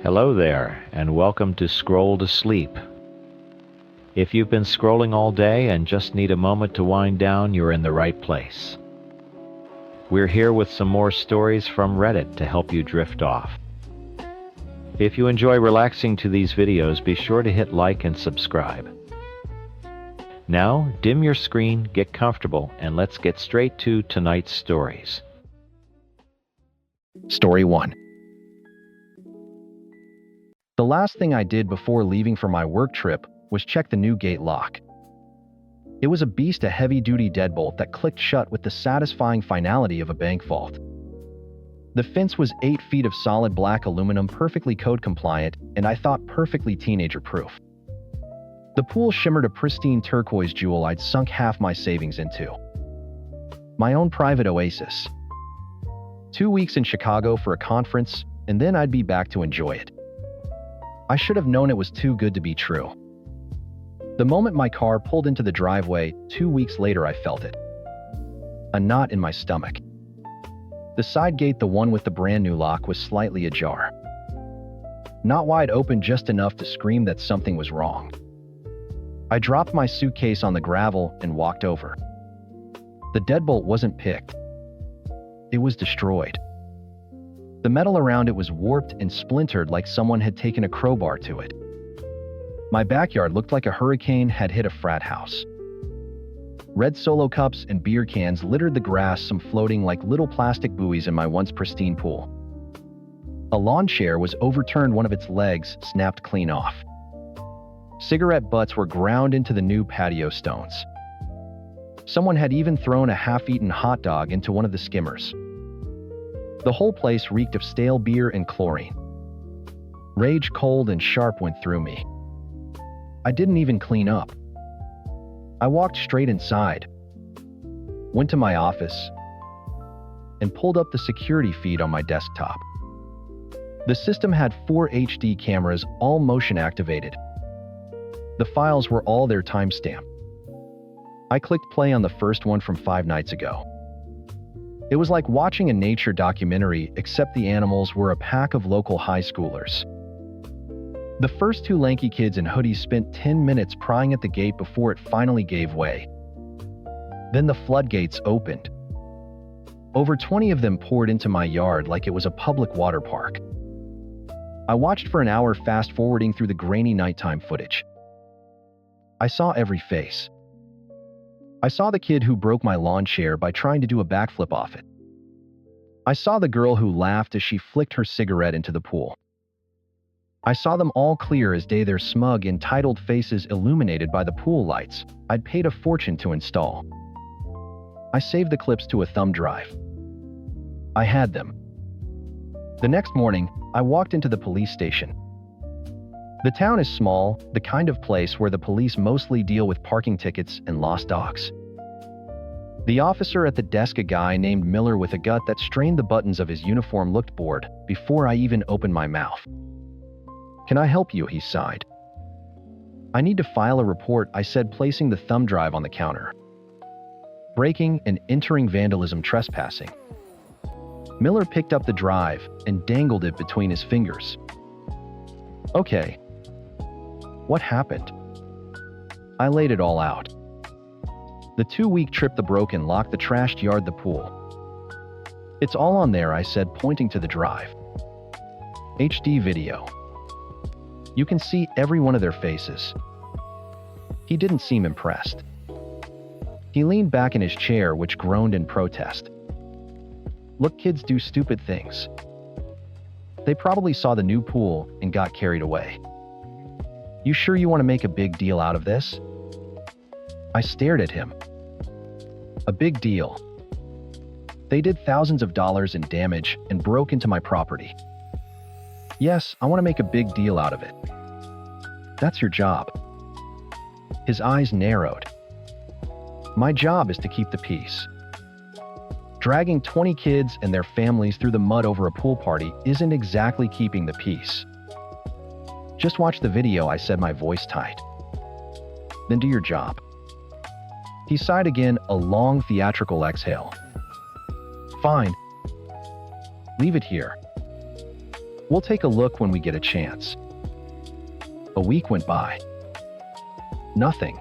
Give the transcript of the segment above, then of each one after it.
Hello there, and welcome to Scroll to Sleep. If you've been scrolling all day and just need a moment to wind down, you're in the right place. We're here with some more stories from Reddit to help you drift off. If you enjoy relaxing to these videos, be sure to hit like and subscribe. Now, dim your screen, get comfortable, and let's get straight to tonight's stories. Story 1. The last thing I did before leaving for my work trip was check the new gate lock. It was a beast, a heavy-duty deadbolt that clicked shut with the satisfying finality of a bank vault. The fence was 8 feet of solid black aluminum, perfectly code-compliant, and I thought perfectly teenager-proof. The pool shimmered a pristine turquoise jewel I'd sunk half my savings into. My own private oasis. 2 weeks in Chicago for a conference, and then I'd be back to enjoy it. I should have known it was too good to be true. The moment my car pulled into the driveway, 2 weeks later I felt it. A knot in my stomach. The side gate, the one with the brand new lock, was slightly ajar. Not wide open, just enough to scream that something was wrong. I dropped my suitcase on the gravel and walked over. The deadbolt wasn't picked. It was destroyed. The metal around it was warped and splintered like someone had taken a crowbar to it. My backyard looked like a hurricane had hit a frat house. Red Solo cups and beer cans littered the grass, some floating like little plastic buoys in my once pristine pool. A lawn chair was overturned, one of its legs snapped clean off. Cigarette butts were ground into the new patio stones. Someone had even thrown a half-eaten hot dog into one of the skimmers. The whole place reeked of stale beer and chlorine. Rage, cold and sharp, went through me. I didn't even clean up. I walked straight inside, went to my office, and pulled up the security feed on my desktop. The system had 4 HD cameras, all motion activated. The files were all their timestamp. I clicked play on the first one from 5 nights ago. It was like watching a nature documentary, except the animals were a pack of local high schoolers. The first 2 lanky kids in hoodies spent 10 minutes prying at the gate before it finally gave way. Then the floodgates opened. Over 20 of them poured into my yard like it was a public water park. I watched for an hour, fast-forwarding through the grainy nighttime footage. I saw every face. I saw the kid who broke my lawn chair by trying to do a backflip off it. I saw the girl who laughed as she flicked her cigarette into the pool. I saw them all clear as day, their smug, entitled faces illuminated by the pool lights I'd paid a fortune to install. I saved the clips to a thumb drive. I had them. The next morning, I walked into the police station. The town is small, the kind of place where the police mostly deal with parking tickets and lost dogs. The officer at the desk, a guy named Miller with a gut that strained the buttons of his uniform, looked bored before I even opened my mouth. "Can I help you?" he sighed. "I need to file a report," I said, placing the thumb drive on the counter. "Breaking and entering, vandalism, trespassing." Miller picked up the drive and dangled it between his fingers. "Okay. What happened?" I laid it all out. The 2-week trip, the broken lock, the trashed yard, the pool. "It's all on there," I said, pointing to the drive. "HD video. You can see every one of their faces." He didn't seem impressed. He leaned back in his chair, which groaned in protest. "Look, kids do stupid things. They probably saw the new pool and got carried away. You sure you want to make a big deal out of this?" I stared at him. "A big deal? They did thousands of dollars in damage and broke into my property. Yes, I want to make a big deal out of it." "That's your job." His eyes narrowed. "My job is to keep the peace. Dragging 20 kids and their families through the mud over a pool party isn't exactly keeping the peace." "Just watch the video," I said, my voice tight. "Then do your job." He sighed again, a long theatrical exhale. "Fine. Leave it here." We'll take a look when we get a chance. A week went by. Nothing.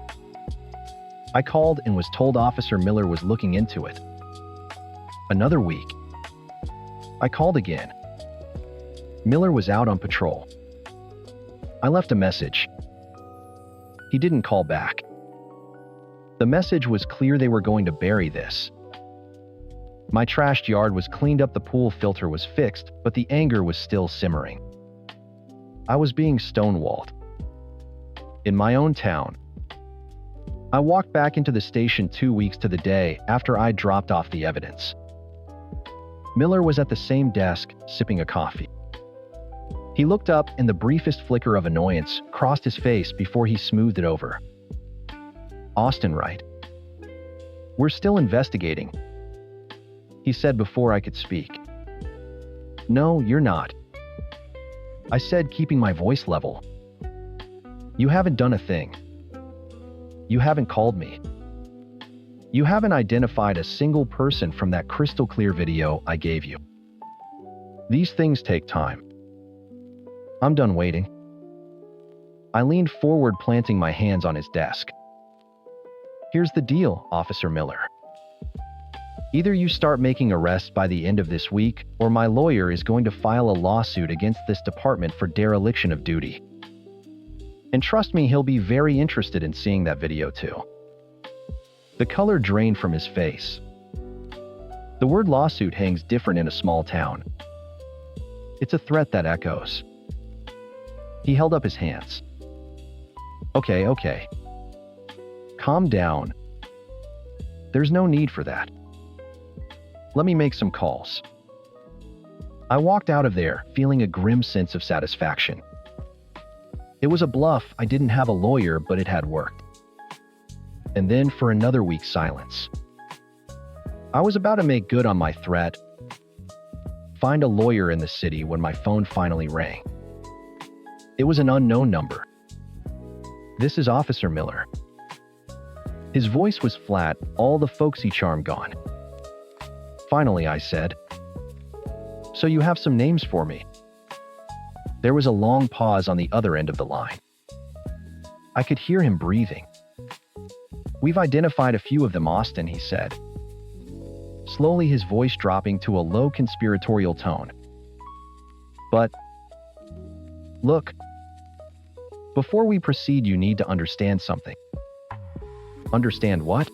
I called and was told Officer Miller was looking into it. Another week. I called again. Miller was out on patrol. I left a message. He didn't call back. The message was clear they were going to bury this. My trashed yard was cleaned up, the pool filter was fixed, but the anger was still simmering. I was being stonewalled. In my own town. I walked back into the station 2 weeks to the day after I dropped off the evidence. Miller was at the same desk, sipping a coffee. He looked up and the briefest flicker of annoyance crossed his face before he smoothed it over. Austin, right? We're still investigating, he said before I could speak. No, you're not, I said, keeping my voice level. You haven't done a thing. You haven't called me. You haven't identified a single person from that crystal clear video I gave you. These things take time. I'm done waiting. I leaned forward, planting my hands on his desk. Here's the deal, Officer Miller. Either you start making arrests by the end of this week, or my lawyer is going to file a lawsuit against this department for dereliction of duty. And trust me, he'll be very interested in seeing that video too. The color drained from his face. The word lawsuit hangs different in a small town. It's a threat that echoes. He held up his hands. Okay. Calm down. There's no need for that. Let me make some calls. I walked out of there, feeling a grim sense of satisfaction. It was a bluff. I didn't have a lawyer, but it had worked. And then for another week's silence. I was about to make good on my threat, find a lawyer in the city, when my phone finally rang. It was an unknown number. This is Officer Miller. His voice was flat, all the folksy charm gone. Finally, I said, "So you have some names for me?" There was a long pause on the other end of the line. I could hear him breathing. "We've identified a few of them, Austin," he said, slowly, his voice dropping to a low conspiratorial tone. "But look, before we proceed, you need to understand something." Understand what?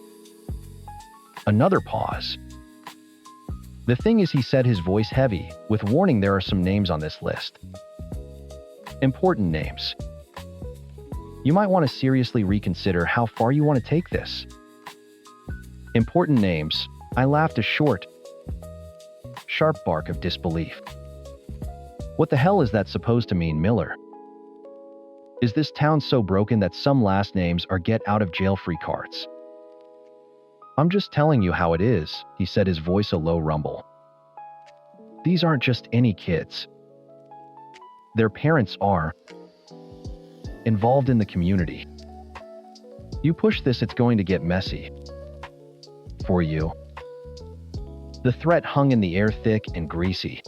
Another pause. "The thing is," he said, his voice heavy, with warning, "there are some names on this list. Important names. You might want to seriously reconsider how far you want to take this." Important names. I laughed a short, sharp bark of disbelief. What the hell is that supposed to mean, Miller? Is this town so broken that some last names are get-out-of-jail-free cards? "I'm just telling you how it is," he said, his voice a low rumble. "These aren't just any kids. Their parents are involved in the community. You push this, it's going to get messy. For you." The threat hung in the air, thick and greasy.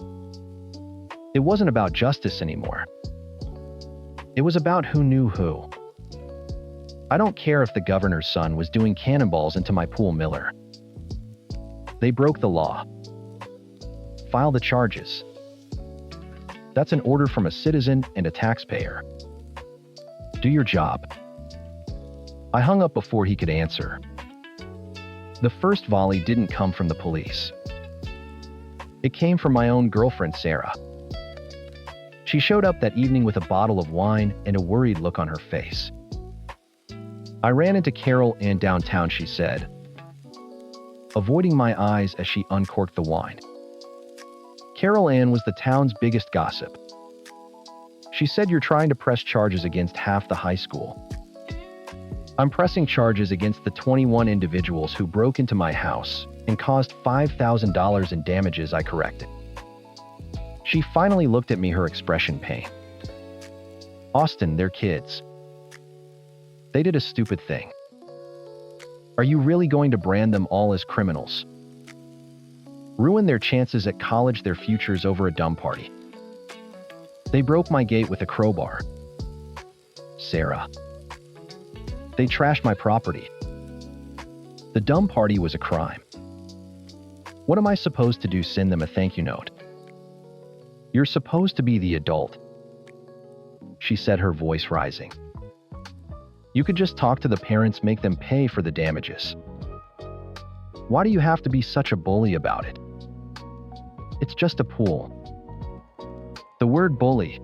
It wasn't about justice anymore. It was about who knew who. I don't care if the governor's son was doing cannonballs into my pool, Miller. They broke the law. File the charges. That's an order from a citizen and a taxpayer. Do your job. I hung up before he could answer. The first volley didn't come from the police. It came from my own girlfriend, Sarah. She showed up that evening with a bottle of wine and a worried look on her face. "I ran into Carol Ann downtown," she said, avoiding my eyes as she uncorked the wine. Carol Ann was the town's biggest gossip. "She said you're trying to press charges against half the high school." "I'm pressing charges against the 21 individuals who broke into my house and caused $5,000 in damages," I corrected. She finally looked at me, her expression pain. "Austin, they're kids. They did a stupid thing. Are you really going to brand them all as criminals? Ruin their chances at college, their futures over a dumb party? They broke my gate with a crowbar. Sarah. They trashed my property. The dumb party was a crime. What am I supposed to do? Send them a thank you note? You're supposed to be the adult, she said, her voice rising. You could just talk to the parents, make them pay for the damages. Why do you have to be such a bully about it? It's just a pool. The word bully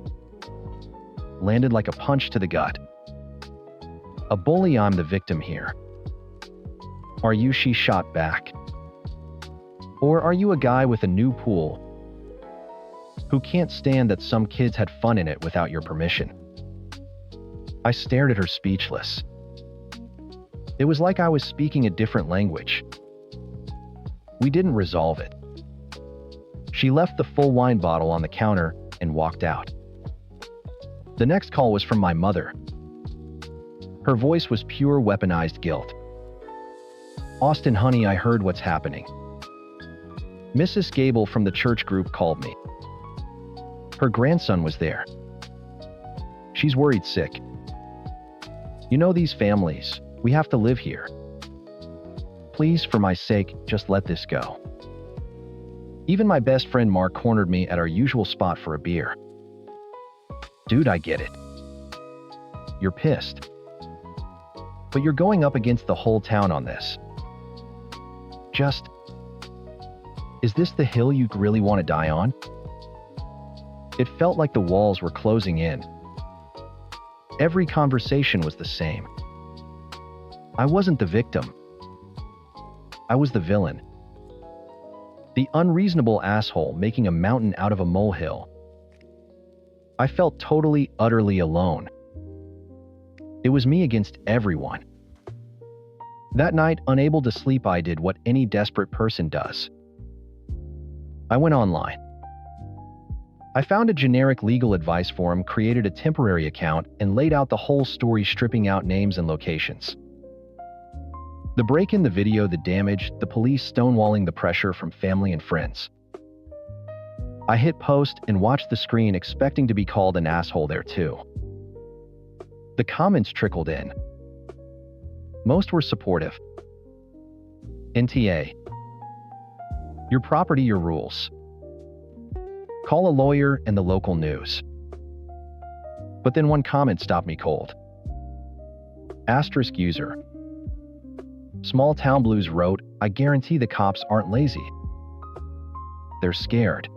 landed like a punch to the gut. A bully? I'm the victim here. Are you? She shot back. Or are you a guy with a new pool who can't stand that some kids had fun in it without your permission? I stared at her, speechless. It was like I was speaking a different language. We didn't resolve it. She left the full wine bottle on the counter and walked out. The next call was from my mother. Her voice was pure weaponized guilt. Austin, honey, I heard what's happening. Mrs. Gable from the church group called me. Her grandson was there. She's worried sick. You know these families, we have to live here. Please, for my sake, just let this go. Even my best friend Mark cornered me at our usual spot for a beer. Dude, I get it. You're pissed. But you're going up against the whole town on this. Is this the hill you really want to die on? It felt like the walls were closing in. Every conversation was the same. I wasn't the victim. I was the villain. The unreasonable asshole making a mountain out of a molehill. I felt totally, utterly alone. It was me against everyone. That night, unable to sleep, I did what any desperate person does. I went online. I found a generic legal advice forum, created a temporary account, and laid out the whole story, stripping out names and locations. The break-in, the video, the damage, the police stonewalling, the pressure from family and friends. I hit post and watched the screen, expecting to be called an asshole there too. The comments trickled in. Most were supportive. NTA. Your property, your rules. Call a lawyer and the local news. But then one comment stopped me cold. Asterisk user. Small Town Blues wrote, I guarantee the cops aren't lazy. They're scared.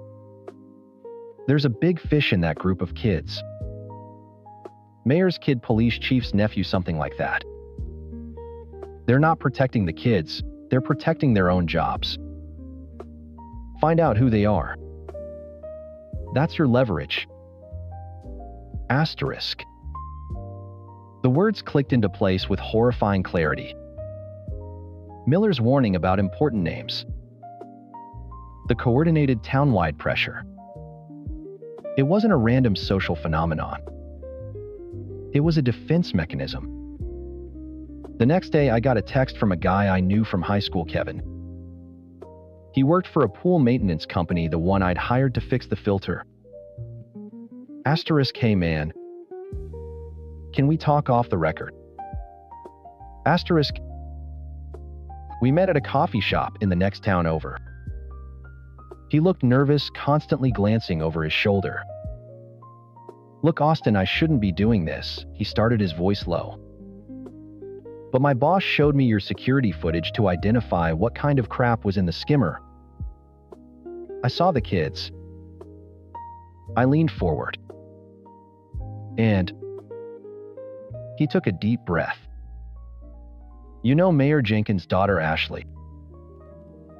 There's a big fish in that group of kids. Mayor's kid, police chief's nephew, something like that. They're not protecting the kids, they're protecting their own jobs. Find out who they are. That's your leverage. Asterisk. The words clicked into place with horrifying clarity. Miller's warning about important names. The coordinated town-wide pressure. It wasn't a random social phenomenon. It was a defense mechanism. The next day, I got a text from a guy I knew from high school, Kevin. He worked for a pool maintenance company, the one I'd hired to fix the filter. Asterisk, hey man, can we talk off the record? Asterisk, we met at a coffee shop in the next town over. He looked nervous, constantly glancing over his shoulder. Look, Austin, I shouldn't be doing this, he started, his voice low. But my boss showed me your security footage to identify what kind of crap was in the skimmer. I saw the kids. I leaned forward. And he took a deep breath. You know Mayor Jenkins' daughter, Ashley.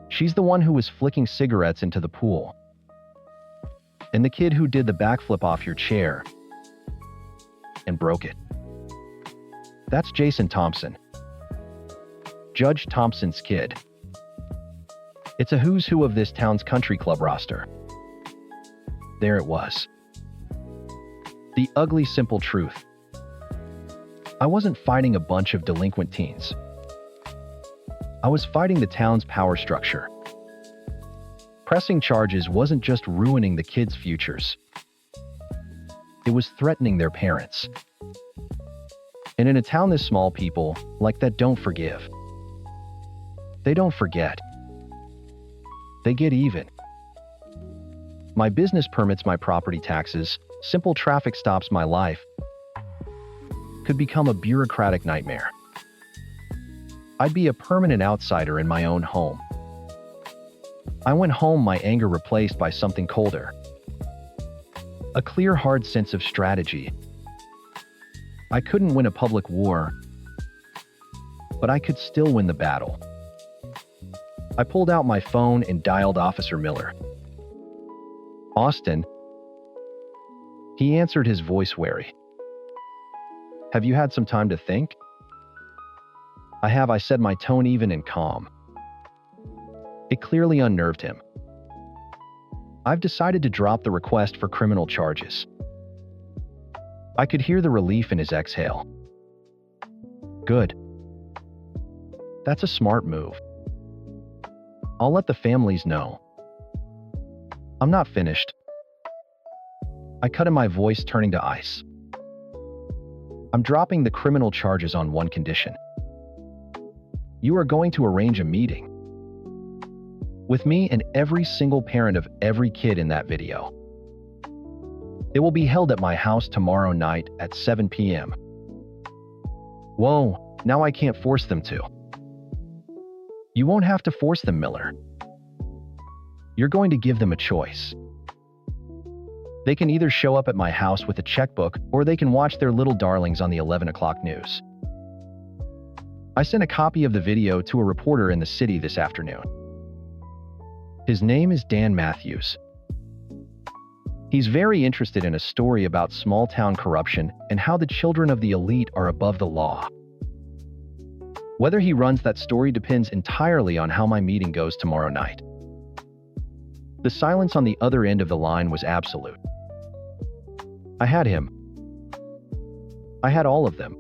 She's the one who was flicking cigarettes into the pool. And the kid who did the backflip off your chair and broke it. That's Jason Thompson. Judge Thompson's kid. It's a who's who of this town's country club roster. There it was. The ugly, simple truth. I wasn't fighting a bunch of delinquent teens. I was fighting the town's power structure. Pressing charges wasn't just ruining the kids' futures. It was threatening their parents. And in a town this small, people like that don't forgive. They don't forget. They get even. My business permits, my property taxes, simple traffic stops, my life could become a bureaucratic nightmare. I'd be a permanent outsider in my own home. I went home, my anger replaced by something colder. A clear, hard sense of strategy. I couldn't win a public war, but I could still win the battle. I pulled out my phone and dialed Officer Miller. Austin. He answered, his voice wary. Have you had some time to think? I have, I said, my tone even and calm. It clearly unnerved him. I've decided to drop the request for criminal charges. I could hear the relief in his exhale. Good. That's a smart move. I'll let the families know. I'm not finished. I cut in, my voice turning to ice. I'm dropping the criminal charges on one condition. You are going to arrange a meeting with me and every single parent of every kid in that video. It will be held at my house tomorrow night at 7 p.m. Whoa, now I can't force them to. You won't have to force them, Miller. You're going to give them a choice. They can either show up at my house with a checkbook, or they can watch their little darlings on the 11 o'clock news. I sent a copy of the video to a reporter in the city this afternoon. His name is Dan Matthews. He's very interested in a story about small-town corruption and how the children of the elite are above the law. Whether he runs that story depends entirely on how my meeting goes tomorrow night. The silence on the other end of the line was absolute. I had him. I had all of them.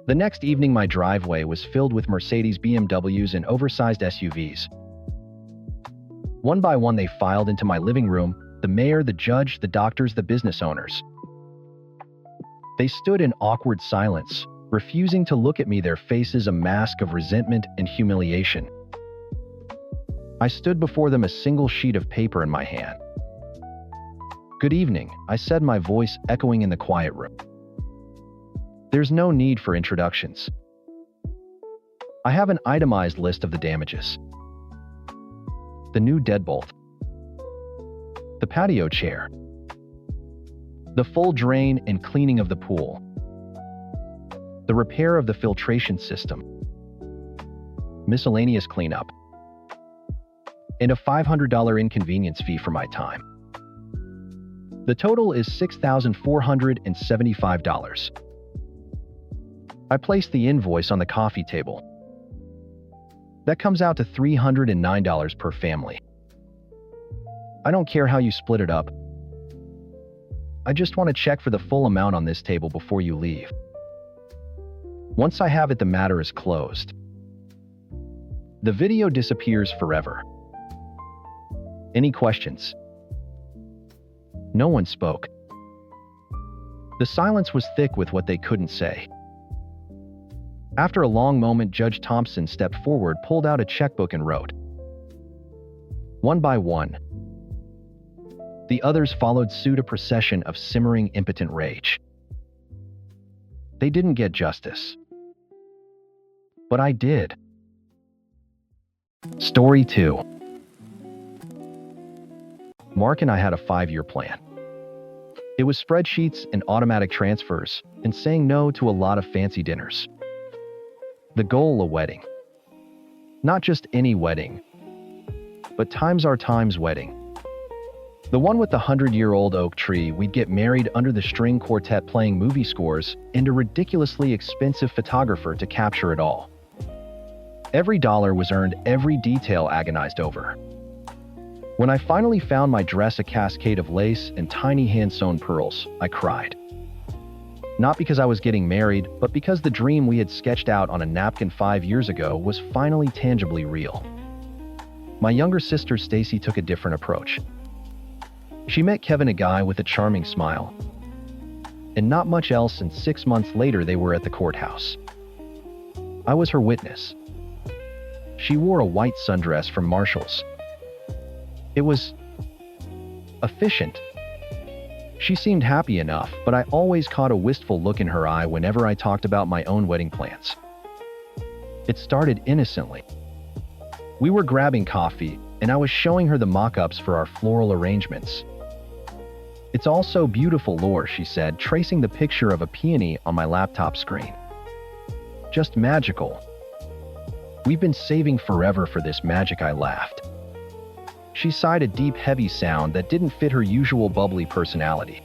The next evening, my driveway was filled with Mercedes, BMWs, and oversized SUVs. One by one, they filed into my living room, the mayor, the judge, the doctors, the business owners. They stood in awkward silence, refusing to look at me, their faces a mask of resentment and humiliation. I stood before them, a single sheet of paper in my hand. Good evening, I said, my voice echoing in the quiet room. There's no need for introductions. I have an itemized list of the damages. The new deadbolt. The patio chair. The full drain and cleaning of the pool. The repair of the filtration system. Miscellaneous cleanup. And a $500 inconvenience fee for my time. The total is $6,475. I placed the invoice on the coffee table. That comes out to $309 per family. I don't care how you split it up. I just want to check for the full amount on this table before you leave. Once I have it, the matter is closed. The video disappears forever. Any questions? No one spoke. The silence was thick with what they couldn't say. After a long moment, Judge Thompson stepped forward, pulled out a checkbook, and wrote. One by one, the others followed suit, a procession of simmering, impotent rage. They didn't get justice. But I did. Story 2. Mark and I had a 5-year plan. It was spreadsheets and automatic transfers and saying no to a lot of fancy dinners. The goal, a wedding. Not just any wedding, but Times Our Times wedding. The one with the 100-year-old oak tree. We'd get married under the string quartet playing movie scores and a ridiculously expensive photographer to capture it all. Every dollar was earned, every detail agonized over. When I finally found my dress, a cascade of lace and tiny hand-sewn pearls, I cried. Not because I was getting married, but because the dream we had sketched out on a napkin 5 years ago was finally tangibly real. My younger sister Stacy took a different approach. She met Kevin, a guy with a charming smile. And not much else, and 6 months later they were at the courthouse. I was her witness. She wore a white sundress from Marshall's. It was efficient. She seemed happy enough, but I always caught a wistful look in her eye whenever I talked about my own wedding plans. It started innocently. We were grabbing coffee, and I was showing her the mock-ups for our floral arrangements. "It's all so beautiful, Lore," she said, tracing the picture of a peony on my laptop screen. "Just magical. We've been saving forever for this magic," I laughed. She sighed, a deep, heavy sound that didn't fit her usual bubbly personality.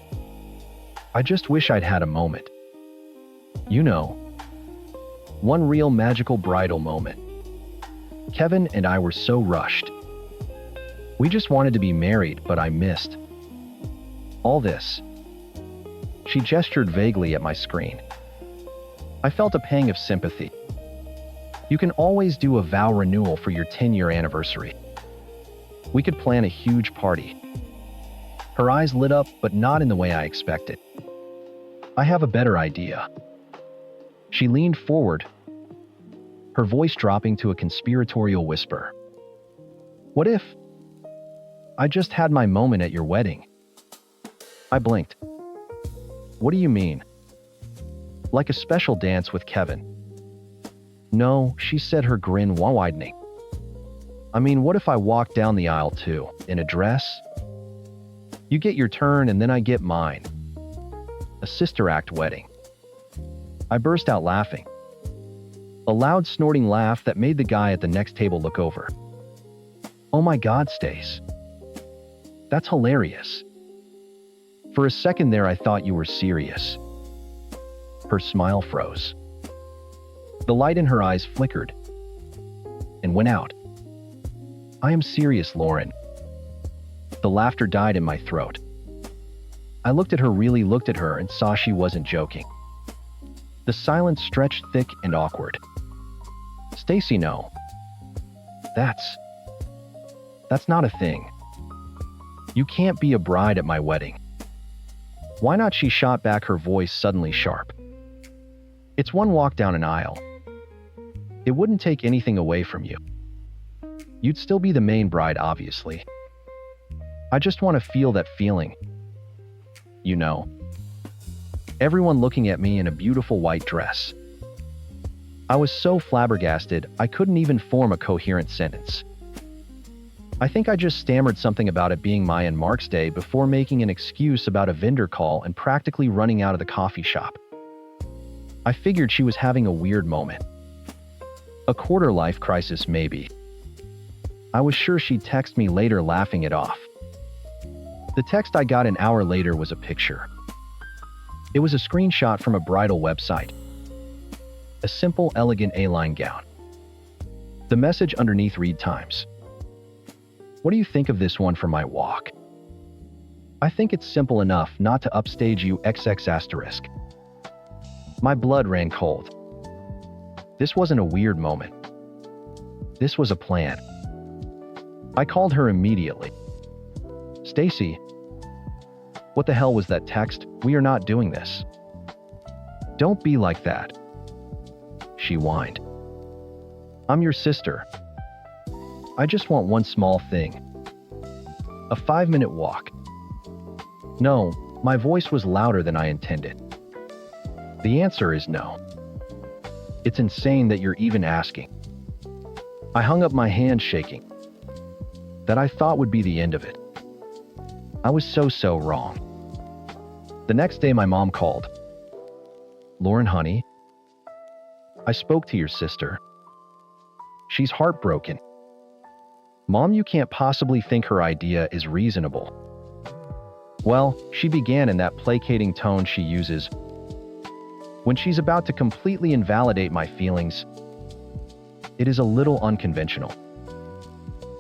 "I just wish I'd had a moment. You know, one real magical bridal moment. Kevin and I were so rushed. We just wanted to be married, but I missed all this." She gestured vaguely at my screen. I felt a pang of sympathy. "You can always do a vow renewal for your 10-year anniversary. We could plan a huge party." Her eyes lit up, but not in the way I expected. "I have a better idea." She leaned forward, her voice dropping to a conspiratorial whisper. "What if I just had my moment at your wedding?" I blinked. "What do you mean?" "Like a special dance with Kevin." "No," she said, her grin widening. "I mean, what if I walk down the aisle too, in a dress? You get your turn and then I get mine. A sister act wedding." I burst out laughing. A loud snorting laugh that made the guy at the next table look over. "Oh my God, Stace. That's hilarious. For a second there I thought you were serious." Her smile froze. The light in her eyes flickered and went out. "I am serious, Lauren." The laughter died in my throat. I looked at her and saw she wasn't joking. The silence stretched thick and awkward. "Stacy, no. That's not a thing. You can't be a bride at my wedding." "Why not?" She shot back, her voice suddenly sharp. "It's one walk down an aisle. It wouldn't take anything away from you. You'd still be the main bride, obviously. I just want to feel that feeling. You know, everyone looking at me in a beautiful white dress." I was so flabbergasted, I couldn't even form a coherent sentence. I think I just stammered something about it being my and Mark's day before making an excuse about a vendor call and practically running out of the coffee shop. I figured she was having a weird moment. A quarter-life crisis, maybe. I was sure she'd text me later, laughing it off. The text I got an hour later was a picture. It was a screenshot from a bridal website. A simple, elegant A-line gown. The message underneath read times. "What do you think of this one for my walk? I think it's simple enough not to upstage you XX*." My blood ran cold. This wasn't a weird moment. This was a plan. I called her immediately. "Stacy, what the hell was that text? We are not doing this." "Don't be like that," she whined. "I'm your sister. I just want one small thing. A 5-minute walk." No, my voice was louder than I intended. The answer is no. It's insane that you're even asking. I hung up my hand, shaking. That I thought would be the end of it. I was so wrong. The next day my mom called. "Lauren, honey, I spoke to your sister. She's heartbroken." "Mom, you can't possibly think her idea is reasonable." "Well," she began in that placating tone she uses when she's about to completely invalidate my feelings, "it is a little unconventional.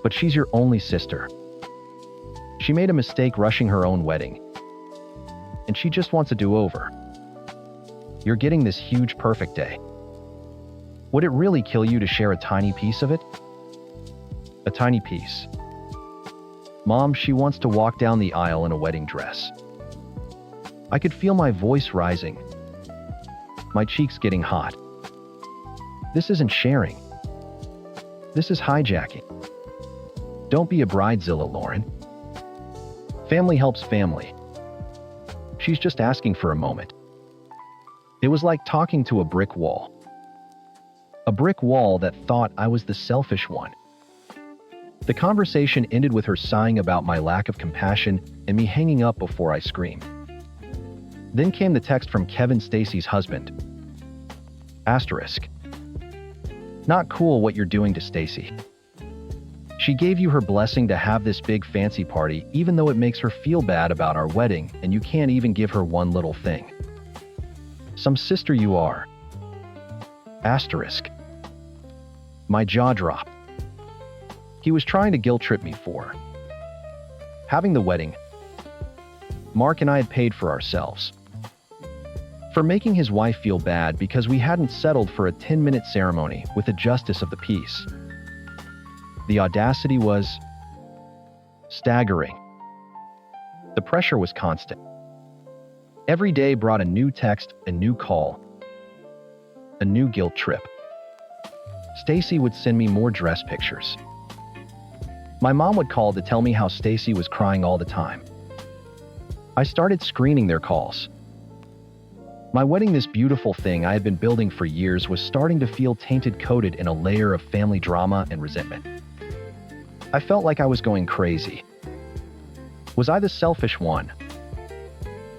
But she's your only sister. She made a mistake rushing her own wedding, and she just wants a do-over. You're getting this huge perfect day. Would it really kill you to share a tiny piece of it?" A tiny piece. Mom, she wants to walk down the aisle in a wedding dress. I could feel my voice rising, my cheeks getting hot. This isn't sharing. This is hijacking. Don't be a bridezilla, Lauren. Family helps family. She's just asking for a moment. It was like talking to a brick wall. A brick wall that thought I was the selfish one. The conversation ended with her sighing about my lack of compassion and me hanging up before I screamed. Then came the text from Kevin, Stacy's husband. Asterisk. Not cool what you're doing to Stacy. She gave you her blessing to have this big fancy party, even though it makes her feel bad about our wedding, and you can't even give her one little thing. Some sister you are. Asterisk. My jaw dropped. He was trying to guilt trip me for having the wedding Mark and I had paid for ourselves. For making his wife feel bad because we hadn't settled for a 10-minute ceremony with a justice of the peace. The audacity was staggering. The pressure was constant. Every day brought a new text, a new call, a new guilt trip. Stacy would send me more dress pictures. My mom would call to tell me how Stacy was crying all the time. I started screening their calls. My wedding, this beautiful thing I had been building for years, was starting to feel tainted, coated in a layer of family drama and resentment. I felt like I was going crazy. Was I the selfish one?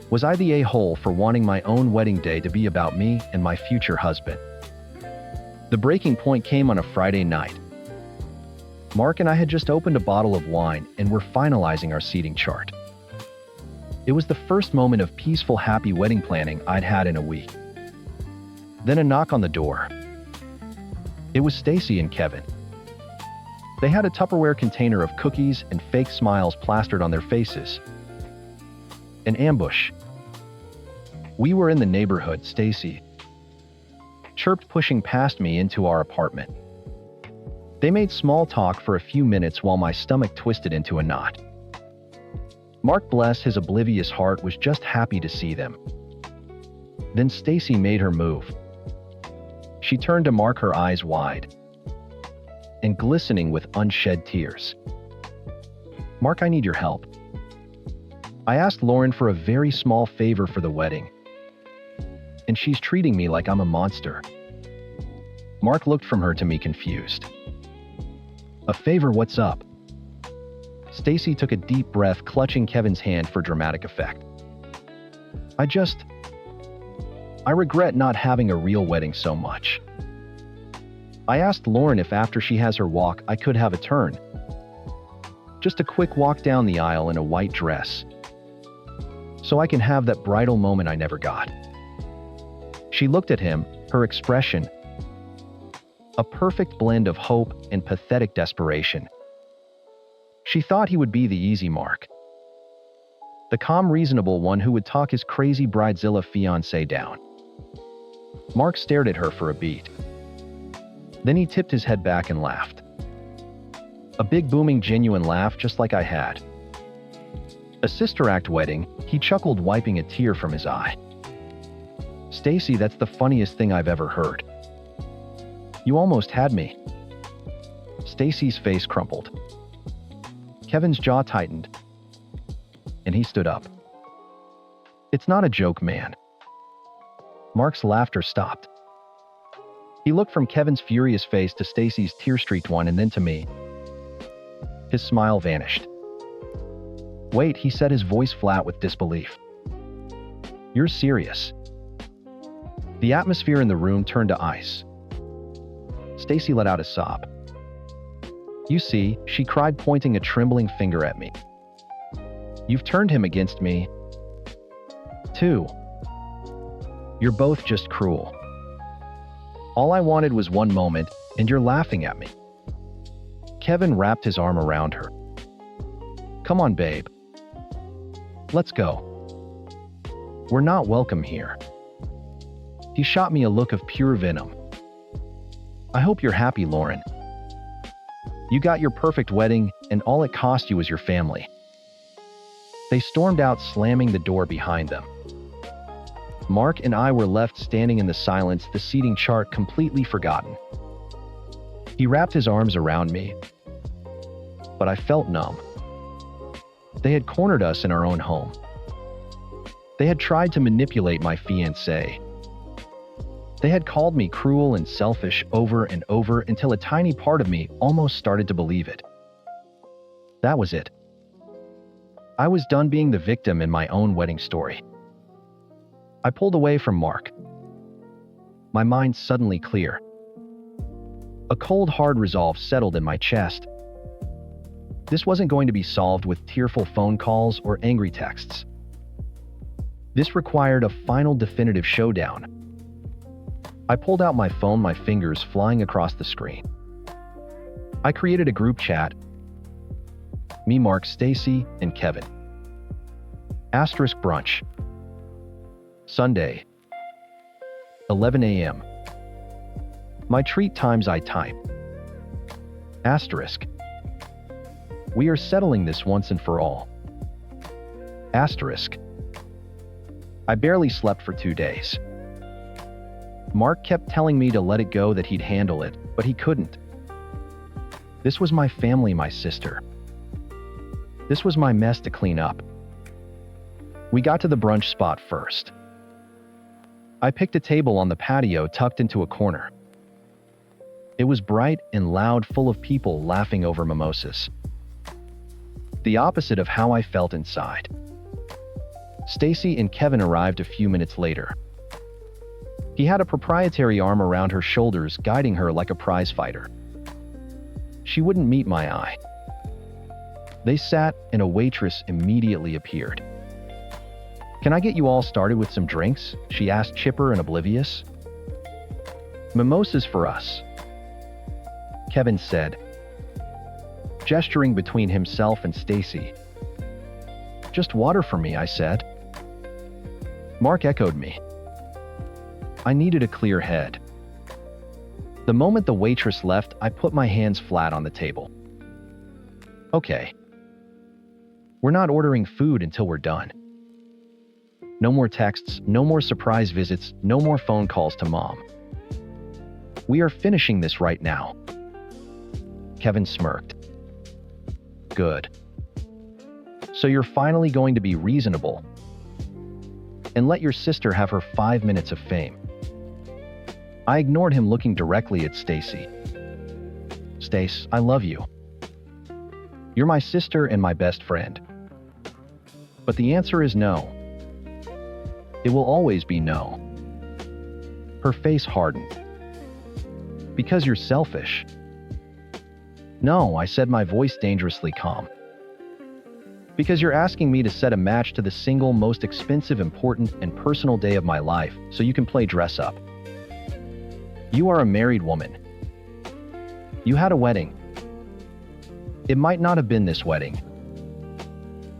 Was I the a-hole for wanting my own wedding day to be about me and my future husband? The breaking point came on a Friday night. Mark and I had just opened a bottle of wine and were finalizing our seating chart. It was the first moment of peaceful, happy wedding planning I'd had in a week. Then a knock on the door. It was Stacy and Kevin. They had a Tupperware container of cookies and fake smiles plastered on their faces. An ambush. We were in the neighborhood, Stacy chirped, pushing past me into our apartment. They made small talk for a few minutes while my stomach twisted into a knot. Mark, bless his oblivious heart, was just happy to see them. Then Stacy made her move. She turned to Mark, her eyes wide and glistening with unshed tears. Mark, I need your help. I asked Lauren for a very small favor for the wedding, and she's treating me like I'm a monster. Mark looked from her to me, confused. A favor? What's up? Stacy took a deep breath, clutching Kevin's hand for dramatic effect. I regret not having a real wedding so much. I asked Lauren if after she has her walk, I could have a turn. Just a quick walk down the aisle in a white dress, so I can have that bridal moment I never got. She looked at him, her expression a perfect blend of hope and pathetic desperation. She thought he would be the easy Mark, the calm, reasonable one who would talk his crazy bridezilla fiance down. Mark stared at her for a beat. Then he tipped his head back and laughed. A big, booming, genuine laugh, just like I had. A Sister Act wedding, he chuckled, wiping a tear from his eye. Stacy, that's the funniest thing I've ever heard. You almost had me. Stacy's face crumpled. Kevin's jaw tightened, and he stood up. It's not a joke, man. Mark's laughter stopped. He looked from Kevin's furious face to Stacy's tear-streaked one and then to me. His smile vanished. Wait, he said, his voice flat with disbelief. You're serious? The atmosphere in the room turned to ice. Stacy let out a sob. You see, she cried, pointing a trembling finger at me. You've turned him against me, too. You're both just cruel. All I wanted was one moment, and you're laughing at me. Kevin wrapped his arm around her. Come on, babe. Let's go. We're not welcome here. He shot me a look of pure venom. I hope you're happy, Lauren. You got your perfect wedding, and all it cost you was your family." They stormed out, slamming the door behind them. Mark and I were left standing in the silence, the seating chart completely forgotten. He wrapped his arms around me, but I felt numb. They had cornered us in our own home. They had tried to manipulate my fiancé. They had called me cruel and selfish over and over until a tiny part of me almost started to believe it. That was it. I was done being the victim in my own wedding story. I pulled away from Mark, my mind suddenly clear. A cold, hard resolve settled in my chest. This wasn't going to be solved with tearful phone calls or angry texts. This required a final, definitive showdown. I pulled out my phone, my fingers flying across the screen. I created a group chat. Me, Mark, Stacy, and Kevin. Asterisk brunch. Sunday, 11 a.m. My treat times, I type. Asterisk. We are settling this once and for all. Asterisk. I barely slept for 2 days. Mark kept telling me to let it go, that he'd handle it, but he couldn't. This was my family, my sister. This was my mess to clean up. We got to the brunch spot first. I picked a table on the patio tucked into a corner. It was bright and loud, full of people laughing over mimosas. The opposite of how I felt inside. Stacy and Kevin arrived a few minutes later. He had a proprietary arm around her shoulders, guiding her like a prize fighter. She wouldn't meet my eye. They sat, and a waitress immediately appeared. "Can I get you all started with some drinks?" she asked, chipper and oblivious. "Mimosas for us," Kevin said, gesturing between himself and Stacy. "Just water for me," I said. Mark echoed me. I needed a clear head. The moment the waitress left, I put my hands flat on the table. Okay. We're not ordering food until we're done. No more texts, no more surprise visits, no more phone calls to Mom. We are finishing this right now. Kevin smirked. Good. So you're finally going to be reasonable and let your sister have her 5 minutes of fame. I ignored him, looking directly at Stacy. Stace, I love you. You're my sister and my best friend. But the answer is no. It will always be no. Her face hardened. Because you're selfish. No, I said, my voice dangerously calm. Because you're asking me to set a match to the single most expensive, important, and personal day of my life so you can play dress up. You are a married woman. You had a wedding. It might not have been this wedding,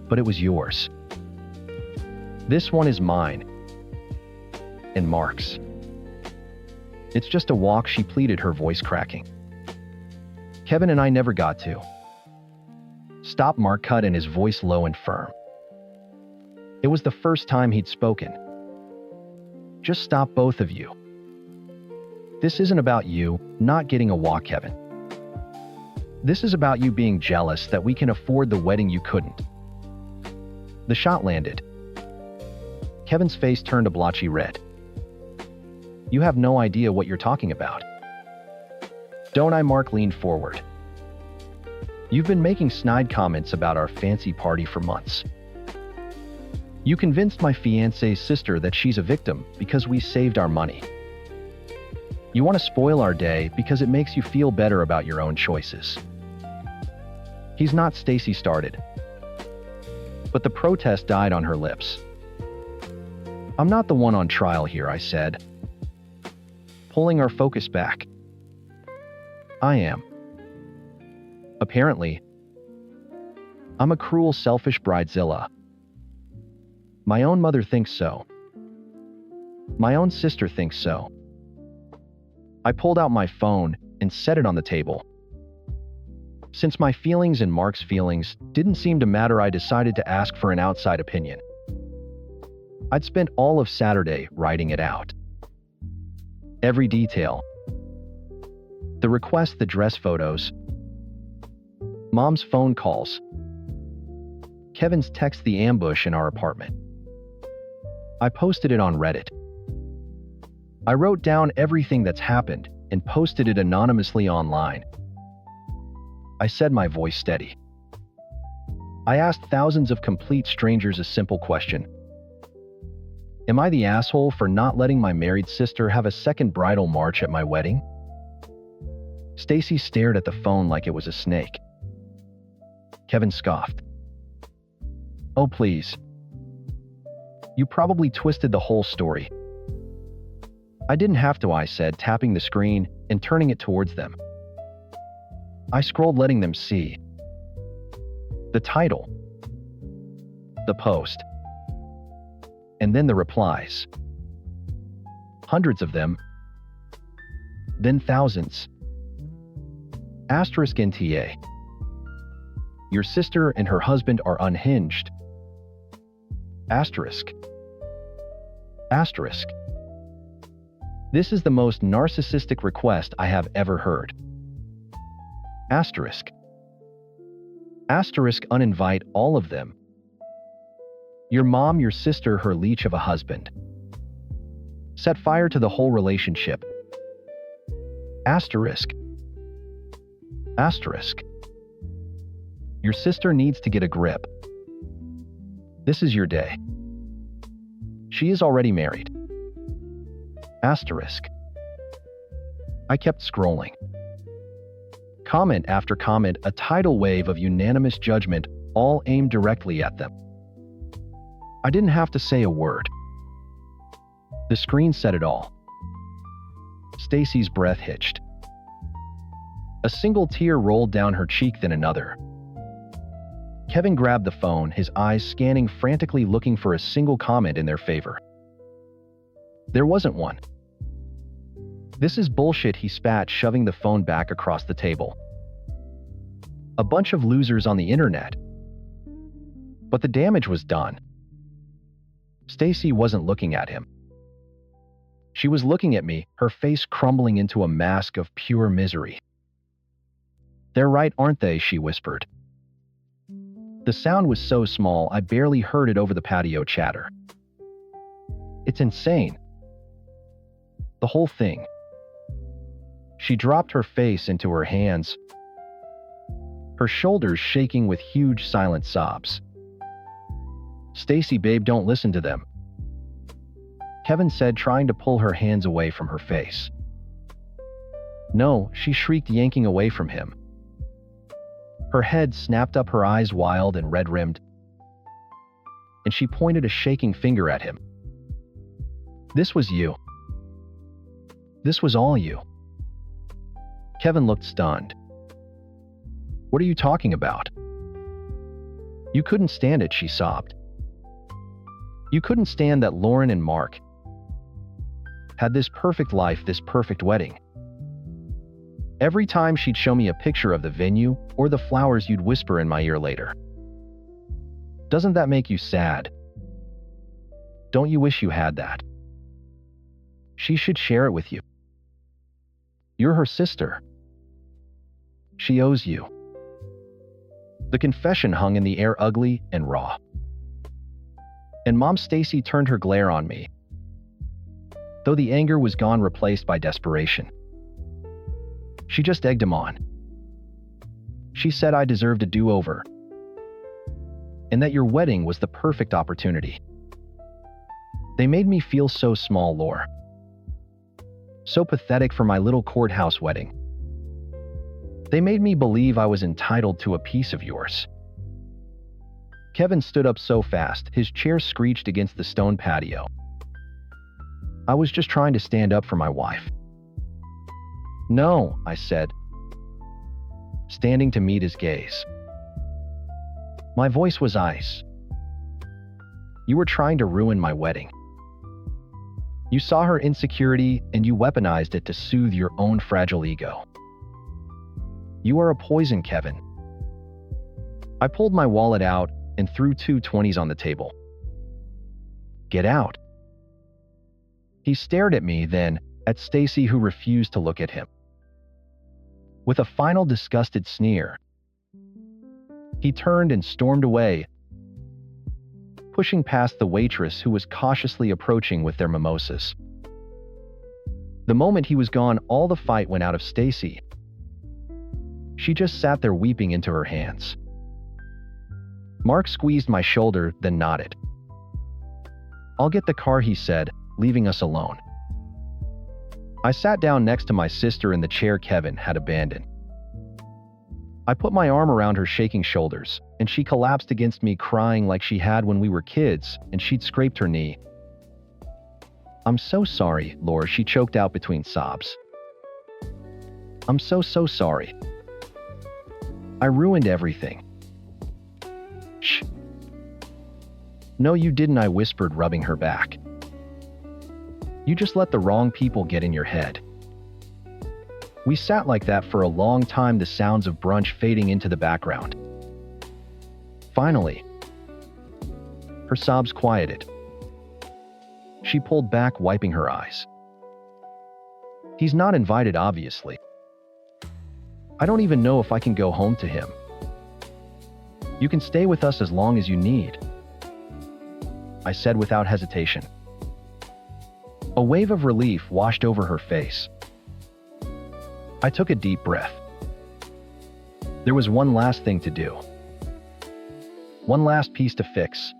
but it was yours. This one is mine. And Mark's. It's just a walk, she pleaded, her voice cracking. Kevin and I never got to. Stop, Mark cut in, his voice low and firm. It was the first time he'd spoken. Just stop, both of you. This isn't about you not getting a walk, Kevin. This is about you being jealous that we can afford the wedding you couldn't. The shot landed. Kevin's face turned a blotchy red. You have no idea what you're talking about. Don't I? Mark leaned forward. You've been making snide comments about our fancy party for months. You convinced my fiancé's sister that she's a victim because we saved our money. You want to spoil our day because it makes you feel better about your own choices. He's not, Stacy started. But the protest died on her lips. I'm not the one on trial here, I said, pulling our focus back. I am. Apparently, I'm a cruel, selfish bridezilla. My own mother thinks so. My own sister thinks so. I pulled out my phone and set it on the table. Since my feelings and Mark's feelings didn't seem to matter, I decided to ask for an outside opinion. I'd spent all of Saturday writing it out. Every detail. The request, the dress photos, Mom's phone calls, Kevin's text, the ambush in our apartment. I posted it on Reddit. I wrote down everything that's happened and posted it anonymously online. I said, my voice steady. I asked thousands of complete strangers a simple question. Am I the asshole for not letting my married sister have a second bridal march at my wedding? Stacy stared at the phone like it was a snake. Kevin scoffed. Oh, please. You probably twisted the whole story. I didn't have to, I said, tapping the screen and turning it towards them. I scrolled, letting them see the title, the post, and then the replies. Hundreds of them, then thousands. Asterisk NTA. Your sister and her husband are unhinged. Asterisk. Asterisk. This is the most narcissistic request I have ever heard. Asterisk. Asterisk, uninvite all of them. Your mom, your sister, her leech of a husband. Set fire to the whole relationship. Asterisk. Asterisk. Your sister needs to get a grip. This is your day. She is already married. Asterisk. I kept scrolling. Comment after comment, a tidal wave of unanimous judgment, all aimed directly at them. I didn't have to say a word. The screen said it all. Stacy's breath hitched. A single tear rolled down her cheek, then another. Kevin grabbed the phone, his eyes scanning frantically, looking for a single comment in their favor. There wasn't one. This is bullshit, he spat, shoving the phone back across the table. A bunch of losers on the internet. But the damage was done. Stacy wasn't looking at him. She was looking at me, her face crumbling into a mask of pure misery. They're right, aren't they? She whispered. The sound was so small I barely heard it over the patio chatter. It's insane. The whole thing. She dropped her face into her hands, her shoulders shaking with huge silent sobs. Stacy, babe, don't listen to them, Kevin said, trying to pull her hands away from her face. No, she shrieked, yanking away from him. Her head snapped up, her eyes wild and red-rimmed, and she pointed a shaking finger at him. This was you. This was all you. Kevin looked stunned. What are you talking about? You couldn't stand it, she sobbed. You couldn't stand that Lauren and Mark had this perfect life, this perfect wedding. Every time she'd show me a picture of the venue or the flowers, you'd whisper in my ear later. Doesn't that make you sad? Don't you wish you had that? She should share it with you. You're her sister. She owes you. The confession hung in the air, ugly and raw. And Mom, Stacy turned her glare on me, though the anger was gone, replaced by desperation. She just egged him on. She said I deserved a do-over, and that your wedding was the perfect opportunity. They made me feel so small, Laura. So pathetic for my little courthouse wedding. They made me believe I was entitled to a piece of yours. Kevin stood up so fast, his chair screeched against the stone patio. I was just trying to stand up for my wife. No, I said, standing to meet his gaze. My voice was ice. You were trying to ruin my wedding. You saw her insecurity and you weaponized it to soothe your own fragile ego. You are a poison, Kevin. I pulled my wallet out and threw two 20s on the table. Get out. He stared at me, then at Stacy, who refused to look at him. With a final disgusted sneer, he turned and stormed away, pushing past the waitress who was cautiously approaching with their mimosas. The moment he was gone, all the fight went out of Stacy. She just sat there weeping into her hands. Mark squeezed my shoulder, then nodded. I'll get the car, he said, leaving us alone. I sat down next to my sister in the chair Kevin had abandoned. I put my arm around her shaking shoulders, and she collapsed against me, crying like she had when we were kids and she'd scraped her knee. I'm so sorry, Laura, she choked out between sobs. I'm so sorry. I ruined everything. Shh. No, you didn't, I whispered, rubbing her back. You just let the wrong people get in your head. We sat like that for a long time, the sounds of brunch fading into the background. Finally, her sobs quieted. She pulled back, wiping her eyes. He's not invited, obviously. I don't even know if I can go home to him. You can stay with us as long as you need, I said without hesitation. A wave of relief washed over her face. I took a deep breath. There was one last thing to do. One last piece to fix.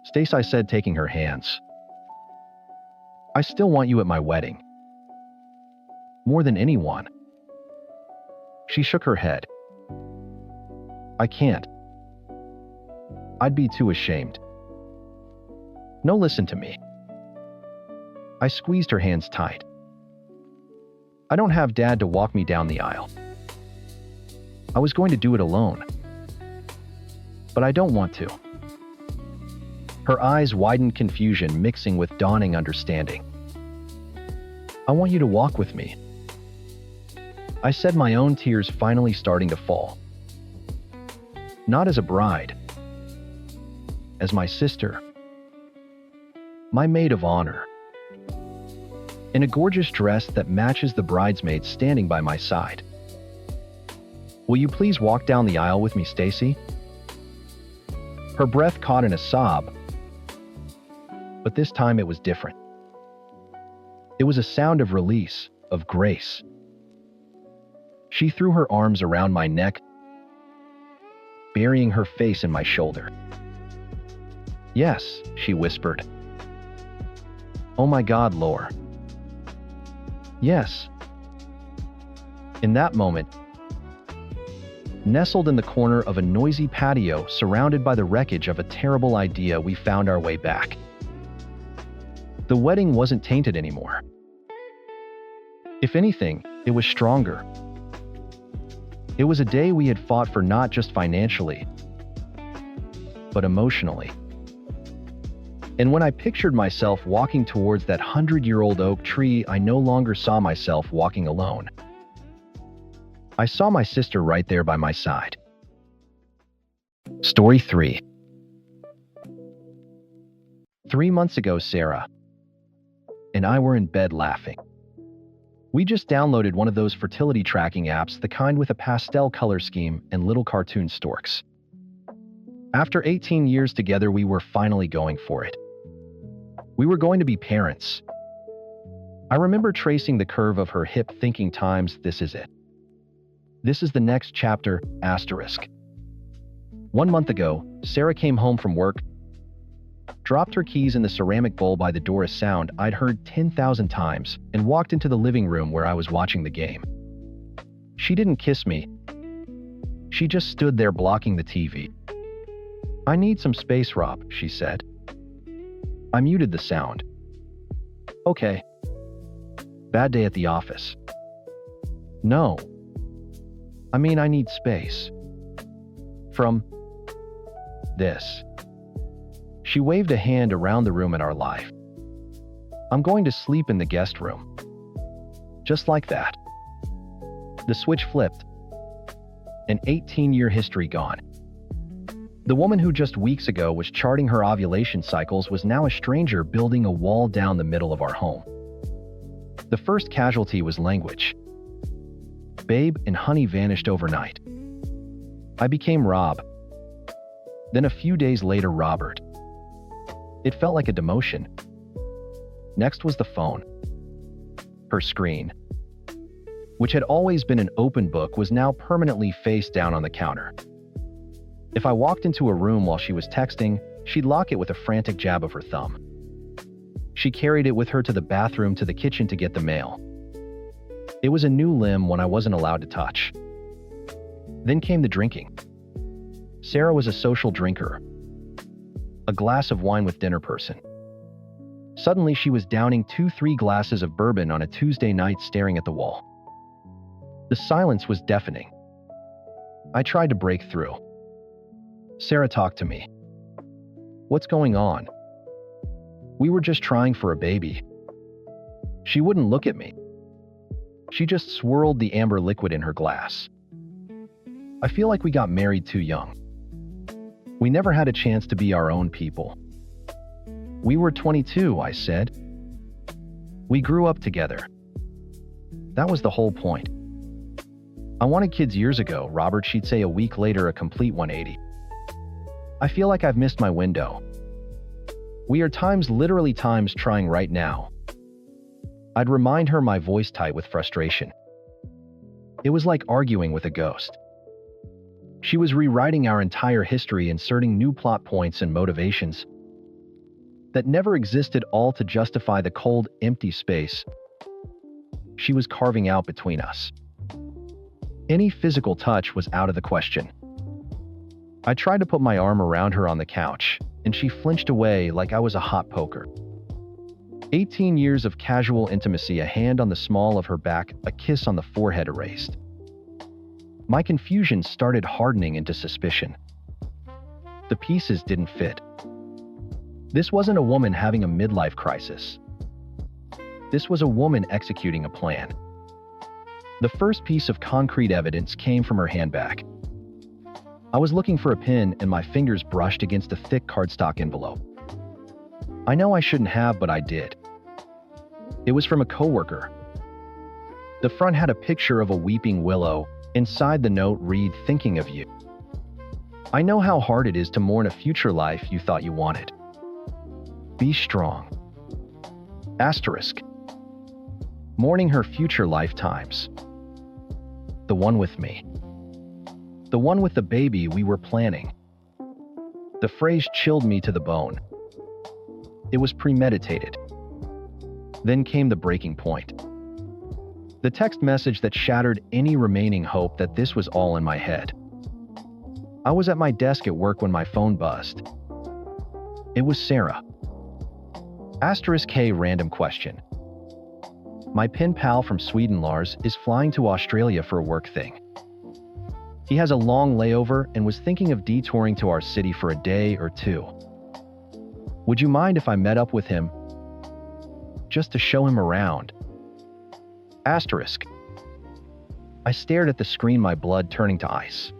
Stace, I said, taking her hands. I still want you at my wedding. More than anyone. She shook her head. I can't. I'd be too ashamed. No, listen to me. I squeezed her hands tight. I don't have Dad to walk me down the aisle. I was going to do it alone. But I don't want to. Her eyes widened, confusion mixing with dawning understanding. I want you to walk with me, I said, my own tears finally starting to fall. Not as a bride, as my sister, my maid of honor, in a gorgeous dress that matches the bridesmaids standing by my side. Will you please walk down the aisle with me, Stacy? Her breath caught in a sob, but this time it was different. It was a sound of release, of grace. She threw her arms around my neck, burying her face in my shoulder. Yes, she whispered. Oh my God, Laura. Yes. In that moment, nestled in the corner of a noisy patio surrounded by the wreckage of a terrible idea, we found our way back. The wedding wasn't tainted anymore. If anything, it was stronger. It was a day we had fought for, not just financially, but emotionally. And when I pictured myself walking towards that 100-year-old oak tree, I no longer saw myself walking alone. I saw my sister right there by my side. Story 3. 3 months ago, Sarah and I were in bed laughing. We just downloaded one of those fertility tracking apps, the kind with a pastel color scheme and little cartoon storks. After 18 years together, we were finally going for it. We were going to be parents. I remember tracing the curve of her hip, thinking, times, this is it. This is the next chapter, asterisk. 1 month ago, Sarah came home from work, dropped her keys in the ceramic bowl by the door, a sound I'd heard 10,000 times, and walked into the living room where I was watching the game. She didn't kiss me. She just stood there blocking the TV. I need some space, Rob, she said. I muted the sound. Okay. Bad day at the office. No. I mean, I need space. From this. She waved a hand around the room in our life. I'm going to sleep in the guest room. Just like that. The switch flipped. An 18-year history gone. The woman who just weeks ago was charting her ovulation cycles was now a stranger building a wall down the middle of our home. The first casualty was language. Babe and honey vanished overnight. I became Rob. Then a few days later, Robert. It felt like a demotion. Next was the phone. Her screen, which had always been an open book, was now permanently face down on the counter. If I walked into a room while she was texting, she'd lock it with a frantic jab of her thumb. She carried it with her to the bathroom, to the kitchen to get the mail. It was a new limb one I wasn't allowed to touch. Then came the drinking. Sarah was a social drinker. A glass of wine with dinner person. Suddenly she was downing 2-3 glasses of bourbon on a Tuesday night, staring at the wall. The silence was deafening. I tried to break through. Sarah talked to me. What's going on? We were just trying for a baby. She wouldn't look at me. She just swirled the amber liquid in her glass. I feel like we got married too young. We never had a chance to be our own people. We were 22, I said. We grew up together. That was the whole point. I wanted kids years ago, Robert, she'd say a week later, a complete 180. I feel like I've missed my window. We are literally times trying right now. I'd remind her, my voice tight with frustration. It was like arguing with a ghost. She was rewriting our entire history, inserting new plot points and motivations that never existed, all to justify the cold, empty space she was carving out between us. Any physical touch was out of the question. I tried to put my arm around her on the couch, and she flinched away like I was a hot poker. 18 years of casual intimacy, a hand on the small of her back, a kiss on the forehead erased. My confusion started hardening into suspicion. The pieces didn't fit. This wasn't a woman having a midlife crisis. This was a woman executing a plan. The first piece of concrete evidence came from her handbag. I was looking for a pin and my fingers brushed against a thick cardstock envelope. I know I shouldn't have, but I did. It was from a coworker. The front had a picture of a weeping willow. Inside the note read, "Thinking of you. I know how hard it is to mourn a future life you thought you wanted. Be strong." Asterisk. Mourning her future lifetimes. The one with me. The one with the baby we were planning. The phrase chilled me to the bone. It was premeditated. Then came the breaking point. The text message that shattered any remaining hope that this was all in my head. I was at my desk at work when my phone buzzed. It was Sarah. Asterisk K random question. My pen pal from Sweden, Lars, is flying to Australia for a work thing. He has a long layover and was thinking of detouring to our city for a day or two. Would you mind if I met up with him? Just to show him around. Asterisk. I stared at the screen, my blood turning to ice.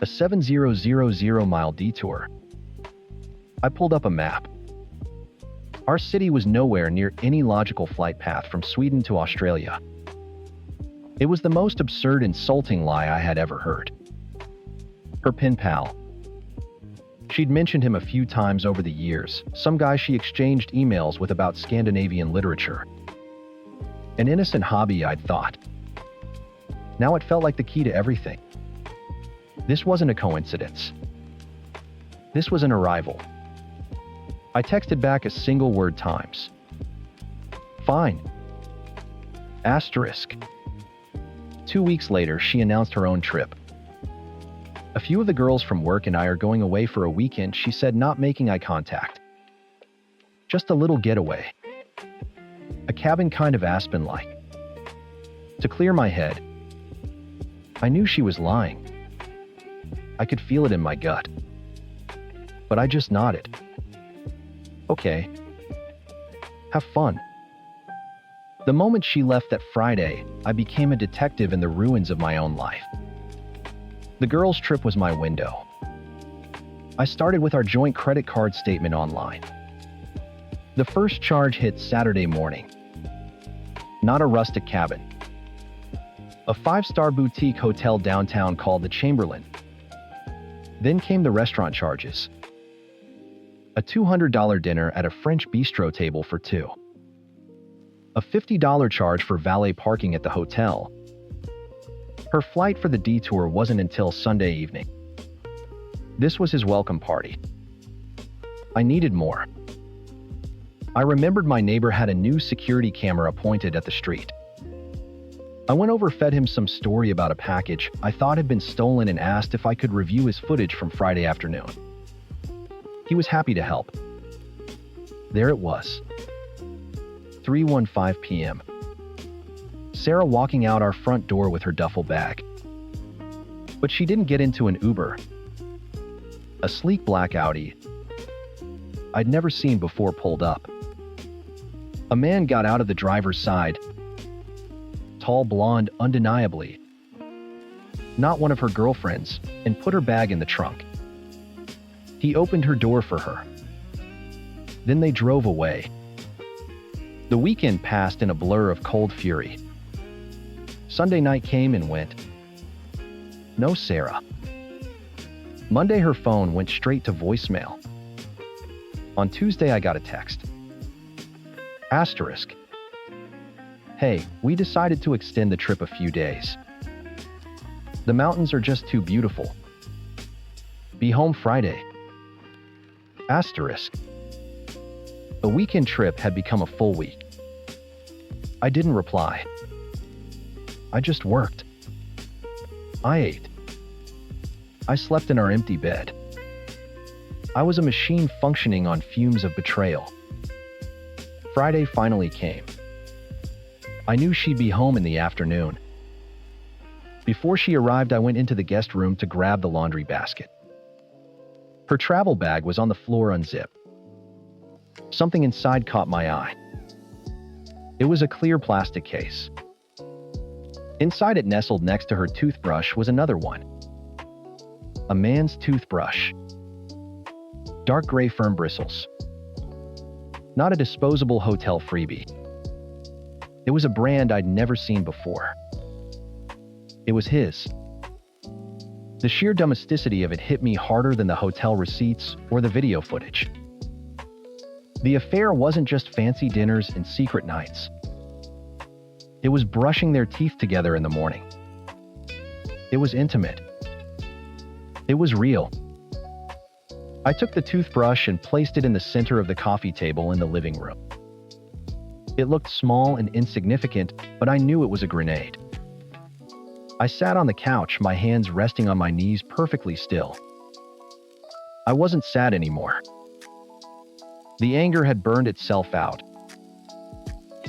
A 7,000-mile detour. I pulled up a map. Our city was nowhere near any logical flight path from Sweden to Australia. It was the most absurd, insulting lie I had ever heard. Her pen pal. She'd mentioned him a few times over the years, some guy she exchanged emails with about Scandinavian literature. An innocent hobby, I'd thought. Now it felt like the key to everything. This wasn't a coincidence. This was an arrival. I texted back a single word times. Fine. Asterisk. 2 weeks later, she announced her own trip. A few of the girls from work and I are going away for a weekend, she said, not making eye contact. Just a little getaway. A cabin, kind of Aspen-like. To clear my head. I knew she was lying. I could feel it in my gut. But I just nodded. Okay. Have fun. The moment she left that Friday, I became a detective in the ruins of my own life. The girls' trip was my window. I started with our joint credit card statement online. The first charge hit Saturday morning. Not a rustic cabin. A 5-star boutique hotel downtown called the Chamberlain. Then came the restaurant charges. A $200 dinner at a French bistro table for two. A $50 charge for valet parking at the hotel. Her flight for the detour wasn't until Sunday evening. This was his welcome party. I needed more. I remembered my neighbor had a new security camera pointed at the street. I went over, fed him some story about a package I thought had been stolen, and asked if I could review his footage from Friday afternoon. He was happy to help. There it was. 3:15 p.m. Sarah walking out our front door with her duffel bag. But she didn't get into an Uber. A sleek black Audi I'd never seen before pulled up. A man got out of the driver's side. Tall, blonde, undeniably. Not one of her girlfriends, and put her bag in the trunk. He opened her door for her. Then they drove away. The weekend passed in a blur of cold fury. Sunday night came and went. No Sarah. Monday her phone went straight to voicemail. On Tuesday I got a text. Asterisk. Hey, we decided to extend the trip a few days. The mountains are just too beautiful. Be home Friday. Asterisk. A weekend trip had become a full week. I didn't reply. I just worked. I ate. I slept in our empty bed. I was a machine functioning on fumes of betrayal. Friday finally came. I knew she'd be home in the afternoon. Before she arrived, I went into the guest room to grab the laundry basket. Her travel bag was on the floor unzipped. Something inside caught my eye. It was a clear plastic case. Inside it, nestled next to her toothbrush, was another one. A man's toothbrush. Dark gray firm bristles. Not a disposable hotel freebie. It was a brand I'd never seen before. It was his. The sheer domesticity of it hit me harder than the hotel receipts or the video footage. The affair wasn't just fancy dinners and secret nights. It was brushing their teeth together in the morning. It was intimate. It was real. I took the toothbrush and placed it in the center of the coffee table in the living room. It looked small and insignificant, but I knew it was a grenade. I sat on the couch, my hands resting on my knees, perfectly still. I wasn't sad anymore. The anger had burned itself out,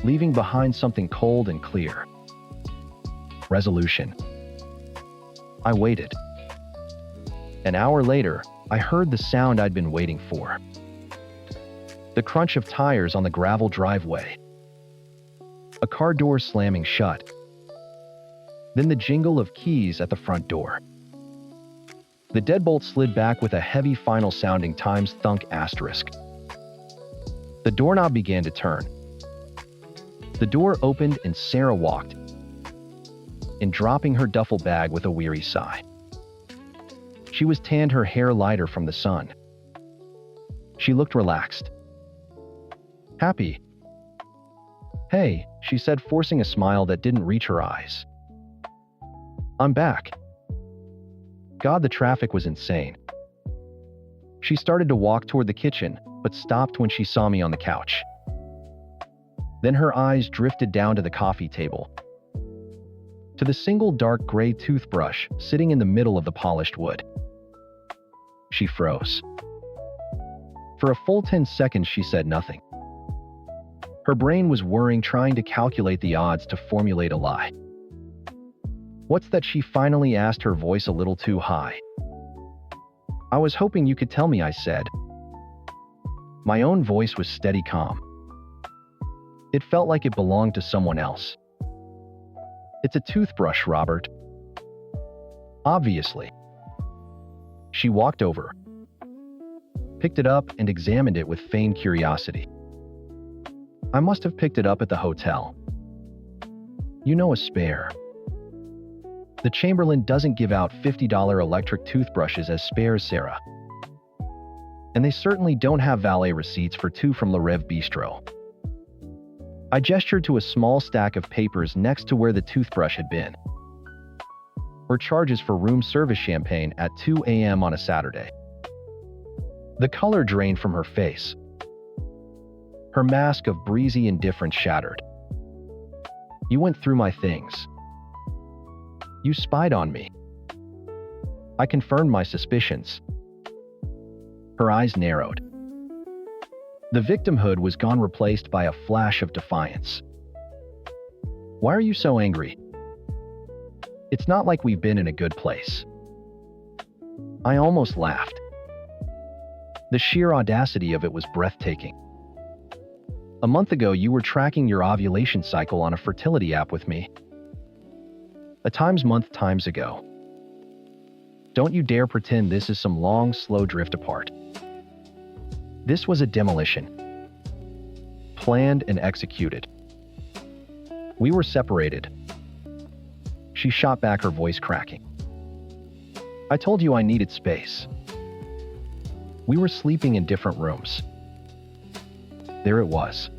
leaving behind something cold and clear. Resolution. I waited. An hour later, I heard the sound I'd been waiting for. The crunch of tires on the gravel driveway. A car door slamming shut. Then the jingle of keys at the front door. The deadbolt slid back with a heavy final sounding times thunk asterisk. The doorknob began to turn. The door opened and Sarah walked in, dropping her duffel bag with a weary sigh. She was tanned, her hair lighter from the sun. She looked relaxed. Happy. Hey, she said, forcing a smile that didn't reach her eyes. I'm back. God, the traffic was insane. She started to walk toward the kitchen, but stopped when she saw me on the couch. Then her eyes drifted down to the coffee table, to the single dark gray toothbrush sitting in the middle of the polished wood. She froze. For a full 10 seconds, she said nothing. Her brain was whirring, trying to calculate the odds to formulate a lie. What's that? She finally asked, her voice a little too high. I was hoping you could tell me, I said. My own voice was steady calm. It felt like it belonged to someone else. It's a toothbrush, Robert. Obviously. She walked over, picked it up, and examined it with feigned curiosity. I must have picked it up at the hotel. You know, a spare. The Chamberlain doesn't give out $50 electric toothbrushes as spares, Sarah. And they certainly don't have valet receipts for two from Le Rêve Bistro. I gestured to a small stack of papers next to where the toothbrush had been. Or charges for room service champagne at 2 a.m. on a Saturday. The color drained from her face. Her mask of breezy indifference shattered. You went through my things. You spied on me. I confirmed my suspicions. Her eyes narrowed. The victimhood was gone, replaced by a flash of defiance. Why are you so angry? It's not like we've been in a good place. I almost laughed. The sheer audacity of it was breathtaking. A month ago, you were tracking your ovulation cycle on a fertility app with me. A times ago. Don't you dare pretend this is some long, slow drift apart. This was a demolition. Planned and executed. We were separated. She shot back, her voice cracking. I told you I needed space. We were sleeping in different rooms. There it was.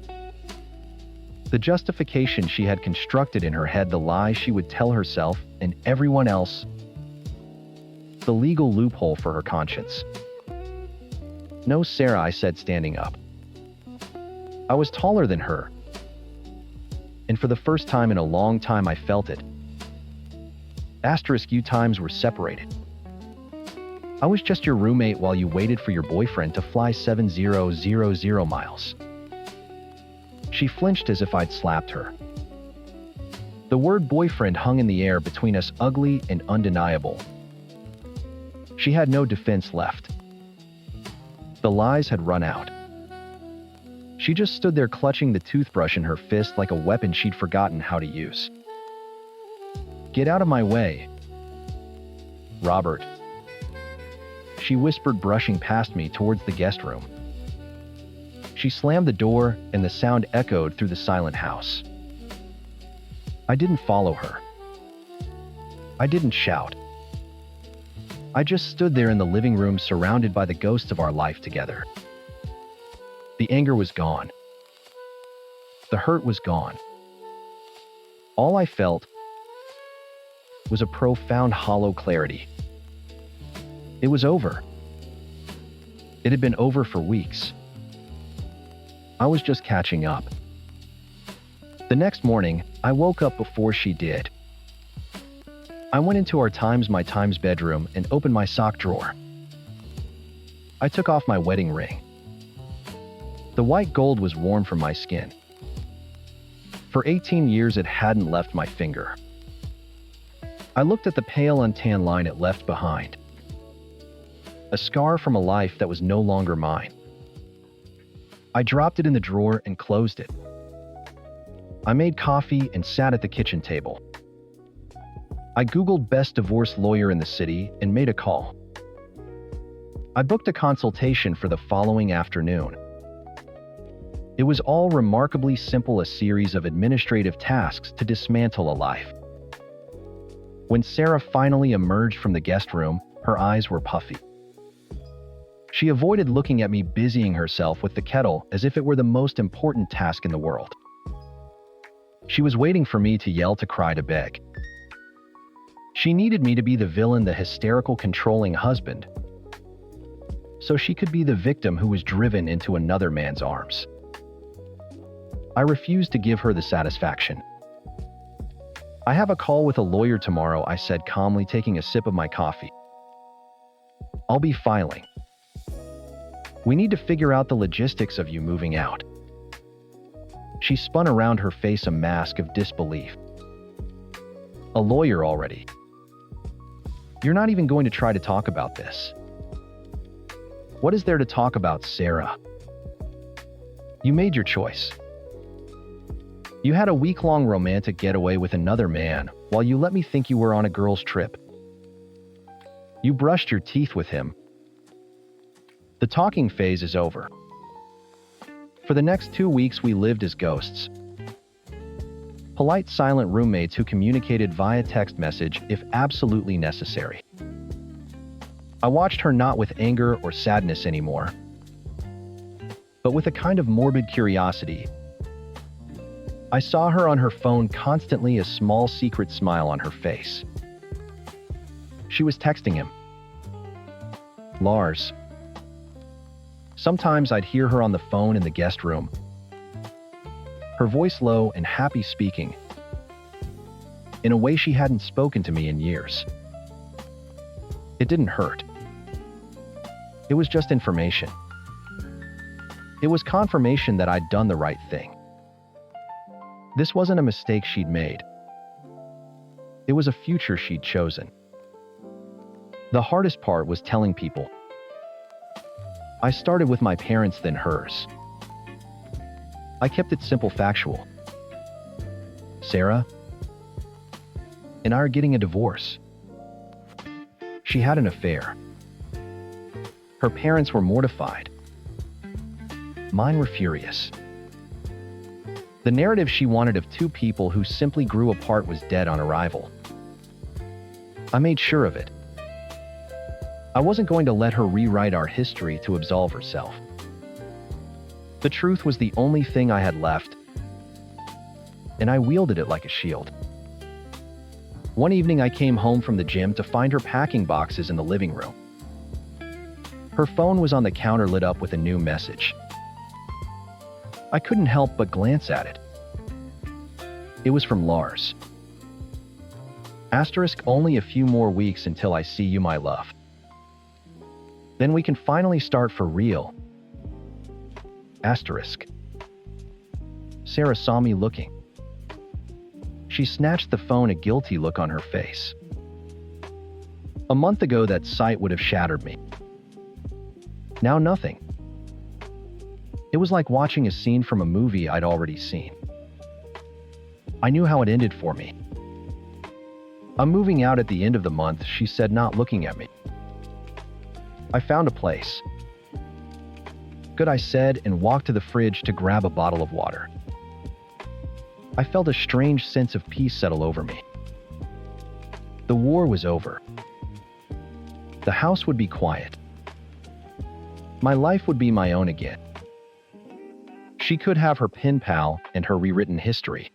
The justification she had constructed in her head, the lie she would tell herself and everyone else. The legal loophole for her conscience. No, Sarah, I said, standing up. I was taller than her. And for the first time in a long time, I felt it. You times were separated. I was just your roommate while you waited for your boyfriend to fly 7,000 miles. She flinched as if I'd slapped her. The word boyfriend hung in the air between us, ugly and undeniable. She had no defense left. The lies had run out. She just stood there clutching the toothbrush in her fist like a weapon she'd forgotten how to use. Get out of my way, Robert. She whispered, brushing past me towards the guest room. She slammed the door, and the sound echoed through the silent house. I didn't follow her. I didn't shout. I just stood there in the living room, surrounded by the ghosts of our life together. The anger was gone. The hurt was gone. All I felt was a profound, hollow clarity. It was over. It had been over for weeks. I was just catching up. The next morning, I woke up before she did. I went into my Times bedroom and opened my sock drawer. I took off my wedding ring. The white gold was warm from my skin. For 18 years, it hadn't left my finger. I looked at the pale, untanned line it left behind. A scar from a life that was no longer mine. I dropped it in the drawer and closed it. I made coffee and sat at the kitchen table. I Googled best divorce lawyer in the city and made a call. I booked a consultation for the following afternoon. It was all remarkably simple, a series of administrative tasks to dismantle a life. When Sarah finally emerged from the guest room, her eyes were puffy. She avoided looking at me, busying herself with the kettle as if it were the most important task in the world. She was waiting for me to yell, to cry, to beg. She needed me to be the villain, the hysterical, controlling husband, so she could be the victim who was driven into another man's arms. I refused to give her the satisfaction. I have a call with a lawyer tomorrow, I said calmly, taking a sip of my coffee. I'll be filing. We need to figure out the logistics of you moving out. She spun around, her face a mask of disbelief. A lawyer already? You're not even going to try to talk about this. What is there to talk about, Sarah? You made your choice. You had a week-long romantic getaway with another man while you let me think you were on a girl's trip. You brushed your teeth with him. The talking phase is over. For the next 2 weeks, we lived as ghosts. Polite, silent roommates who communicated via text message if absolutely necessary. I watched her not with anger or sadness anymore, but with a kind of morbid curiosity. I saw her on her phone constantly, a small secret smile on her face. She was texting him. Lars. Sometimes I'd hear her on the phone in the guest room. Her voice low and happy, speaking in a way she hadn't spoken to me in years. It didn't hurt. It was just information. It was confirmation that I'd done the right thing. This wasn't a mistake she'd made. It was a future she'd chosen. The hardest part was telling people. I started with my parents, then hers. I kept it simple, factual. Sarah and I are getting a divorce. She had an affair. Her parents were mortified. Mine were furious. The narrative she wanted of two people who simply grew apart was dead on arrival. I made sure of it. I wasn't going to let her rewrite our history to absolve herself. The truth was the only thing I had left, and I wielded it like a shield. One evening, I came home from the gym to find her packing boxes in the living room. Her phone was on the counter, lit up with a new message. I couldn't help but glance at it. It was from Lars. Asterisk, only a few more weeks until I see you, my love. Then we can finally start for real. Asterisk. Sarah saw me looking. She snatched the phone, a guilty look on her face. A month ago, that sight would have shattered me. Now nothing. It was like watching a scene from a movie I'd already seen. I knew how it ended for me. I'm moving out at the end of the month, she said, not looking at me. I found a place. Good, I said, and walked to the fridge to grab a bottle of water. I felt a strange sense of peace settle over me. The war was over. The house would be quiet. My life would be my own again. She could have her pen pal and her rewritten history.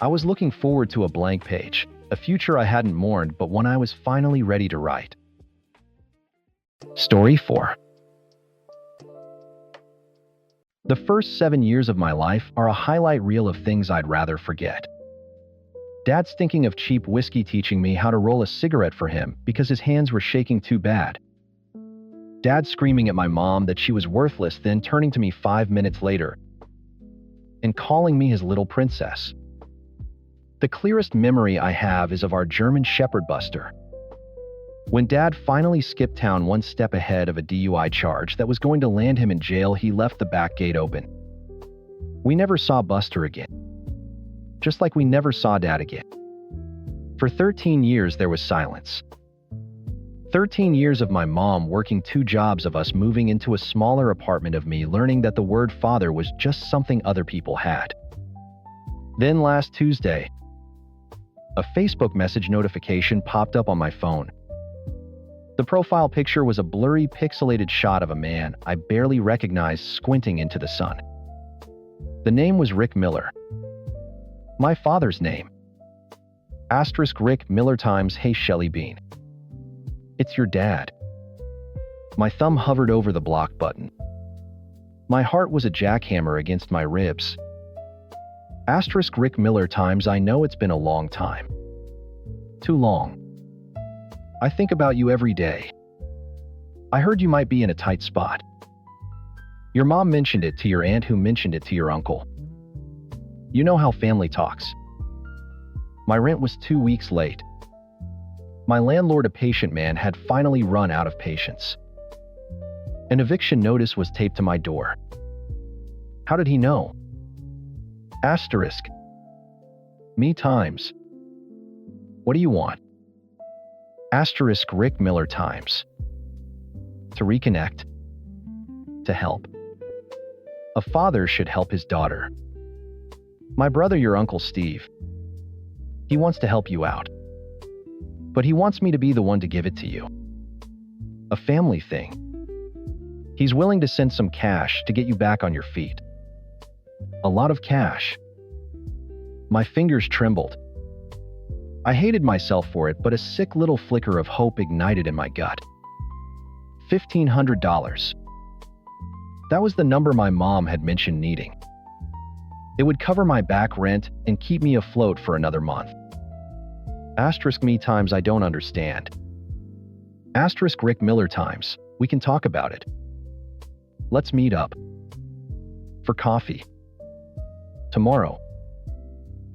I was looking forward to a blank page, a future I hadn't mourned, but one I was finally ready to write. Story 4. The first 7 years of my life are a highlight reel of things I'd rather forget. Dad stinking of cheap whiskey teaching me how to roll a cigarette for him because his hands were shaking too bad. Dad screaming at my mom that she was worthless, then turning to me 5 minutes later and calling me his little princess. The clearest memory I have is of our German Shepherd Buster. When Dad finally skipped town one step ahead of a DUI charge that was going to land him in jail, he left the back gate open. We never saw Buster again. Just like we never saw Dad again. For 13 years, there was silence. 13 years of my mom working 2 jobs, of us moving into a smaller apartment, of me learning that the word father was just something other people had. Then last Tuesday, a Facebook message notification popped up on my phone. The profile picture was a blurry, pixelated shot of a man I barely recognized squinting into the sun. The name was Rick Miller. My father's name. Asterisk Rick Miller times Hey Shelly Bean. It's your dad. My thumb hovered over the block button. My heart was a jackhammer against my ribs. Asterisk Rick Miller times I know it's been a long time. Too long. I think about you every day. I heard you might be in a tight spot. Your mom mentioned it to your aunt, who mentioned it to your uncle. You know how family talks. My rent was 2 weeks late. My landlord, a patient man, had finally run out of patience. An eviction notice was taped to my door. How did he know? Asterisk. Me times. What do you want? Asterisk Rick Miller times. To reconnect. To help. A father should help his daughter. My brother, your Uncle Steve. He wants to help you out. But he wants me to be the one to give it to you. A family thing. He's willing to send some cash to get you back on your feet. A lot of cash. My fingers trembled. I hated myself for it, but a sick little flicker of hope ignited in my gut. $1,500. That was the number my mom had mentioned needing. It would cover my back rent and keep me afloat for another month. Asterisk me times I don't understand. Asterisk Rick Miller times. We can talk about it. Let's meet up. For coffee. Tomorrow.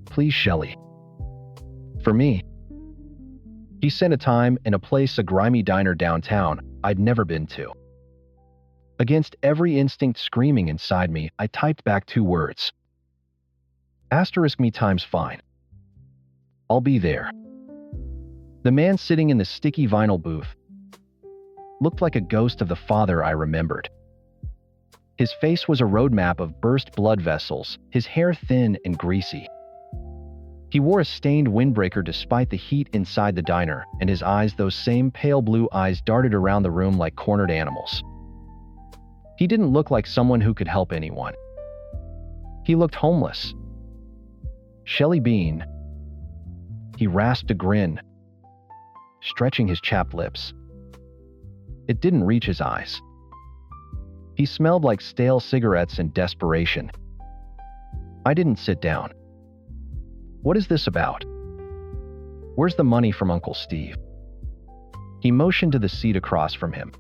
Please, Shelley. For me. He sent a time and a place, a grimy diner downtown I'd never been to. Against every instinct screaming inside me, I typed back 2 words. Asterisk me times fine. I'll be there. The man sitting in the sticky vinyl booth looked like a ghost of the father I remembered. His face was a roadmap of burst blood vessels, his hair thin and greasy. He wore a stained windbreaker despite the heat inside the diner, and his eyes, those same pale blue eyes, darted around the room like cornered animals. He didn't look like someone who could help anyone. He looked homeless. Shelley Bean. He rasped a grin, stretching his chapped lips. It didn't reach his eyes. He smelled like stale cigarettes and desperation. I didn't sit down. What is this about? Where's the money from Uncle Steve? He motioned to the seat across from him.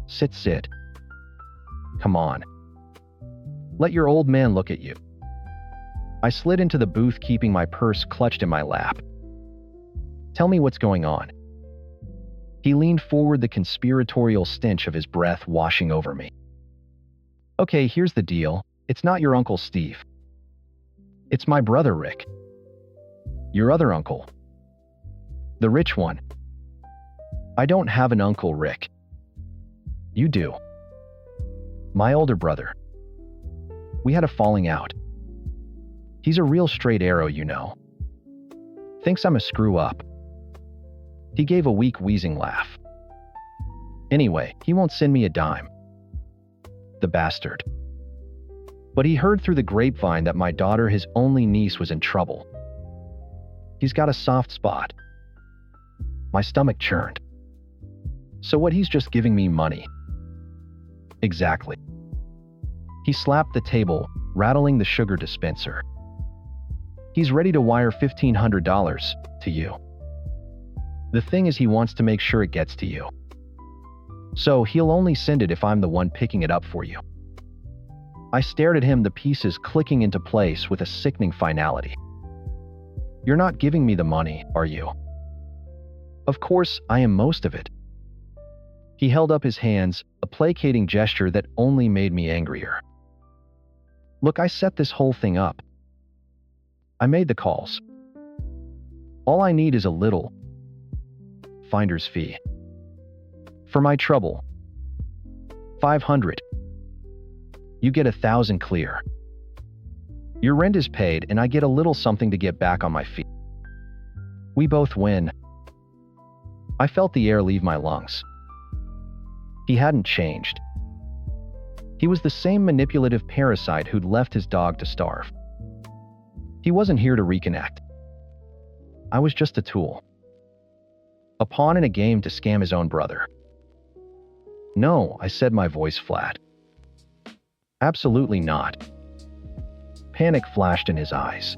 Sit. Come on. Let your old man look at you. I slid into the booth, keeping my purse clutched in my lap. Tell me what's going on. He leaned forward, the conspiratorial stench of his breath washing over me. Okay, here's the deal. It's not your Uncle Steve. It's my brother Rick. Your other uncle. The rich one. I don't have an Uncle Rick. You do. My older brother. We had a falling out. He's a real straight arrow, you know. Thinks I'm a screw-up. He gave a weak, wheezing laugh. Anyway, he won't send me a dime. The bastard. But he heard through the grapevine that my daughter, his only niece, was in trouble. He's got a soft spot. My stomach churned. So what, he's just giving me money? Exactly. He slapped the table, rattling the sugar dispenser. He's ready to wire $1,500 to you. The thing is, he wants to make sure it gets to you. So he'll only send it if I'm the one picking it up for you. I stared at him, the pieces clicking into place with a sickening finality. You're not giving me the money, are you? Of course, I am most of it. He held up his hands, a placating gesture that only made me angrier. Look, I set this whole thing up. I made the calls. All I need is a little finder's fee. For my trouble. 500. You get 1,000 clear. Your rent is paid, and I get a little something to get back on my feet. We both win. I felt the air leave my lungs. He hadn't changed. He was the same manipulative parasite who'd left his dog to starve. He wasn't here to reconnect. I was just a tool. A pawn in a game to scam his own brother. No, I said, my voice flat. Absolutely not. Panic flashed in his eyes.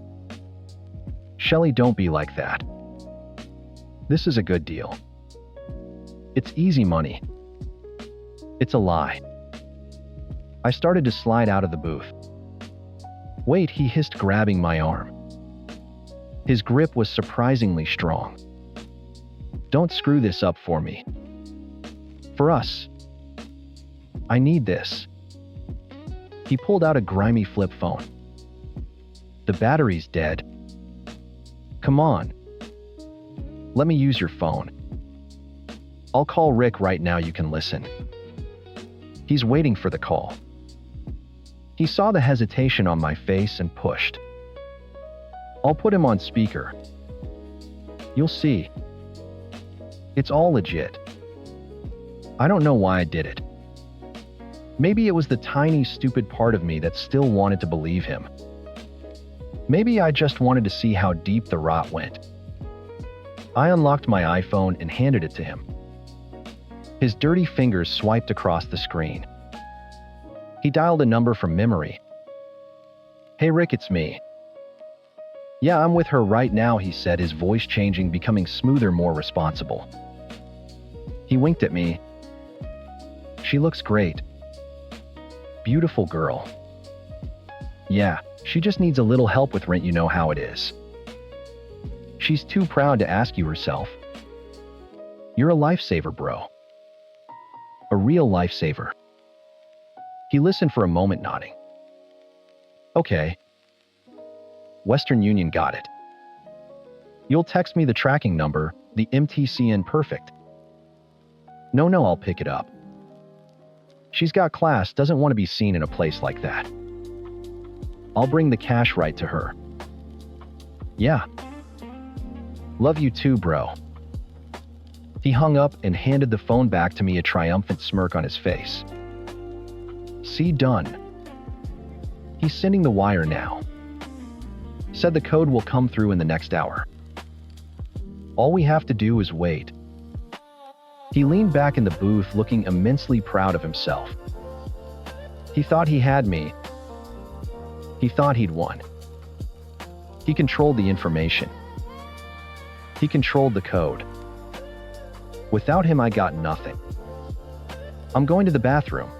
Shelley, don't be like that. This is a good deal. It's easy money. It's a lie. I started to slide out of the booth. Wait, he hissed, grabbing my arm. His grip was surprisingly strong. Don't screw this up for me. For us. I need this. He pulled out a grimy flip phone. The battery's dead. Come on. Let me use your phone. I'll call Rick right now, you can listen. He's waiting for the call. He saw the hesitation on my face and pushed. I'll put him on speaker. You'll see. It's all legit. I don't know why I did it. Maybe it was the tiny, stupid part of me that still wanted to believe him. Maybe I just wanted to see how deep the rot went. I unlocked my iPhone and handed it to him. His dirty fingers swiped across the screen. He dialed a number from memory. Hey Rick, it's me. Yeah, I'm with her right now, he said, his voice changing, becoming smoother, more responsible. He winked at me. She looks great. Beautiful girl. Yeah, she just needs a little help with rent, you know how it is. She's too proud to ask you herself. You're a lifesaver, bro. A real lifesaver. He listened for a moment, nodding. Okay. Western Union, got it. You'll text me the tracking number, the MTCN, perfect. No, I'll pick it up. She's got class, doesn't want to be seen in a place like that. I'll bring the cash right to her. Yeah. Love you too, bro. He hung up and handed the phone back to me, a triumphant smirk on his face. See, done. He's sending the wire now. Said the code will come through in the next hour. All we have to do is wait. He leaned back in the booth, looking immensely proud of himself. He thought he had me. He thought he'd won. He controlled the information. He controlled the code. Without him, I got nothing. I'm going to the bathroom,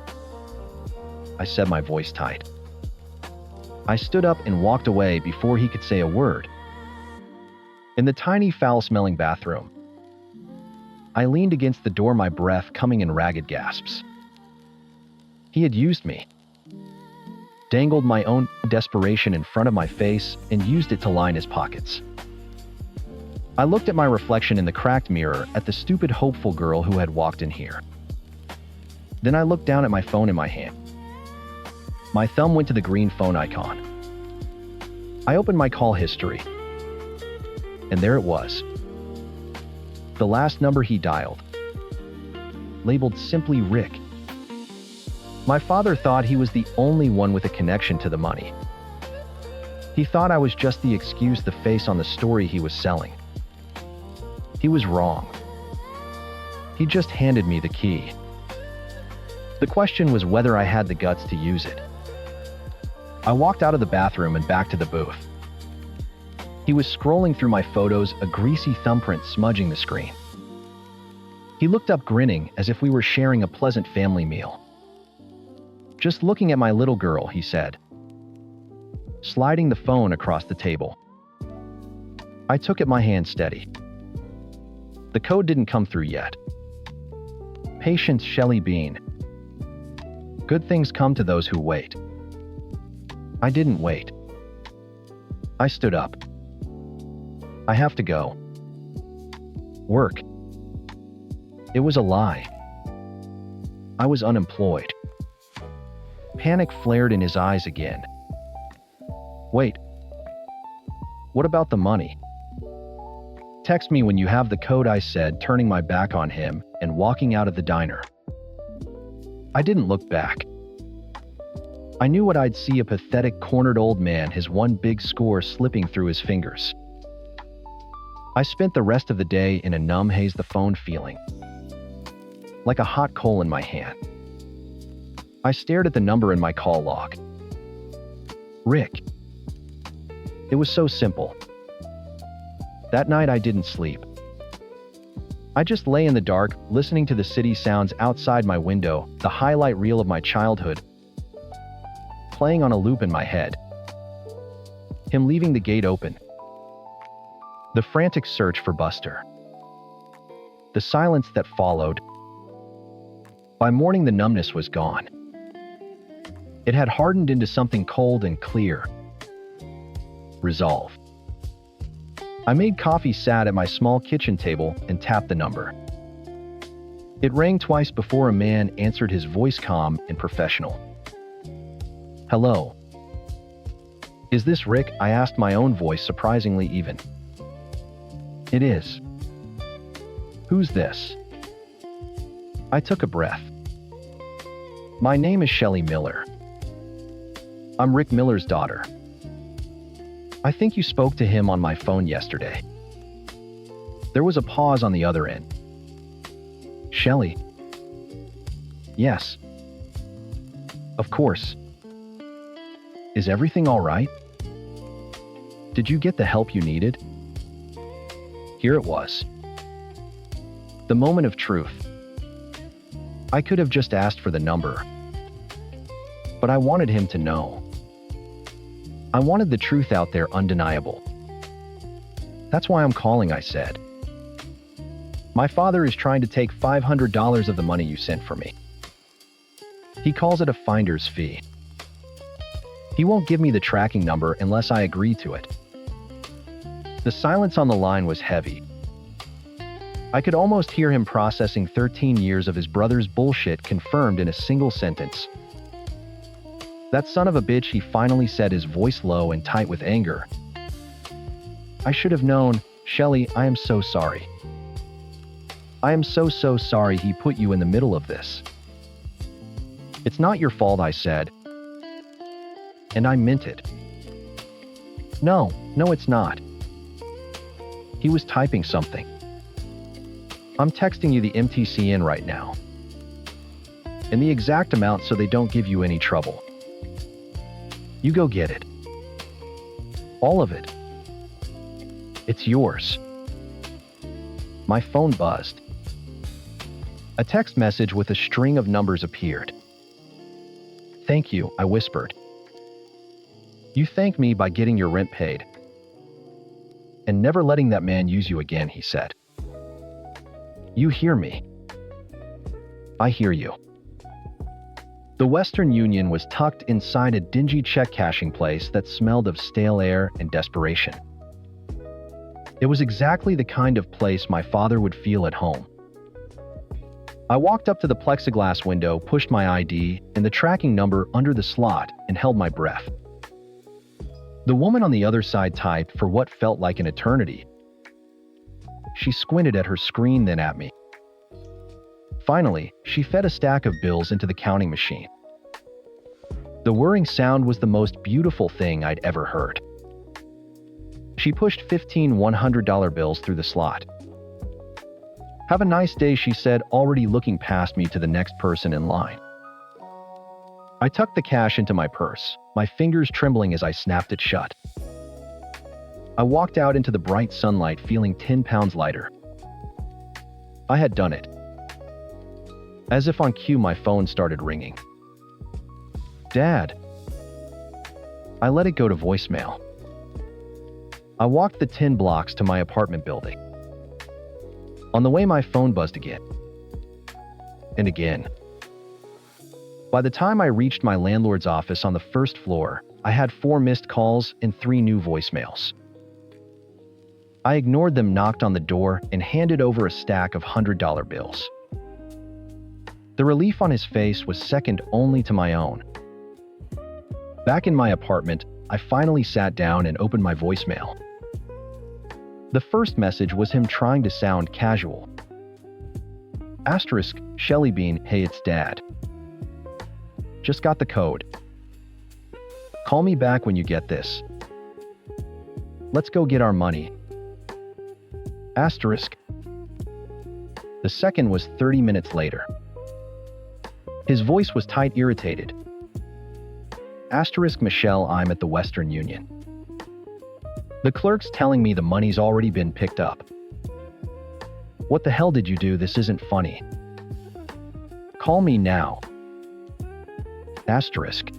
I said, my voice tight. I stood up and walked away before he could say a word. In the tiny, foul-smelling bathroom, I leaned against the door, my breath coming in ragged gasps. He had used me, dangled my own desperation in front of my face, and used it to line his pockets. I looked at my reflection in the cracked mirror, at the stupid, hopeful girl who had walked in here. Then I looked down at my phone in my hand. My thumb went to the green phone icon. I opened my call history, and there it was. The last number he dialed, labeled simply Rick. My father thought he was the only one with a connection to the money. He thought I was just the excuse, the face on the story he was selling. He was wrong. He just handed me the key. The question was whether I had the guts to use it. I walked out of the bathroom and back to the booth. He was scrolling through my photos, a greasy thumbprint smudging the screen. He looked up, grinning as if we were sharing a pleasant family meal. Just looking at my little girl, he said, sliding the phone across the table. I took it, my hand steady. The code didn't come through yet. Patience, Shelley Bean. Good things come to those who wait. I didn't wait. I stood up. I have to go. Work. It was a lie. I was unemployed. Panic flared in his eyes again. Wait. What about the money? Text me when you have the code, I said, turning my back on him and walking out of the diner. I didn't look back. I knew what I'd see, a pathetic, cornered old man, his one big score slipping through his fingers. I spent the rest of the day in a numb haze, the phone feeling like a hot coal in my hand. I stared at the number in my call log. Rick. It was so simple. That night I didn't sleep. I just lay in the dark, listening to the city sounds outside my window, the highlight reel of my childhood playing on a loop in my head. Him leaving the gate open. The frantic search for Buster. The silence that followed. By morning, the numbness was gone. It had hardened into something cold and clear. Resolve. I made coffee, sat at my small kitchen table, and tapped the number. It rang twice before a man answered, his voice calm and professional. Hello. Is this Rick? I asked, my own voice surprisingly even. It is. Who's this? I took a breath. My name is Shelley Miller. I'm Rick Miller's daughter. I think you spoke to him on my phone yesterday. There was a pause on the other end. Shelley? Yes. Of course. Is everything all right? Did you get the help you needed? Here it was. The moment of truth. I could have just asked for the number, but I wanted him to know. I wanted the truth out there, undeniable. That's why I'm calling, I said. My father is trying to take $500 of the money you sent for me. He calls it a finder's fee. He won't give me the tracking number unless I agree to it. The silence on the line was heavy. I could almost hear him processing 13 years of his brother's bullshit confirmed in a single sentence. That son of a bitch, he finally said, his voice low and tight with anger. I should have known. Shelley, I am so sorry. I am so sorry he put you in the middle of this. It's not your fault, I said. And I meant it. No, it's not. He was typing something. I'm texting you the MTCN right now. And the exact amount so they don't give you any trouble. You go get it. All of it. It's yours. My phone buzzed. A text message with a string of numbers appeared. Thank you, I whispered. You thanked me by getting your rent paid. And never letting that man use you again, he said. You hear me? I hear you. The Western Union was tucked inside a dingy check cashing place that smelled of stale air and desperation. It was exactly the kind of place my father would feel at home. I walked up to the plexiglass window, pushed my ID and the tracking number under the slot, and held my breath. The woman on the other side typed for what felt like an eternity. She squinted at her screen, then at me. Finally, she fed a stack of bills into the counting machine. The whirring sound was the most beautiful thing I'd ever heard. She pushed 15 $100 bills through the slot. Have a nice day, she said, already looking past me to the next person in line. I tucked the cash into my purse, my fingers trembling as I snapped it shut. I walked out into the bright sunlight feeling 10 pounds lighter. I had done it. As if on cue, my phone started ringing. Dad. I let it go to voicemail. I walked the 10 blocks to my apartment building. On the way, my phone buzzed again. And again. By the time I reached my landlord's office on the first floor, I had 4 missed calls and 3 new voicemails. I ignored them, knocked on the door, and handed over a stack of $100 bills. The relief on his face was second only to my own. Back in my apartment, I finally sat down and opened my voicemail. The first message was him trying to sound casual. Asterisk, Shelley Bean, hey, it's Dad. Just got the code. Call me back when you get this. Let's go get our money. Asterisk. The second was 30 minutes later. His voice was tight, irritated. Asterisk, Michelle, I'm at the Western Union. The clerk's telling me the money's already been picked up. What the hell did you do? This isn't funny. Call me now. Asterisk.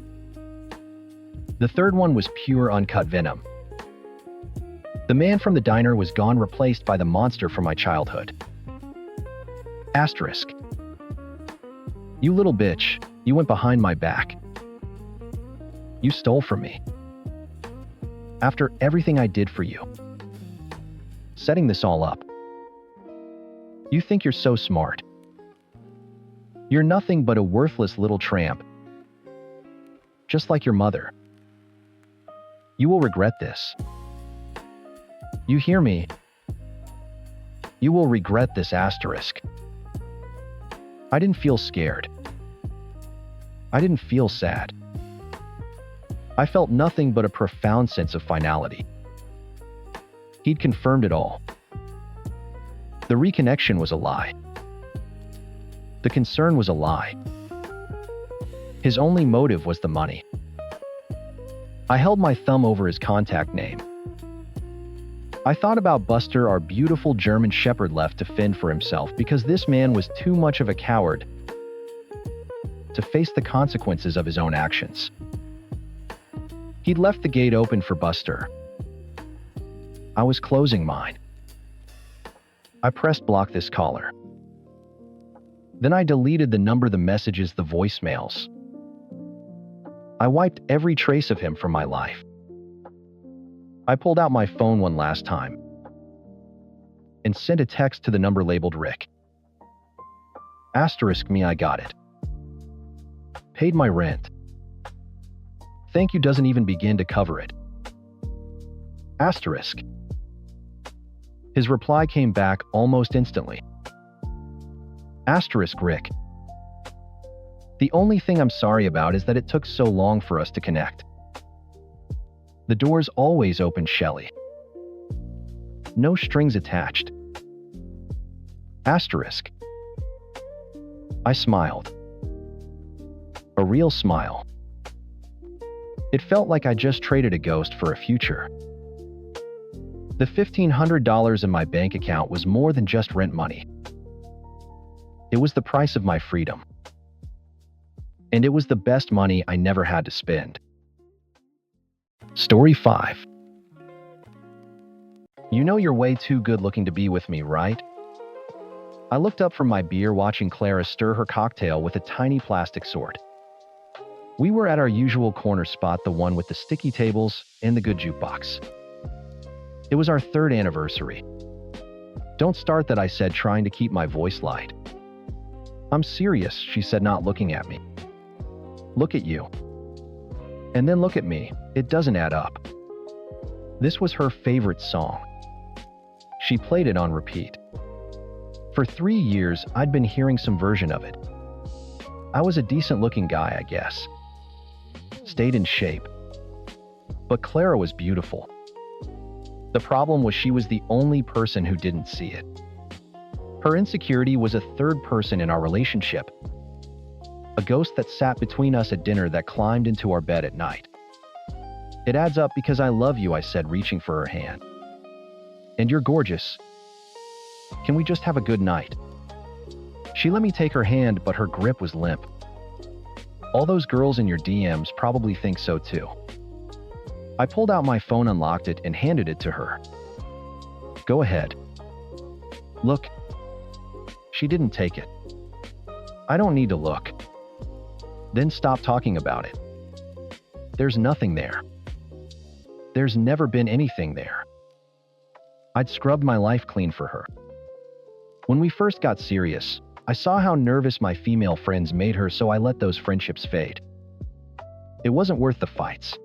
The third one was pure uncut venom. The man from the diner was gone, replaced by the monster from my childhood. Asterisk. You little bitch, you went behind my back. You stole from me. After everything I did for you. Setting this all up. You think you're so smart. You're nothing but a worthless little tramp. Just like your mother. You will regret this. You hear me? You will regret this asterisk. I didn't feel scared. I didn't feel sad. I felt nothing but a profound sense of finality. He'd confirmed it all. The reconnection was a lie. The concern was a lie. His only motive was the money. I held my thumb over his contact name. I thought about Buster, our beautiful German Shepherd, left to fend for himself because this man was too much of a coward to face the consequences of his own actions. He'd left the gate open for Buster. I was closing mine. I pressed block this caller. Then I deleted the number, the messages, the voicemails. I wiped every trace of him from my life. I pulled out my phone one last time and sent a text to the number labeled Rick. Asterisk me, I got it. Paid my rent. Thank you doesn't even begin to cover it. Asterisk. His reply came back almost instantly. Asterisk Rick. The only thing I'm sorry about is that it took so long for us to connect. The door's always open, Shelley. No strings attached. Asterisk. I smiled. A real smile. It felt like I just traded a ghost for a future. The $1,500 in my bank account was more than just rent money. It was the price of my freedom. And it was the best money I never had to spend. Story 5. You know you're way too good looking to be with me, right? I looked up from my beer watching Clara stir her cocktail with a tiny plastic sword. We were at our usual corner spot, the one with the sticky tables and the good jukebox. It was our 3rd anniversary. Don't start that, I said, trying to keep my voice light. I'm serious, she said, not looking at me. Look at you. And then look at me. It doesn't add up. This was her favorite song. She played it on repeat. For 3 years, I'd been hearing some version of it. I was a decent-looking guy, I guess. Stayed in shape. But Clara was beautiful. The problem was she was the only person who didn't see it. Her insecurity was a third person in our relationship. A ghost that sat between us at dinner, that climbed into our bed at night. It adds up because I love you, I said, reaching for her hand. And you're gorgeous. Can we just have a good night? She let me take her hand, but her grip was limp. All those girls in your DMs probably think so too. I pulled out my phone, unlocked it, and handed it to her. Go ahead. Look. She didn't take it. I don't need to look. Then stop talking about it. There's nothing there. There's never been anything there. I'd scrubbed my life clean for her. When we first got serious, I saw how nervous my female friends made her, so I let those friendships fade. It wasn't worth the fights.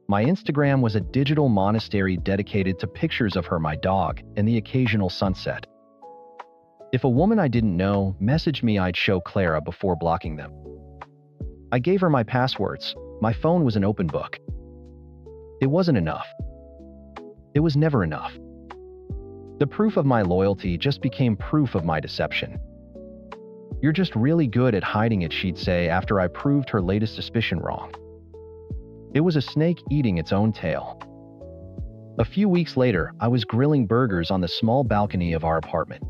My Instagram was a digital monastery dedicated to pictures of her, my dog, and the occasional sunset. If a woman I didn't know messaged me, I'd show Clara before blocking them. I gave her my passwords. My phone was an open book. It wasn't enough. It was never enough. The proof of my loyalty just became proof of my deception. You're just really good at hiding it, she'd say after I proved her latest suspicion wrong. It was a snake eating its own tail. A few weeks later, I was grilling burgers on the small balcony of our apartment.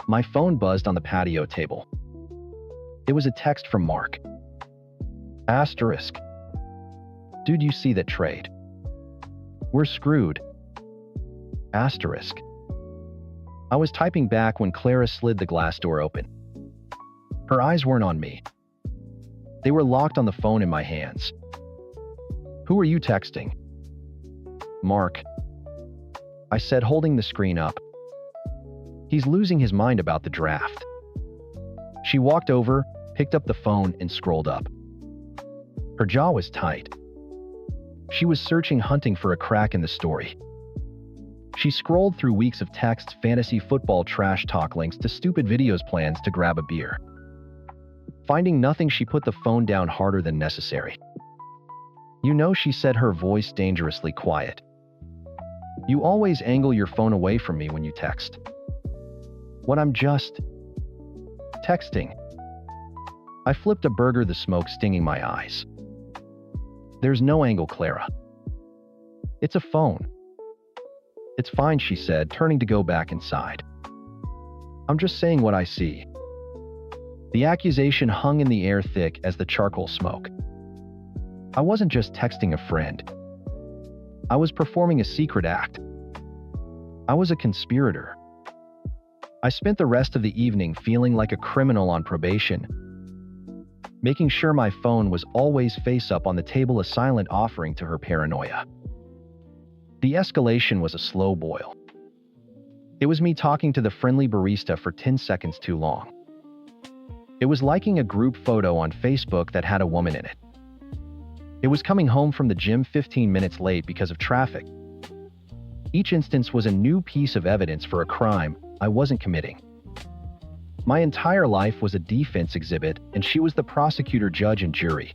My phone buzzed on the patio table. It was a text from Mark. Asterisk. Dude, you see that trade? We're screwed. Asterisk. I was typing back when Clara slid the glass door open. Her eyes weren't on me. They were locked on the phone in my hands. Who are you texting? Mark, I said, holding the screen up. He's losing his mind about the draft. She walked over, picked up the phone, and scrolled up. Her jaw was tight. She was searching, hunting for a crack in the story. She scrolled through weeks of texts, fantasy football trash talk links to stupid videos, plans to grab a beer. Finding nothing, she put the phone down harder than necessary. You know, she said, her voice dangerously quiet. You always angle your phone away from me when you text. When I'm just texting. I flipped a burger, the smoke stinging my eyes. There's no angle, Clara. It's a phone. It's fine, she said, turning to go back inside. I'm just saying what I see. The accusation hung in the air thick as the charcoal smoke. I wasn't just texting a friend. I was performing a secret act. I was a conspirator. I spent the rest of the evening feeling like a criminal on probation, making sure my phone was always face up on the table, a silent offering to her paranoia. The escalation was a slow boil. It was me talking to the friendly barista for 10 seconds too long. It was liking a group photo on Facebook that had a woman in it. It was coming home from the gym 15 minutes late because of traffic. Each instance was a new piece of evidence for a crime I wasn't committing. My entire life was a defense exhibit, and she was the prosecutor, judge, and jury.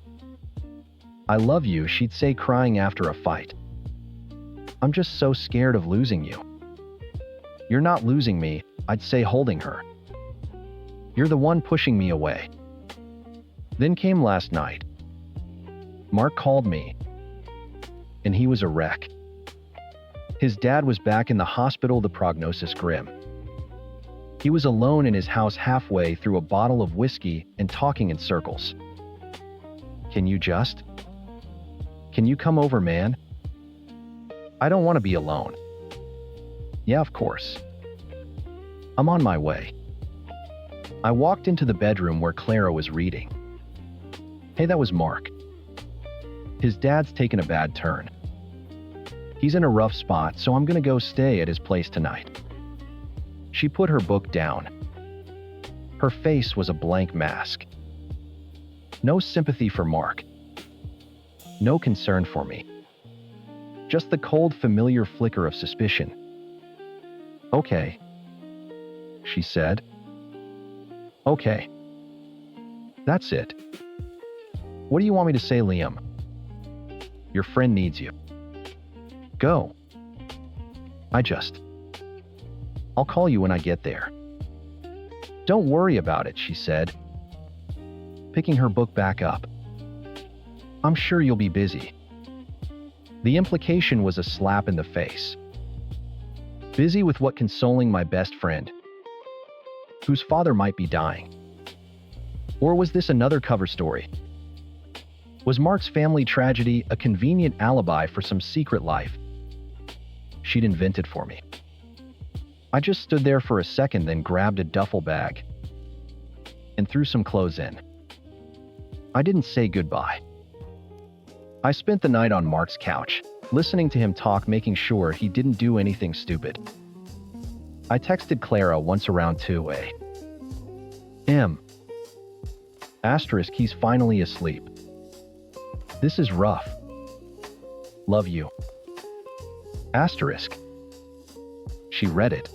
I love you, she'd say, crying after a fight. I'm just so scared of losing you. You're not losing me, I'd say, holding her. You're the one pushing me away. Then came last night. Mark called me, and he was a wreck. His dad was back in the hospital, the prognosis grim. He was alone in his house, halfway through a bottle of whiskey and talking in circles. Can you come over, man? I don't want to be alone. Yeah, of course. I'm on my way. I walked into the bedroom where Clara was reading. Hey, that was Mark. His dad's taken a bad turn. He's in a rough spot, so I'm gonna go stay at his place tonight. She put her book down. Her face was a blank mask. No sympathy for Mark. No concern for me. Just the cold, familiar flicker of suspicion. Okay, she said. Okay. That's it. What do you want me to say, Liam? Your friend needs you. Go. I'll call you when I get there. Don't worry about it, she said, picking her book back up. I'm sure you'll be busy. The implication was a slap in the face. Busy with what? Consoling my best friend, whose father might be dying. Or was this another cover story? Was Mark's family tragedy a convenient alibi for some secret life she'd invented for me? I just stood there for a second, then grabbed a duffel bag and threw some clothes in. I didn't say goodbye. I spent the night on Mark's couch, listening to him talk, making sure he didn't do anything stupid. I texted Clara once around 2 a.m. *, he's finally asleep. This is rough. Love you. *. She read it.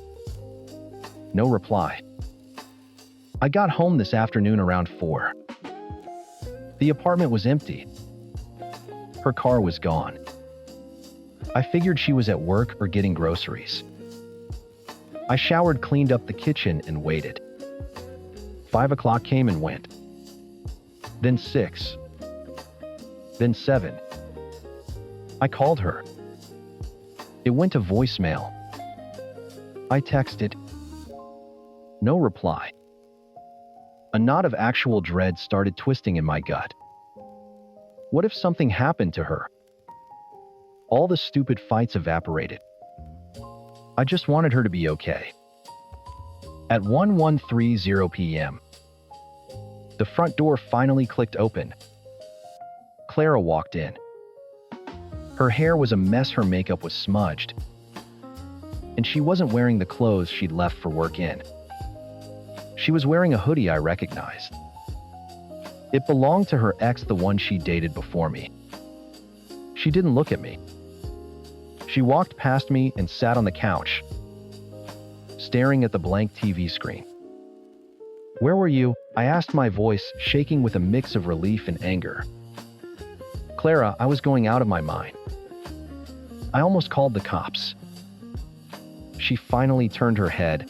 No reply. I got home this afternoon around 4. The apartment was empty. Her car was gone. I figured she was at work or getting groceries. I showered, cleaned up the kitchen, and waited. 5 o'clock came and went. Then 6. Then 7. I called her. It went to voicemail. I texted. No reply. A knot of actual dread started twisting in my gut. What if something happened to her? All the stupid fights evaporated. I just wanted her to be okay. At 1:30 p.m., the front door finally clicked open. Clara walked in. Her hair was a mess, her makeup was smudged, and she wasn't wearing the clothes she'd left for work in. She was wearing a hoodie I recognized. It belonged to her ex, the one she dated before me. She didn't look at me. She walked past me and sat on the couch, staring at the blank TV screen. "Where were you?" I asked, my voice shaking with a mix of relief and anger. "Clara, I was going out of my mind. I almost called the cops." She finally turned her head,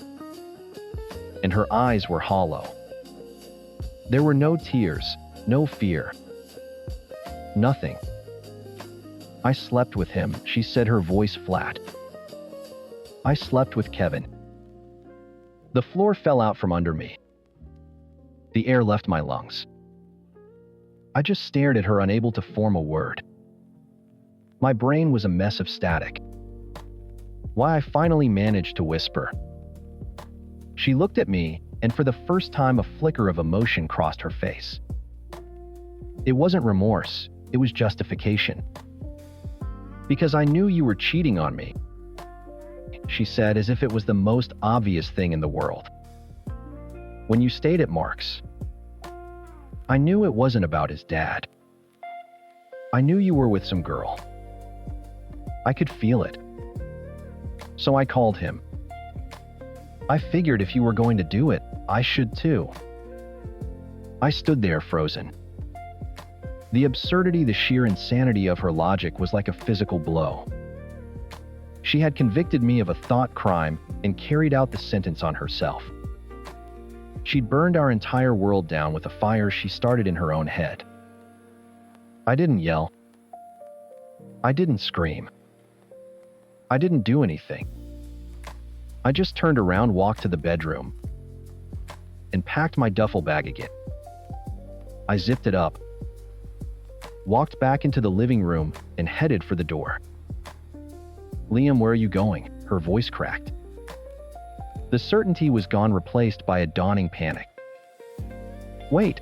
and her eyes were hollow. There were no tears, no fear, nothing. "I slept with him," she said, her voice flat. "I slept with Kevin." The floor fell out from under me. The air left my lungs. I just stared at her, unable to form a word. My brain was a mess of static. Why, I finally managed to whisper. She looked at me, and for the first time a flicker of emotion crossed her face. It wasn't remorse, it was justification. "Because I knew you were cheating on me," she said, as if it was the most obvious thing in the world. "When you stayed at Mark's, I knew it wasn't about his dad. I knew you were with some girl. I could feel it. So I called him. I figured if you were going to do it, I should too." I stood there frozen. The absurdity, the sheer insanity of her logic was like a physical blow. She had convicted me of a thought crime and carried out the sentence on herself. She'd burned our entire world down with a fire she started in her own head. I didn't yell. I didn't scream. I didn't do anything. I just turned around, walked to the bedroom, and packed my duffel bag again. I zipped it up, walked back into the living room, and headed for the door. "Liam, where are you going?" Her voice cracked. The certainty was gone, replaced by a dawning panic. "Wait.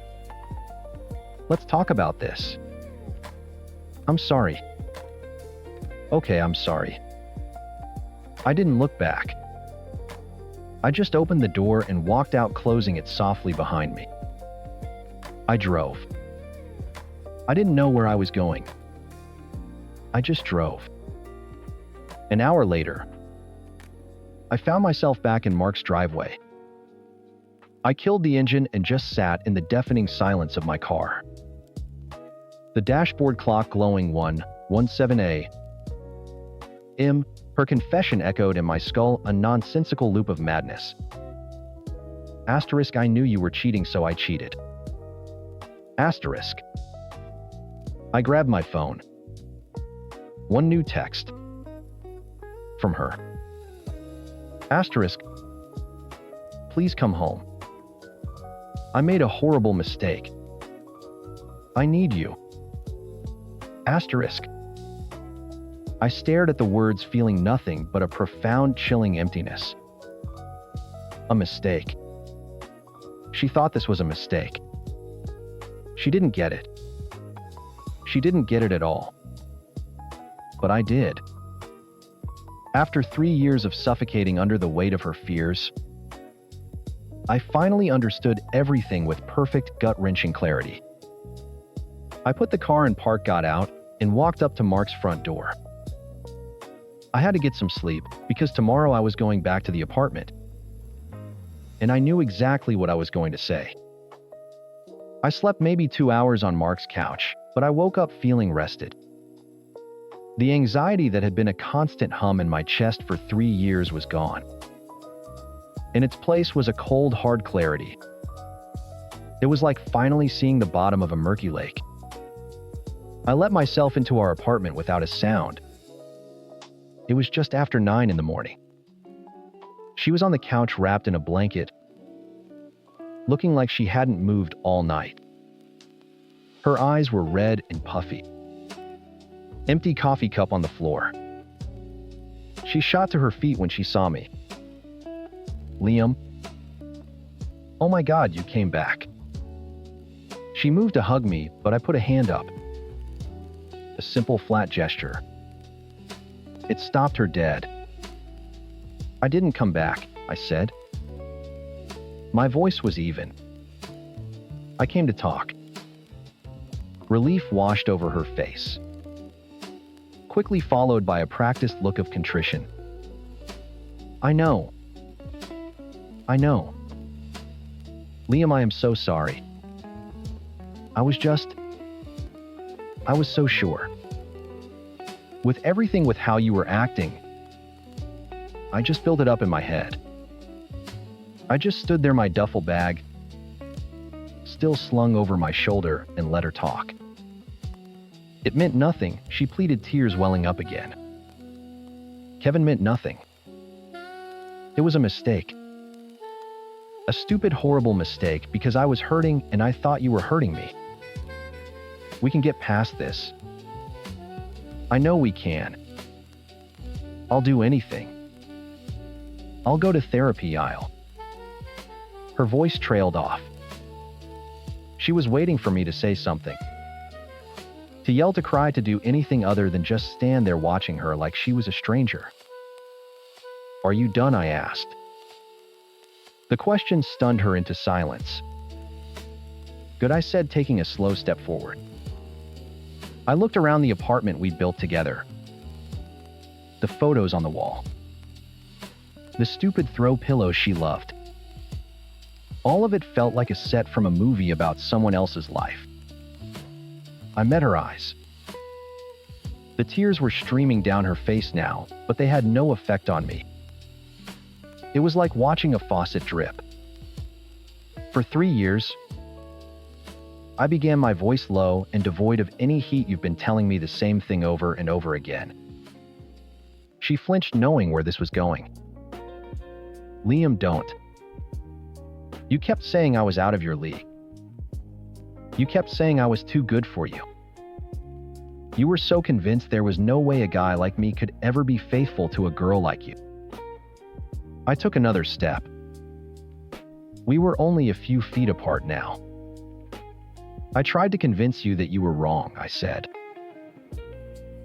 Let's talk about this." "I'm sorry." "Okay, I'm sorry." I didn't look back. I just opened the door and walked out, closing it softly behind me. I drove. I didn't know where I was going. I just drove. An hour later, I found myself back in Mark's driveway. I killed the engine and just sat in the deafening silence of my car. The dashboard clock glowing 1:17 a.m. Her confession echoed in my skull, a nonsensical loop of madness. Asterisk, I knew you were cheating, so I cheated. Asterisk. I grabbed my phone. One new text. From her. Asterisk. Please come home. I made a horrible mistake. I need you. Asterisk. I stared at the words, feeling nothing but a profound, chilling emptiness. A mistake. She thought this was a mistake. She didn't get it. She didn't get it at all. But I did. After 3 years of suffocating under the weight of her fears, I finally understood everything with perfect, gut-wrenching clarity. I put the car in park, got out, and walked up to Mark's front door. I had to get some sleep because tomorrow I was going back to the apartment. And I knew exactly what I was going to say. I slept maybe 2 hours on Mark's couch, but I woke up feeling rested. The anxiety that had been a constant hum in my chest for 3 years was gone. In its place was a cold, hard clarity. It was like finally seeing the bottom of a murky lake. I let myself into our apartment without a sound. It was just after 9 in the morning. She was on the couch wrapped in a blanket, looking like she hadn't moved all night. Her eyes were red and puffy. Empty coffee cup on the floor. She shot to her feet when she saw me. Liam. Oh my God, you came back. She moved to hug me, but I put a hand up. A simple, flat gesture. It stopped her dead. I didn't come back, I said. My voice was even. I came to talk. Relief washed over her face, quickly followed by a practiced look of contrition. I know. Liam, I am so sorry. I was so sure. With everything with how you were acting, I just built it up in my head. I just stood there, my duffel bag still slung over my shoulder, and let her talk. It meant nothing, she pleaded, tears welling up again. Kevin, meant nothing. It was a mistake. A stupid, horrible mistake because I was hurting and I thought you were hurting me. We can get past this. I know we can. I'll do anything. I'll go to therapy. Her voice trailed off. She was waiting for me to say something. To yell, to cry, to do anything other than just stand there watching her like she was a stranger. Are you done? I asked. The question stunned her into silence. Good, I said, taking a slow step forward. I looked around the apartment we'd built together. The photos on the wall. The stupid throw pillows she loved. All of it felt like a set from a movie about someone else's life. I met her eyes. The tears were streaming down her face now, but they had no effect on me. It was like watching a faucet drip. For 3 years, I began, my voice low and devoid of any heat. You've been telling me the same thing over and over again. She flinched, knowing where this was going. Liam, don't. You kept saying I was out of your league. You kept saying I was too good for you. You were so convinced there was no way a guy like me could ever be faithful to a girl like you. I took another step. We were only a few feet apart now. I tried to convince you that you were wrong, I said.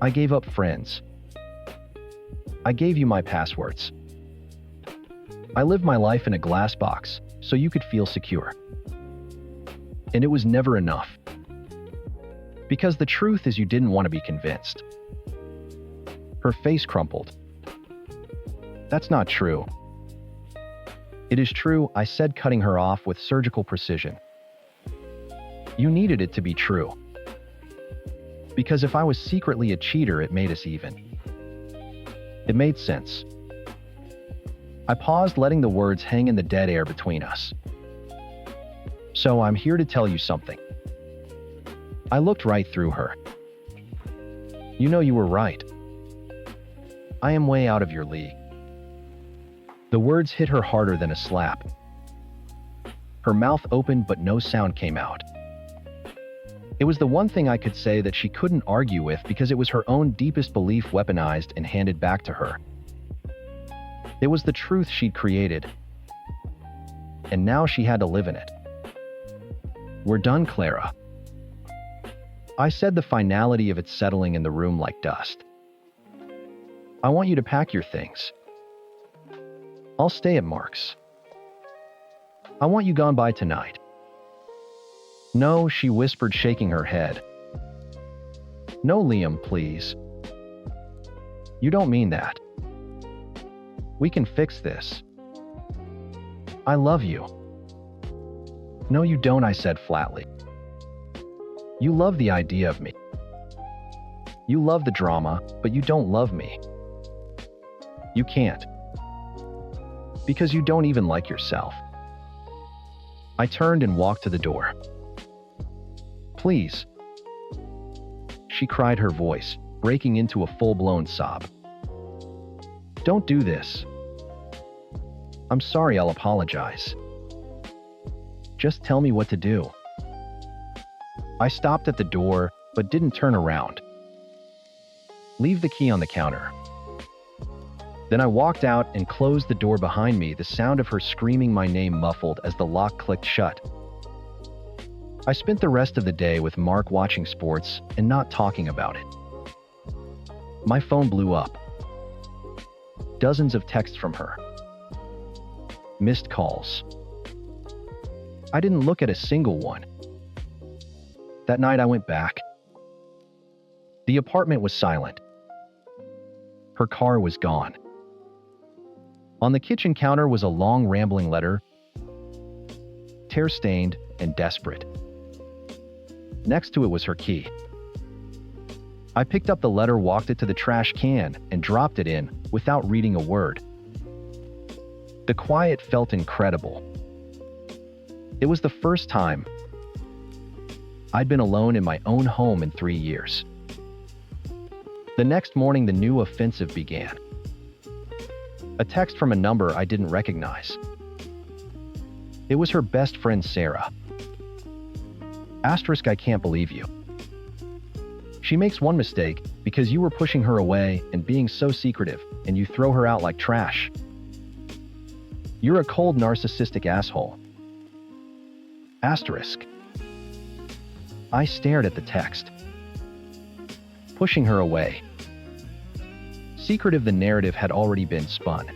I gave up friends. I gave you my passwords. I lived my life in a glass box so you could feel secure. And it was never enough. Because the truth is, you didn't want to be convinced. Her face crumpled. That's not true. It is true, I said, cutting her off with surgical precision. You needed it to be true. Because if I was secretly a cheater, it made us even. It made sense. I paused, letting the words hang in the dead air between us. So I'm here to tell you something. I looked right through her. You know, you were right. I am way out of your league. The words hit her harder than a slap. Her mouth opened, but no sound came out. It was the one thing I could say that she couldn't argue with, because it was her own deepest belief weaponized and handed back to her. It was the truth she'd created, and now she had to live in it. We're done, Clara. I said, the finality of it settling in the room like dust. I want you to pack your things. I'll stay at Mark's. I want you gone by tonight. No, she whispered, shaking her head. No, Liam, please. You don't mean that. We can fix this. I love you. No, you don't, I said flatly. You love the idea of me. You love the drama, but you don't love me. You can't. Because you don't even like yourself. I turned and walked to the door. Please. She cried, her voice breaking into a full-blown sob. Don't do this. I'm sorry, I'll apologize. Just tell me what to do. I stopped at the door, but didn't turn around. Leave the key on the counter. Then I walked out and closed the door behind me, the sound of her screaming my name muffled as the lock clicked shut. I spent the rest of the day with Mark, watching sports and not talking about it. My phone blew up. dozens of texts from her. Missed calls. I didn't look at a single one. That night I went back. The apartment was silent. Her car was gone. On the kitchen counter was a long, rambling letter, tear-stained and desperate. Next to it was her key. I picked up the letter, walked it to the trash can, and dropped it in without reading a word. The quiet felt incredible. It was the first time I'd been alone in my own home in 3 years. The next morning, the new offensive began. A text from a number I didn't recognize. It was her best friend, Sarah. Asterisk, I can't believe you. She makes one mistake because you were pushing her away and being so secretive, and you throw her out like trash. You're a cold, narcissistic asshole. Asterisk. I stared at the text. Pushing her away. Secretive, the narrative had already been spun.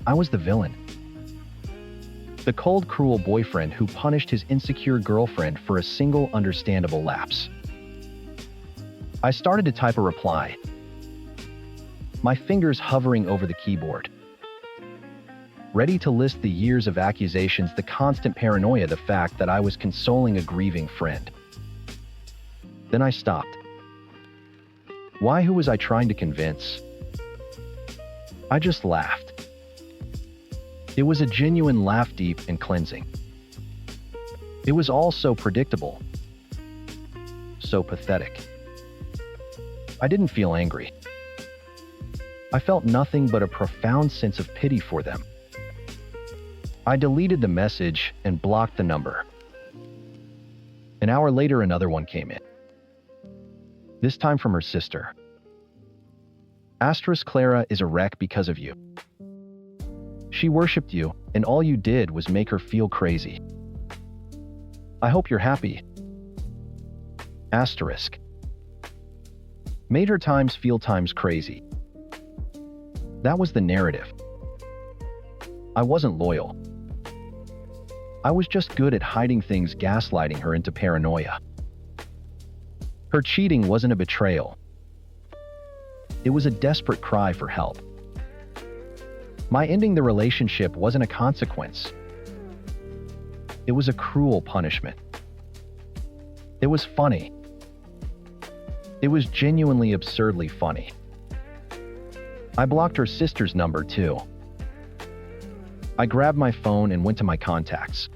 I was the villain. The cold, cruel boyfriend who punished his insecure girlfriend for a single understandable lapse. I started to type a reply, my fingers hovering over the keyboard, ready to list the years of accusations, the constant paranoia, the fact that I was consoling a grieving friend. Then I stopped. Why? Who was I trying to convince? I just laughed. It was a genuine laugh, deep and cleansing. It was all so predictable, so pathetic. I didn't feel angry. I felt nothing but a profound sense of pity for them. I deleted the message and blocked the number. An hour later, another one came in. This time from her sister. Asterisk, Clara is a wreck because of you. She worshipped you, and all you did was make her feel crazy. I hope you're happy. Asterisk. Made her times feel times crazy. That was the narrative. I wasn't loyal. I was just good at hiding things, gaslighting her into paranoia. Her cheating wasn't a betrayal. It was a desperate cry for help. My ending the relationship wasn't a consequence. It was a cruel punishment. It was funny. It was genuinely absurdly funny. I blocked her sister's number too. I grabbed my phone and went to my contacts.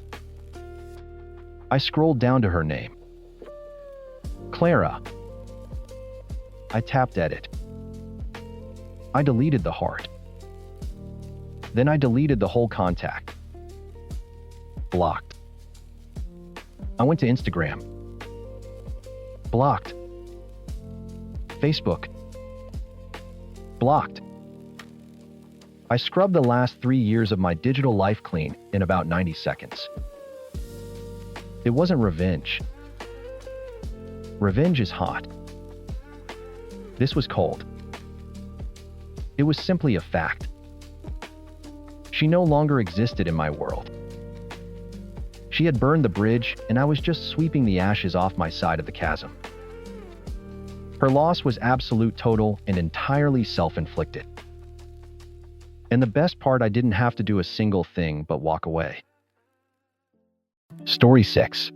I scrolled down to her name. Clara. I tapped edit. I deleted the heart. Then I deleted the whole contact. Blocked. I went to Instagram. Blocked. Facebook. Blocked. I scrubbed the last 3 years of my digital life clean in about 90 seconds. It wasn't revenge. Revenge is hot. This was cold. It was simply a fact. She no longer existed in my world. She had burned the bridge, and I was just sweeping the ashes off my side of the chasm. Her loss was absolute, total, and entirely self-inflicted. And the best part, I didn't have to do a single thing but walk away. Story 6.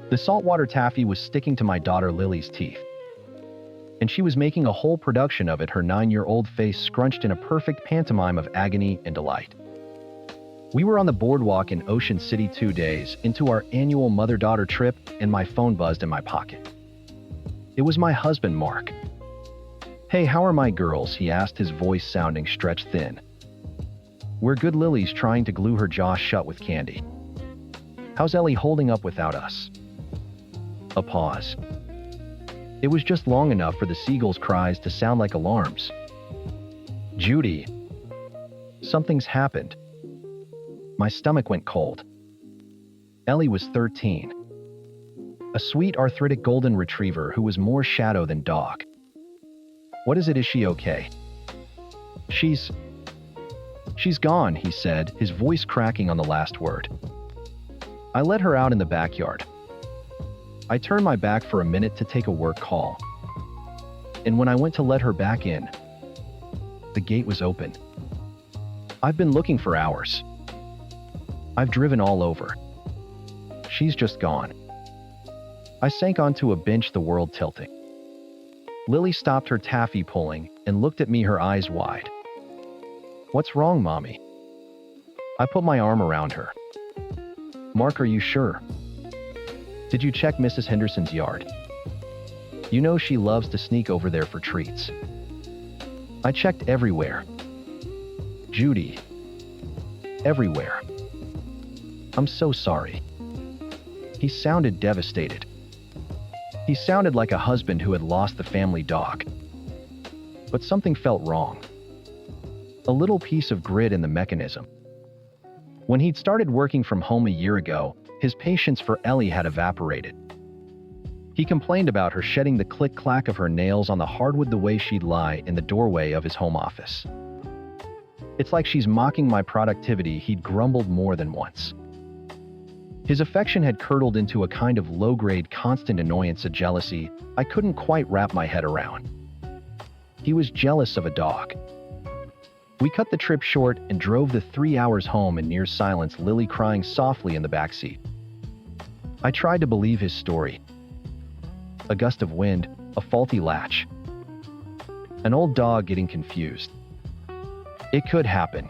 The saltwater taffy was sticking to my daughter Lily's teeth, and she was making a whole production of it, her 9-year-old face scrunched in a perfect pantomime of agony and delight. We were on the boardwalk in Ocean City 2 days into our annual mother-daughter trip, and my phone buzzed in my pocket. It was my husband, Mark. Hey, how are my girls? He asked, his voice sounding stretched thin. We're good. Lily's trying to glue her jaw shut with candy. How's Ellie holding up without us? A pause. It was just long enough for the seagulls' cries to sound like alarms. Judy. Something's happened. My stomach went cold. Ellie was 13. A sweet, arthritic golden retriever who was more shadow than dog. What is it? Is she okay? She's gone, he said, his voice cracking on the last word. I let her out in the backyard. I turned my back for a minute to take a work call. And when I went to let her back in, the gate was open. I've been looking for hours. I've driven all over. She's just gone. I sank onto a bench, the world tilting. Lily stopped her taffy pulling and looked at me, her eyes wide. What's wrong, Mommy? I put my arm around her. Mark, are you sure? Did you check Mrs. Henderson's yard? You know she loves to sneak over there for treats. I checked everywhere. Judy. Everywhere. I'm so sorry. He sounded devastated. He sounded like a husband who had lost the family dog. But something felt wrong. A little piece of grit in the mechanism. When he'd started working from home a year ago, his patience for Ellie had evaporated. He complained about her shedding the click-clack of her nails on the hardwood the way she'd lie in the doorway of his home office. It's like she's mocking my productivity, he'd grumbled more than once. His affection had curdled into a kind of low-grade constant annoyance, a jealousy I couldn't quite wrap my head around. He was jealous of a dog. We cut the trip short and drove the 3 hours home in near silence, Lily crying softly in the backseat. I tried to believe his story. A gust of wind, a faulty latch. An old dog getting confused. It could happen.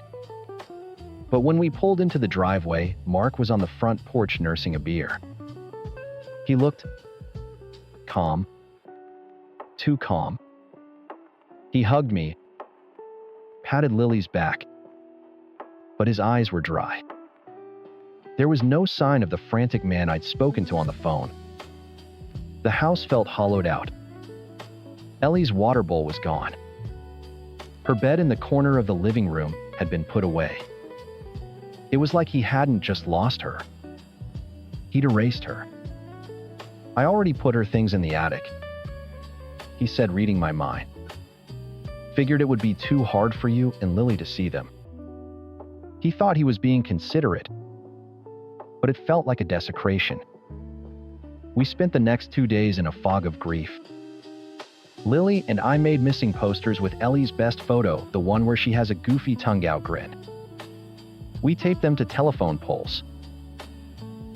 But when we pulled into the driveway, Mark was on the front porch nursing a beer. He looked calm. Too calm. He hugged me, patted Lily's back, but his eyes were dry. There was no sign of the frantic man I'd spoken to on the phone. The house felt hollowed out. Ellie's water bowl was gone. Her bed in the corner of the living room had been put away. It was like he hadn't just lost her. He'd erased her. I already put her things in the attic, he said, reading my mind. Figured it would be too hard for you and Lily to see them. He thought he was being considerate, but it felt like a desecration. We spent the next 2 days in a fog of grief. Lily and I made missing posters with Ellie's best photo, the one where she has a goofy tongue-out grin. We taped them to telephone poles.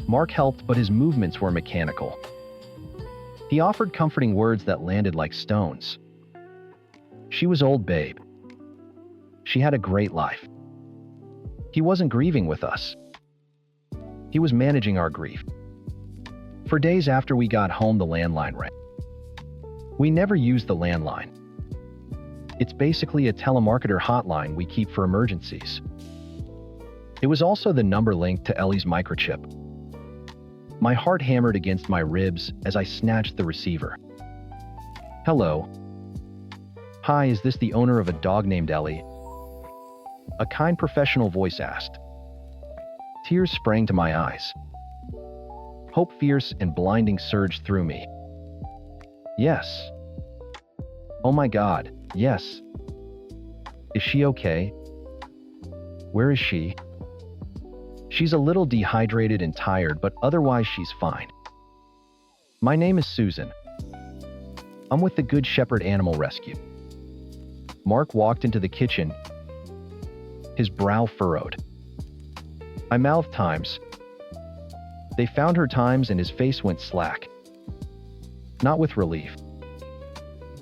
Mark helped, but his movements were mechanical. He offered comforting words that landed like stones. She was old, babe. She had a great life. He wasn't grieving with us. He was managing our grief. For days after we got home, the landline rang. We never used the landline. It's basically a telemarketer hotline we keep for emergencies. It was also the number linked to Ellie's microchip. My heart hammered against my ribs as I snatched the receiver. Hello. Hi, is this the owner of a dog named Ellie? A kind professional voice asked. Tears sprang to my eyes. Hope fierce and blinding surged through me. Yes. Oh my God, yes. Is she okay? Where is she? She's a little dehydrated and tired, but otherwise she's fine. My name is Susan. I'm with the Good Shepherd Animal Rescue. Mark walked into the kitchen, his brow furrowed. I mouthed Times. They found her Times and his face went slack. Not with relief.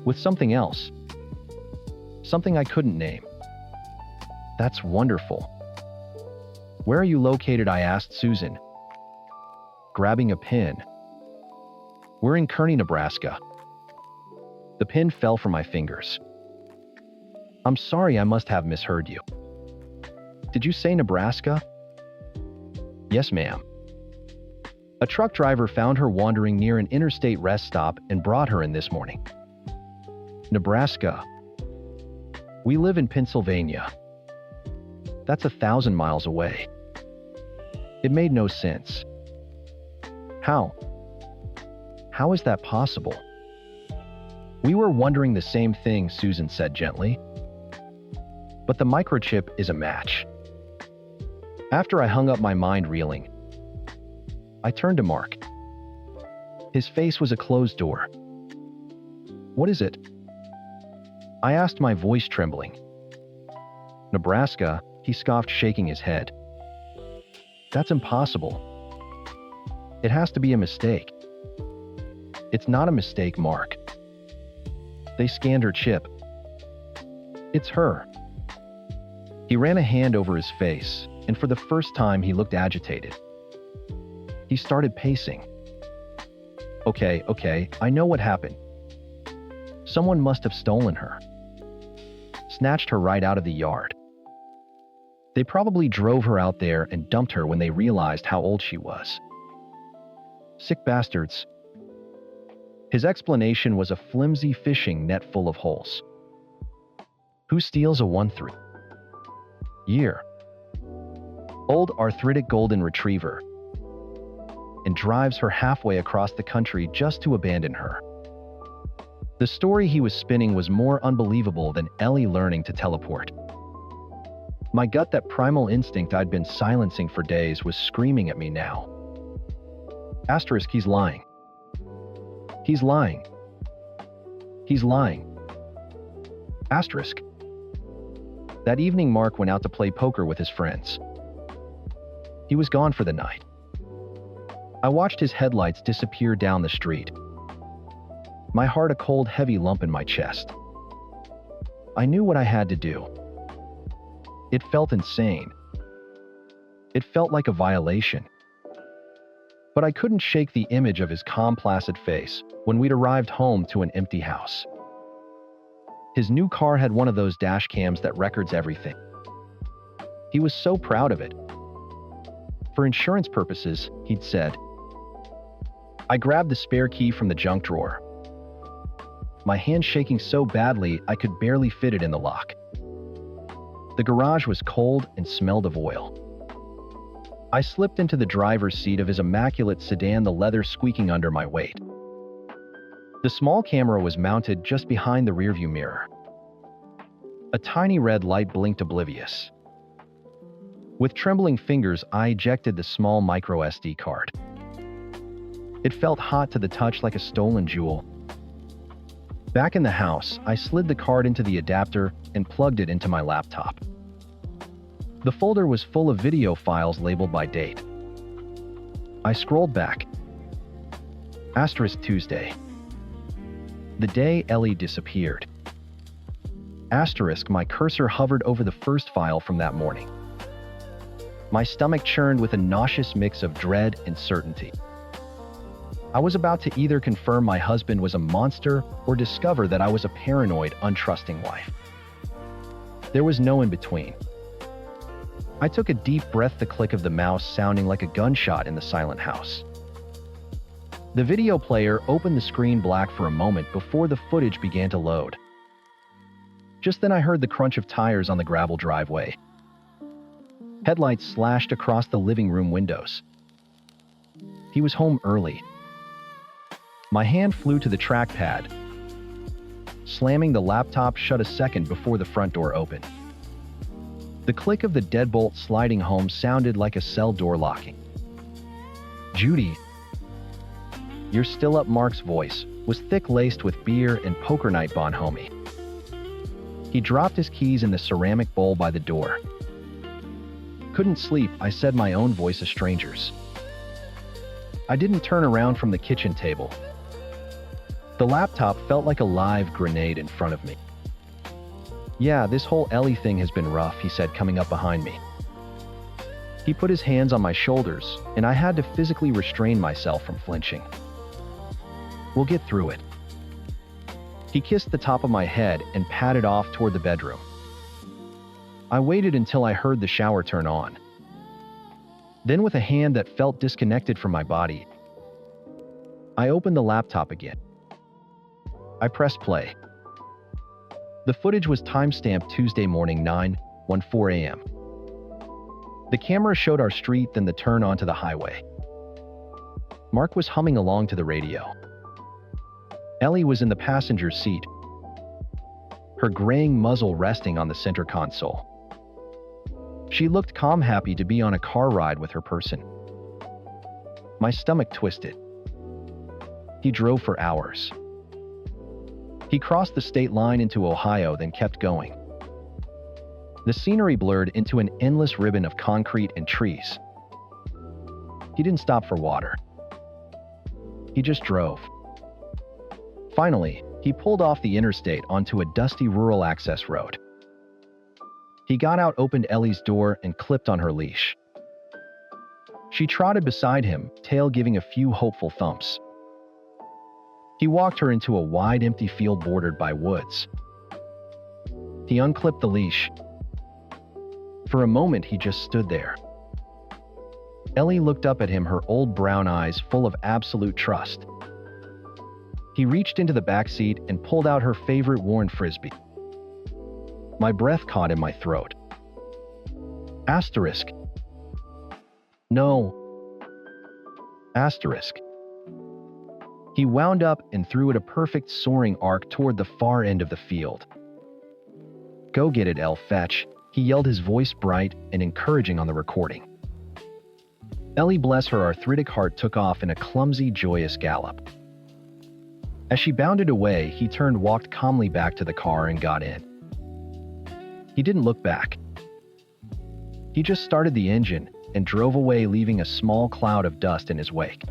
With something else. Something I couldn't name. That's wonderful. Where are you located? I asked Susan, grabbing a pen. We're in Kearney, Nebraska. The pen fell from my fingers. I'm sorry, I must have misheard you. Did you say Nebraska? Yes, ma'am. A truck driver found her wandering near an interstate rest stop and brought her in this morning. Nebraska. We live in Pennsylvania. That's 1,000 miles away. It made no sense. How? How is that possible? We were wondering the same thing, Susan said gently. But the microchip is a match. After I hung up my mind reeling, I turned to Mark. His face was a closed door. What is it? I asked, my voice trembling. Nebraska, he scoffed, shaking his head. That's impossible. It has to be a mistake. It's not a mistake, Mark. They scanned her chip. It's her. He ran a hand over his face, and for the first time he looked agitated. He started pacing. Okay, I know what happened. Someone must have stolen her. Snatched her right out of the yard. They probably drove her out there and dumped her when they realized how old she was. Sick bastards. His explanation was a flimsy fishing net full of holes. Who steals a 1-3-year-old arthritic golden retriever and drives her halfway across the country just to abandon her? The story he was spinning was more unbelievable than Ellie learning to teleport. My gut, that primal instinct I'd been silencing for days, was screaming at me now. Asterisk, he's lying. He's lying. He's lying. Asterisk. That evening, Mark went out to play poker with his friends. He was gone for the night. I watched his headlights disappear down the street. My heart a cold, heavy lump in my chest. I knew what I had to do. It felt insane. It felt like a violation. But I couldn't shake the image of his calm, placid face when we'd arrived home to an empty house. His new car had one of those dash cams that records everything. He was so proud of it. For insurance purposes, he'd said. I grabbed the spare key from the junk drawer, my hand shaking so badly I could barely fit it in the lock. The garage was cold and smelled of oil. I slipped into the driver's seat of his immaculate sedan, the leather squeaking under my weight. The small camera was mounted just behind the rearview mirror. A tiny red light blinked, oblivious. With trembling fingers, I ejected the small micro SD card. It felt hot to the touch, like a stolen jewel. Back in the house, I slid the card into the adapter and plugged it into my laptop. The folder was full of video files labeled by date. I scrolled back. Asterisk Tuesday. The day Ellie disappeared. Asterisk, my cursor hovered over the first file from that morning. My stomach churned with a nauseous mix of dread and certainty. I was about to either confirm my husband was a monster or discover that I was a paranoid, untrusting wife. There was no in between. I took a deep breath, the click of the mouse sounding like a gunshot in the silent house. The video player opened the screen black for a moment before the footage began to load. Just then I heard the crunch of tires on the gravel driveway. Headlights slashed across the living room windows. He was home early. My hand flew to the trackpad, slamming the laptop shut a second before the front door opened. The click of the deadbolt sliding home sounded like a cell door locking. Judy, you're still up? Mark's voice was thick-laced with beer and poker night, bonhomie. He dropped his keys in the ceramic bowl by the door. Couldn't sleep, I said, my own voice a stranger's. I didn't turn around from the kitchen table. The laptop felt like a live grenade in front of me. Yeah, this whole Ellie thing has been rough, he said, coming up behind me. He put his hands on my shoulders, and I had to physically restrain myself from flinching. We'll get through it. He kissed the top of my head and padded off toward the bedroom. I waited until I heard the shower turn on. Then, with a hand that felt disconnected from my body, I opened the laptop again. I pressed play. The footage was timestamped Tuesday morning, 9:14 a.m. The camera showed our street, then the turn onto the highway. Mark was humming along to the radio. Ellie was in the passenger seat, her graying muzzle resting on the center console. She looked calm, happy to be on a car ride with her person. My stomach twisted. He drove for hours. He crossed the state line into Ohio, then kept going. The scenery blurred into an endless ribbon of concrete and trees. He didn't stop for water. He just drove. Finally, he pulled off the interstate onto a dusty rural access road. He got out, opened Ellie's door, and clipped on her leash. She trotted beside him, tail giving a few hopeful thumps. He walked her into a wide, empty field bordered by woods. He unclipped the leash. For a moment, he just stood there. Ellie looked up at him, her old brown eyes full of absolute trust. He reached into the back seat and pulled out her favorite worn frisbee. My breath caught in my throat. Asterisk. No. Asterisk. He wound up and threw it a perfect soaring arc toward the far end of the field. Go get it, Elle, fetch, he yelled, his voice bright and encouraging on the recording. Ellie, bless her arthritic heart, took off in a clumsy, joyous gallop. As she bounded away, he turned, walked calmly back to the car, and got in. He didn't look back. He just started the engine and drove away, leaving a small cloud of dust in his wake.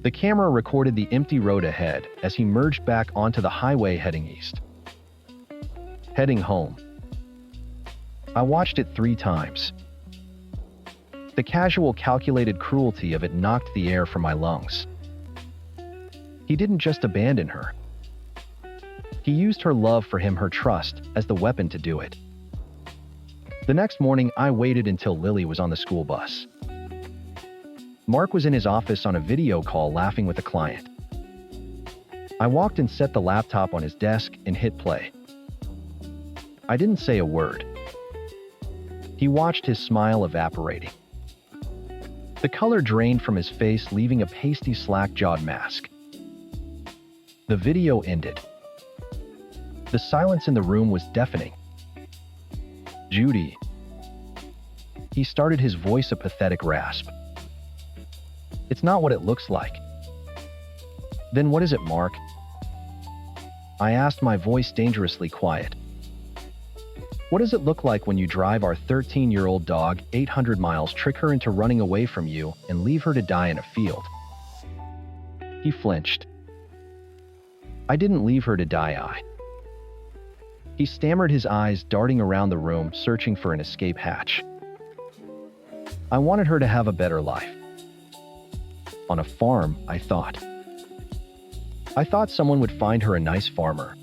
The camera recorded the empty road ahead as he merged back onto the highway heading east. Heading home. I watched it 3 times. The casual, calculated cruelty of it knocked the air from my lungs. He didn't just abandon her. He used her love for him, her trust, as the weapon to do it. The next morning, I waited until Lily was on the school bus. Mark was in his office on a video call, laughing with a client. I walked and set the laptop on his desk and hit play. I didn't say a word. He watched, his smile evaporating. The color drained from his face, leaving a pasty, slack-jawed mask. The video ended. The silence in the room was deafening. Judy. He started, his voice a pathetic rasp. It's not what it looks like. Then what is it, Mark? I asked, my voice dangerously quiet. What does it look like when you drive our 13-year-old dog 800 miles, trick her into running away from you, and leave her to die in a field? He flinched. I didn't leave her to die, He stammered, his eyes darting around the room, searching for an escape hatch. I wanted her to have a better life. On a farm, I thought. I thought someone would find her a nice farmer,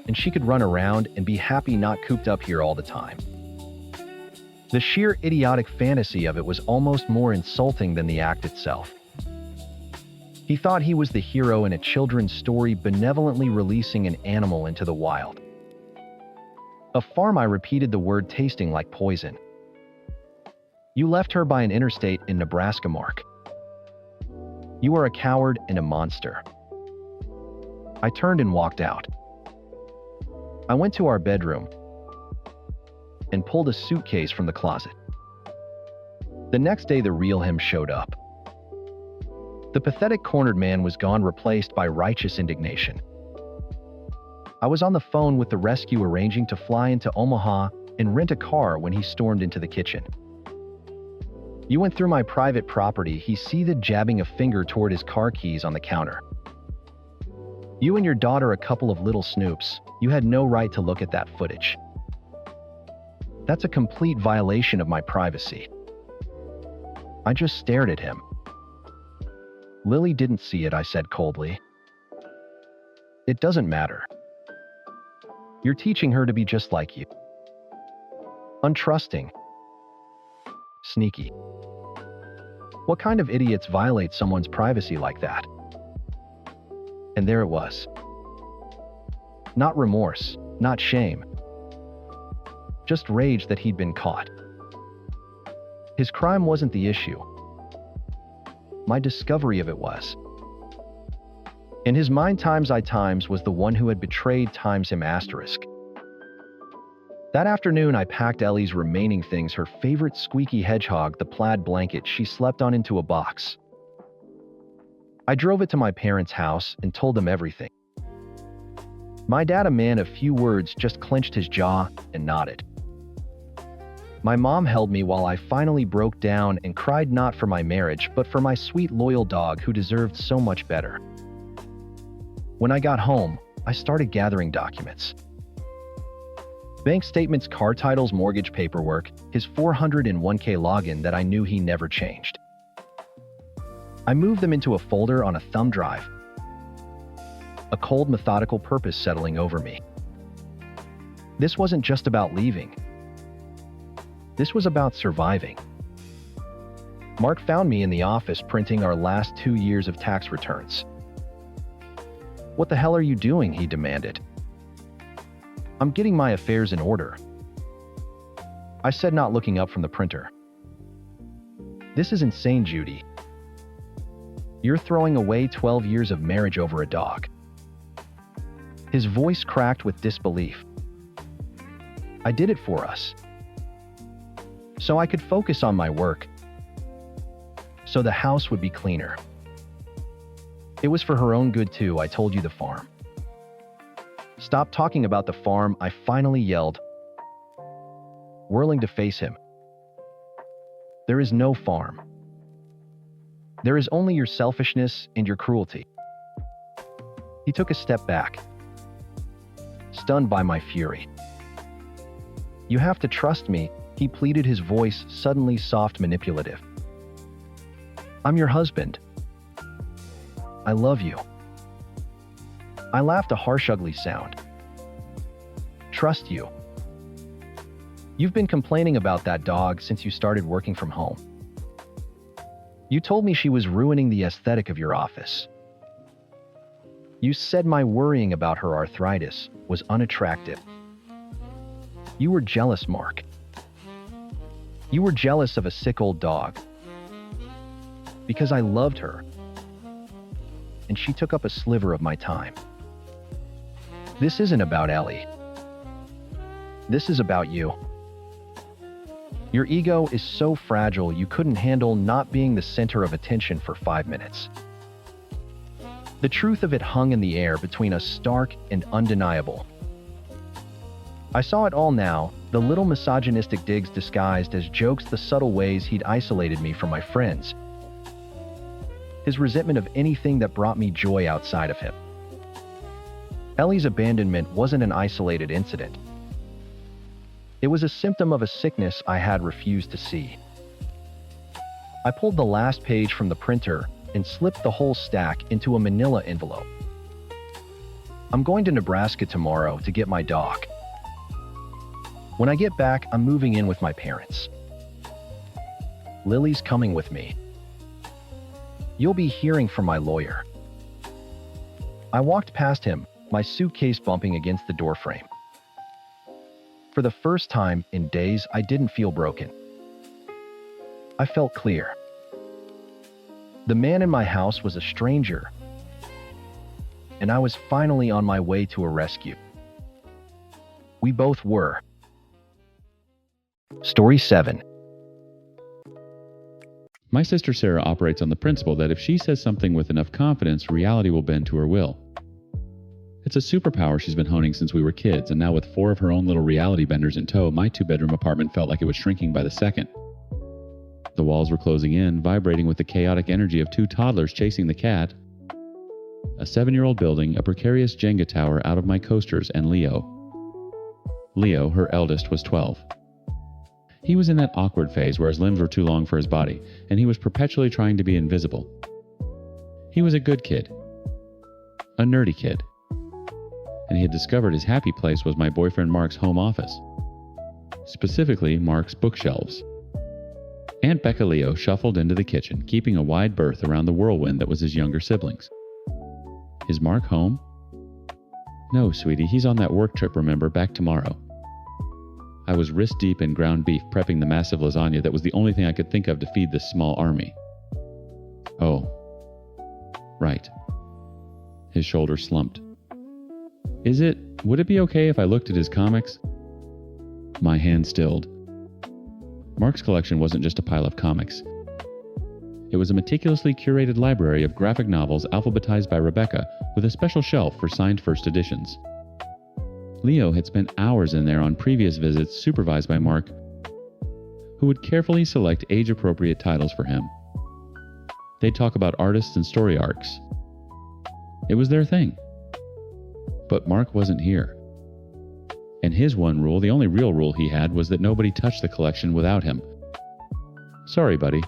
and she could run around and be happy, not cooped up here all the time. The sheer idiotic fantasy of it was almost more insulting than the act itself. He thought he was the hero in a children's story, benevolently releasing an animal into the wild. A farm, I repeated the word, tasting like poison. You left her by an interstate in Nebraska, Mark. You are a coward and a monster. I turned and walked out. I went to our bedroom and pulled a suitcase from the closet. The next day, the real him showed up. The pathetic, cornered man was gone, replaced by righteous indignation. I was on the phone with the rescue, arranging to fly into Omaha and rent a car, when he stormed into the kitchen. You went through my private property, he seethed, jabbing a finger toward his car keys on the counter. You and your daughter, a couple of little snoops. You had no right to look at that footage. That's a complete violation of my privacy. I just stared at him. Lily didn't see it, I said coldly. It doesn't matter. You're teaching her to be just like you. Untrusting. Sneaky. What kind of idiots violate someone's privacy like that? And there it was. Not remorse, not shame. Just rage that he'd been caught. His crime wasn't the issue. My discovery of it was. In his mind, times I times was the one who had betrayed times him asterisk. That afternoon, I packed Ellie's remaining things, her favorite squeaky hedgehog, the plaid blanket she slept on, into a box. I drove it to my parents' house and told them everything. My dad, a man of few words, just clenched his jaw and nodded. My mom held me while I finally broke down and cried, not for my marriage, but for my sweet, loyal dog who deserved so much better. When I got home, I started gathering documents. Bank statements, car titles, mortgage paperwork, his 401k login that I knew he never changed. I moved them into a folder on a thumb drive. A cold, methodical purpose settling over me. This wasn't just about leaving. This was about surviving. Mark found me in the office printing our last 2 years of tax returns. "What the hell are you doing?" he demanded. "I'm getting my affairs in order," I said, not looking up from the printer. "This is insane, Judy. You're throwing away 12 years of marriage over a dog." His voice cracked with disbelief. "I did it for us. So I could focus on my work. So the house would be cleaner. It was for her own good too. I told you the farm." "Stop talking about the farm," I finally yelled, whirling to face him. "There is no farm. There is only your selfishness and your cruelty." He took a step back, stunned by my fury. "You have to trust me," he pleaded, his voice suddenly soft, manipulative. "I'm your husband. I love you." I laughed, a harsh, ugly sound. "Trust you? You've been complaining about that dog since you started working from home. You told me she was ruining the aesthetic of your office. You said my worrying about her arthritis was unattractive. You were jealous, Mark. You were jealous of a sick old dog. Because I loved her, and she took up a sliver of my time. This isn't about Ellie. This is about you. Your ego is so fragile you couldn't handle not being the center of attention for 5 minutes. The truth of it hung in the air between us, stark and undeniable. I saw it all now, the little misogynistic digs disguised as jokes, the subtle ways he'd isolated me from my friends, his resentment of anything that brought me joy outside of him. Ellie's abandonment wasn't an isolated incident. It was a symptom of a sickness I had refused to see. I pulled the last page from the printer and slipped the whole stack into a manila envelope. "I'm going to Nebraska tomorrow to get my dog. When I get back, I'm moving in with my parents. Lily's coming with me. You'll be hearing from my lawyer." I walked past him, my suitcase bumping against the doorframe. For the first time in days, I didn't feel broken. I felt clear. The man in my house was a stranger, and I was finally on my way to a rescue. We both were. Story 7. My sister Sarah operates on the principle that if she says something with enough confidence, reality will bend to her will. It's a superpower she's been honing since we were kids, and now with 4 of her own little reality benders in tow, my 2-bedroom apartment felt like it was shrinking by the second. The walls were closing in, vibrating with the chaotic energy of 2 toddlers chasing the cat, a 7-year-old building, a precarious Jenga tower out of my coasters, and Leo. Leo, her eldest, was 12. He was in that awkward phase where his limbs were too long for his body, and he was perpetually trying to be invisible. He was a good kid. A nerdy kid. And he had discovered his happy place was my boyfriend Mark's home office. Specifically, Mark's bookshelves. Aunt Becca Leo shuffled into the kitchen, keeping a wide berth around the whirlwind that was his younger siblings. Is Mark home? No, sweetie, he's on that work trip, remember, back tomorrow. I was wrist deep in ground beef, prepping the massive lasagna that was the only thing I could think of to feed this small army. Oh. Right. His shoulders slumped. Would it be okay if I looked at his comics? My hand stilled. Mark's collection wasn't just a pile of comics. It was a meticulously curated library of graphic novels alphabetized by Rebecca with a special shelf for signed first editions. Leo had spent hours in there on previous visits supervised by Mark, who would carefully select age-appropriate titles for him. They'd talk about artists and story arcs. It was their thing. But Mark wasn't here. And his one rule, the only real rule he had, was that nobody touched the collection without him. Sorry, buddy.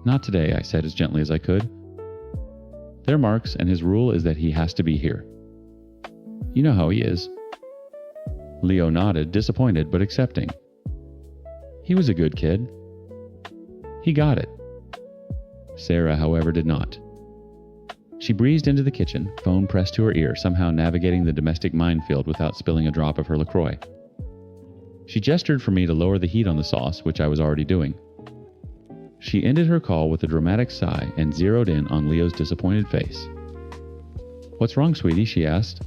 Not today, I said as gently as I could. They're Mark's, and his rule is that he has to be here. You know how he is. Leo nodded, disappointed but accepting. He was a good kid. He got it. Sarah, however, did not. She breezed into the kitchen, phone pressed to her ear, somehow navigating the domestic minefield without spilling a drop of her LaCroix. She gestured for me to lower the heat on the sauce, which I was already doing. She ended her call with a dramatic sigh and zeroed in on Leo's disappointed face. "What's wrong, sweetie?" she asked.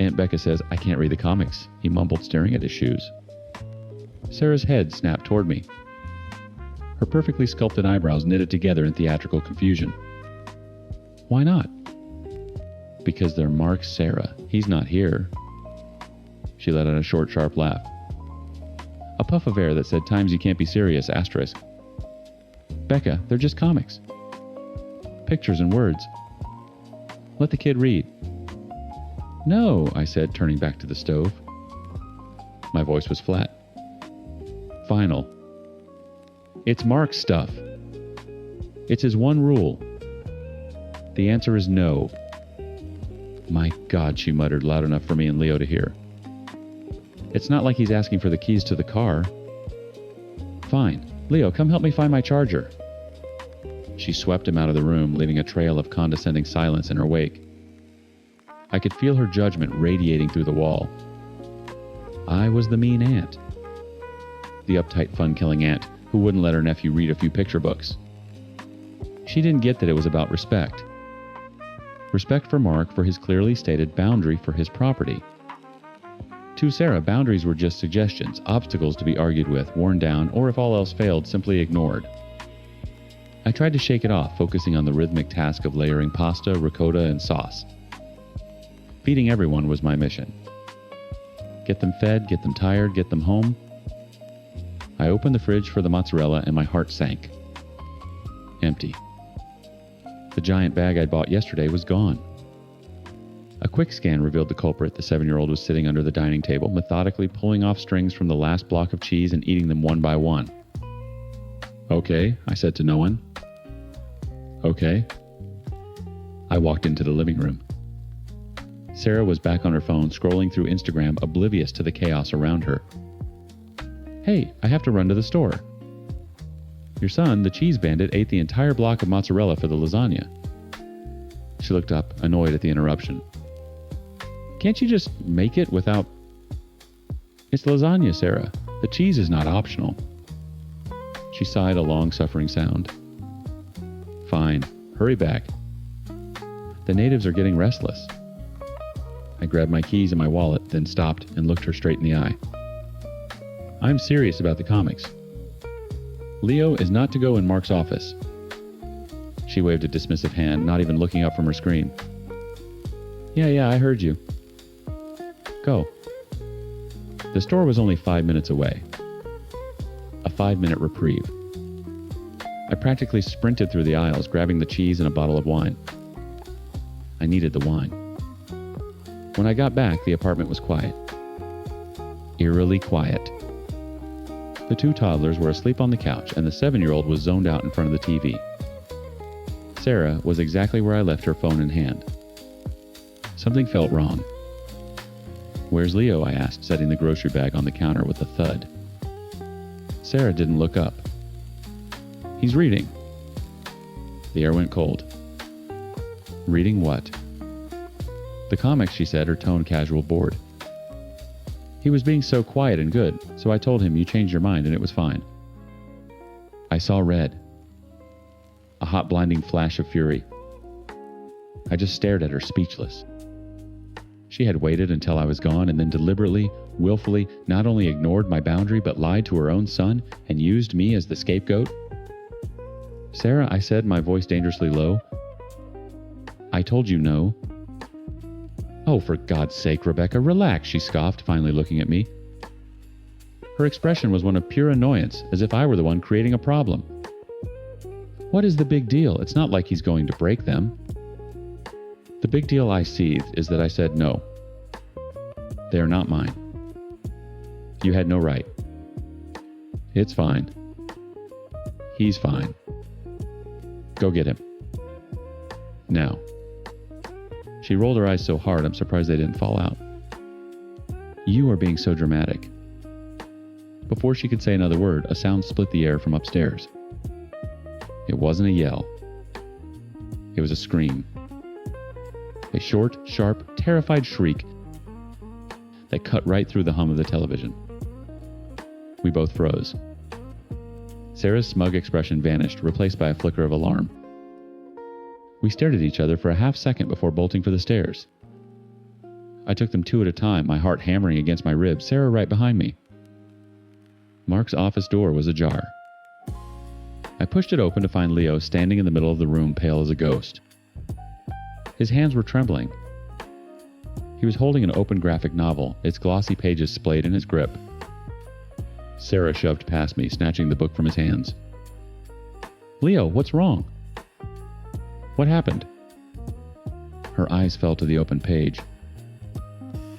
"Aunt Becca says I can't read the comics," he mumbled, staring at his shoes. Sarah's head snapped toward me. Her perfectly sculpted eyebrows knitted together in theatrical confusion. "Why not?" "Because they're Mark's, Sarah. He's not here." She let out a short, sharp laugh. A puff of air that said times you can't be serious, asterisk. "Becca, they're just comics. Pictures and words. Let the kid read." "No," I said, turning back to the stove. My voice was flat. Final. "It's Mark's stuff. It's his one rule. The answer is no." "My God," she muttered loud enough for me and Leo to hear. "It's not like he's asking for the keys to the car." "Fine. Leo, come help me find my charger." She swept him out of the room, leaving a trail of condescending silence in her wake. I could feel her judgment radiating through the wall. I was the mean aunt. The uptight, fun-killing aunt who wouldn't let her nephew read a few picture books. She didn't get that it was about respect. Respect for Mark for his clearly stated boundary for his property. To Sarah, boundaries were just suggestions, obstacles to be argued with, worn down, or if all else failed, simply ignored. I tried to shake it off, focusing on the rhythmic task of layering pasta, ricotta, and sauce. Feeding everyone was my mission. Get them fed, get them tired, get them home. I opened the fridge for the mozzarella and my heart sank. Empty. The giant bag I'd bought yesterday was gone. A quick scan revealed the culprit. The 7-year-old was sitting under the dining table, methodically pulling off strings from the last block of cheese and eating them one by one. "Okay," I said to no one. "Okay." I walked into the living room. Sarah was back on her phone, scrolling through Instagram, oblivious to the chaos around her. "Hey, I have to run to the store. Your son, the cheese bandit, ate the entire block of mozzarella for the lasagna." She looked up, annoyed at the interruption. "Can't you just make it without..." "It's lasagna, Sarah. The cheese is not optional." She sighed a long-suffering sound. "Fine. Hurry back. The natives are getting restless." I grabbed my keys and my wallet, then stopped and looked her straight in the eye. "I'm serious about the comics. Leo is not to go in Mark's office." She waved a dismissive hand, not even looking up from her screen. Yeah, I heard you. Go." The store was only 5 minutes away. A 5-minute reprieve. I practically sprinted through the aisles, grabbing the cheese and a bottle of wine. I needed the wine. When I got back, the apartment was quiet. Eerily quiet. The 2 toddlers were asleep on the couch, and the 7-year-old was zoned out in front of the TV. Sarah was exactly where I left her phone in hand. Something felt wrong. "Where's Leo?" I asked, setting the grocery bag on the counter with a thud. Sarah didn't look up. "He's reading." The air went cold. "Reading what?" "The comics," she said, her tone casual, bored. He was being so quiet and good, so I told him you changed your mind and it was fine. I saw red. A hot, blinding flash of fury. I just stared at her, speechless. She had waited until I was gone and then deliberately, willfully, not only ignored my boundary but lied to her own son and used me as the scapegoat. "Sarah," I said, my voice dangerously low. "I told you no." "Oh, for God's sake, Rebecca, relax," she scoffed, finally looking at me. Her expression was one of pure annoyance, as if I were the one creating a problem. "What is the big deal? It's not like he's going to break them." "The big deal," I seethed, "is that I said no. They are not mine. You had no right. It's fine. He's fine. Go get him. Now." She rolled her eyes so hard I'm surprised they didn't fall out. "You are being so dramatic." Before she could say another word, a sound split the air from upstairs. It wasn't a yell. It was a scream. A short, sharp, terrified shriek that cut right through the hum of the television. We both froze. Sarah's smug expression vanished, replaced by a flicker of alarm. We stared at each other for a half-second before bolting for the stairs. I took them two at a time, my heart hammering against my ribs, Sarah right behind me. Mark's office door was ajar. I pushed it open to find Leo standing in the middle of the room, pale as a ghost. His hands were trembling. He was holding an open graphic novel, its glossy pages splayed in his grip. Sarah shoved past me, snatching the book from his hands. "Leo, what's wrong?" "What happened?" Her eyes fell to the open page.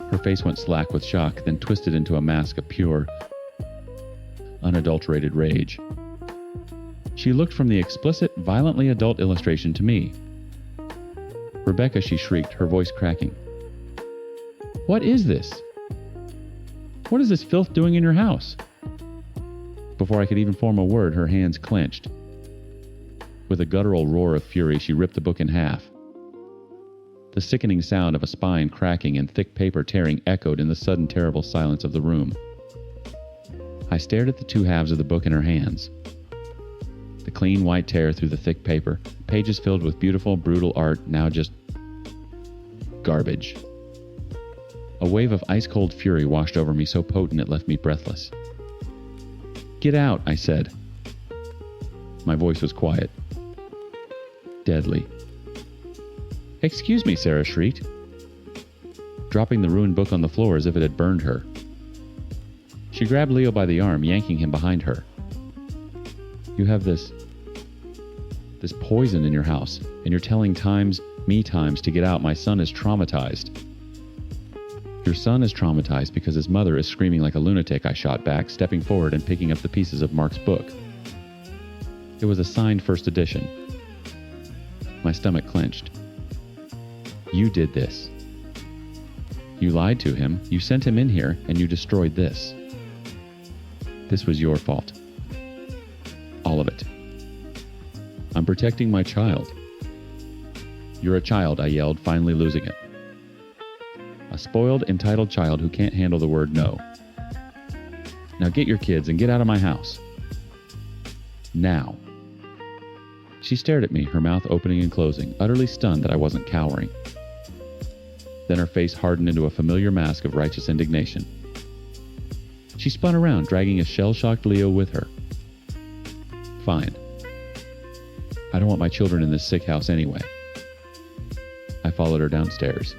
Her face went slack with shock, then twisted into a mask of pure, unadulterated rage. She looked from the explicit, violently adult illustration to me. "Rebecca," she shrieked, her voice cracking. "What is this? What is this filth doing in your house?" Before I could even form a word, her hands clenched. With a guttural roar of fury, she ripped the book in half. The sickening sound of a spine cracking and thick paper tearing echoed in the sudden terrible silence of the room. I stared at the two halves of the book in her hands. The clean white tear through the thick paper, pages filled with beautiful, brutal art, now just garbage. A wave of ice-cold fury washed over me so potent it left me breathless. "Get out," I said. My voice was quiet. Deadly. "Excuse me," Sarah shrieked, dropping the ruined book on the floor as if it had burned her. She grabbed Leo by the arm, yanking him behind her. "You have this poison in your house, and you're telling me times to get out. My son is traumatized." "Your son is traumatized because his mother is screaming like a lunatic," I shot back, stepping forward and picking up the pieces of Mark's book. It was a signed first edition. My stomach clenched. "You did this. You lied to him, you sent him in here, and you destroyed this. This was your fault. All of it. I'm protecting my child." "You're a child," I yelled, finally losing it. A spoiled, entitled child who can't handle the word no. "Now get your kids and get out of my house. Now." She stared at me, her mouth opening and closing, utterly stunned that I wasn't cowering. Then her face hardened into a familiar mask of righteous indignation. She spun around, dragging a shell-shocked Leo with her. "Fine. I don't want my children in this sick house anyway." I followed her downstairs.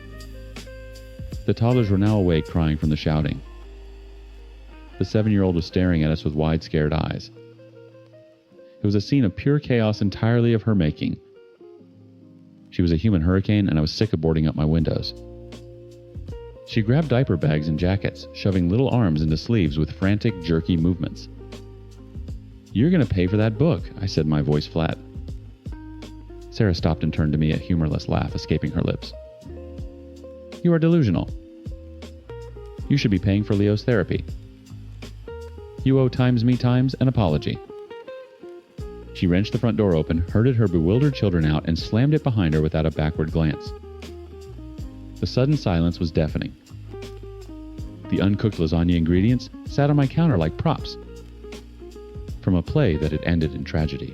The toddlers were now awake, crying from the shouting. The 7-year-old was staring at us with wide, scared eyes. It was a scene of pure chaos entirely of her making. She was a human hurricane, and I was sick of boarding up my windows. She grabbed diaper bags and jackets, shoving little arms into sleeves with frantic, jerky movements. "You're going to pay for that book," I said, my voice flat. Sarah stopped and turned to me, a humorless laugh escaping her lips. "You are delusional. You should be paying for Leo's therapy. You owe me times an apology." She wrenched the front door open, herded her bewildered children out, and slammed it behind her without a backward glance. The sudden silence was deafening. The uncooked lasagna ingredients sat on my counter like props from a play that had ended in tragedy.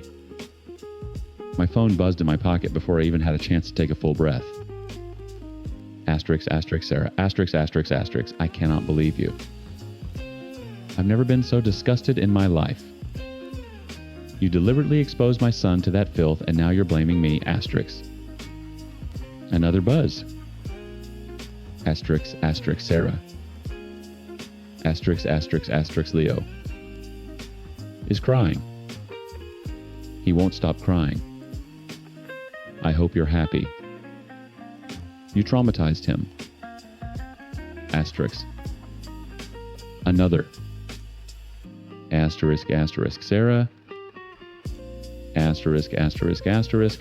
My phone buzzed in my pocket before I even had a chance to take a full breath. Asterisk, asterisk, Sarah, asterisk, asterisk, asterisk. I cannot believe you. I've never been so disgusted in my life. You deliberately exposed my son to that filth, and now you're blaming me, asterisk. Another buzz. Asterisk, asterisk, Sarah. Asterisk, asterisk, asterisk, Leo. Is crying. He won't stop crying. I hope you're happy. You traumatized him. Asterisk. Another. Asterisk, asterisk, Sarah. Asterisk, asterisk, asterisk.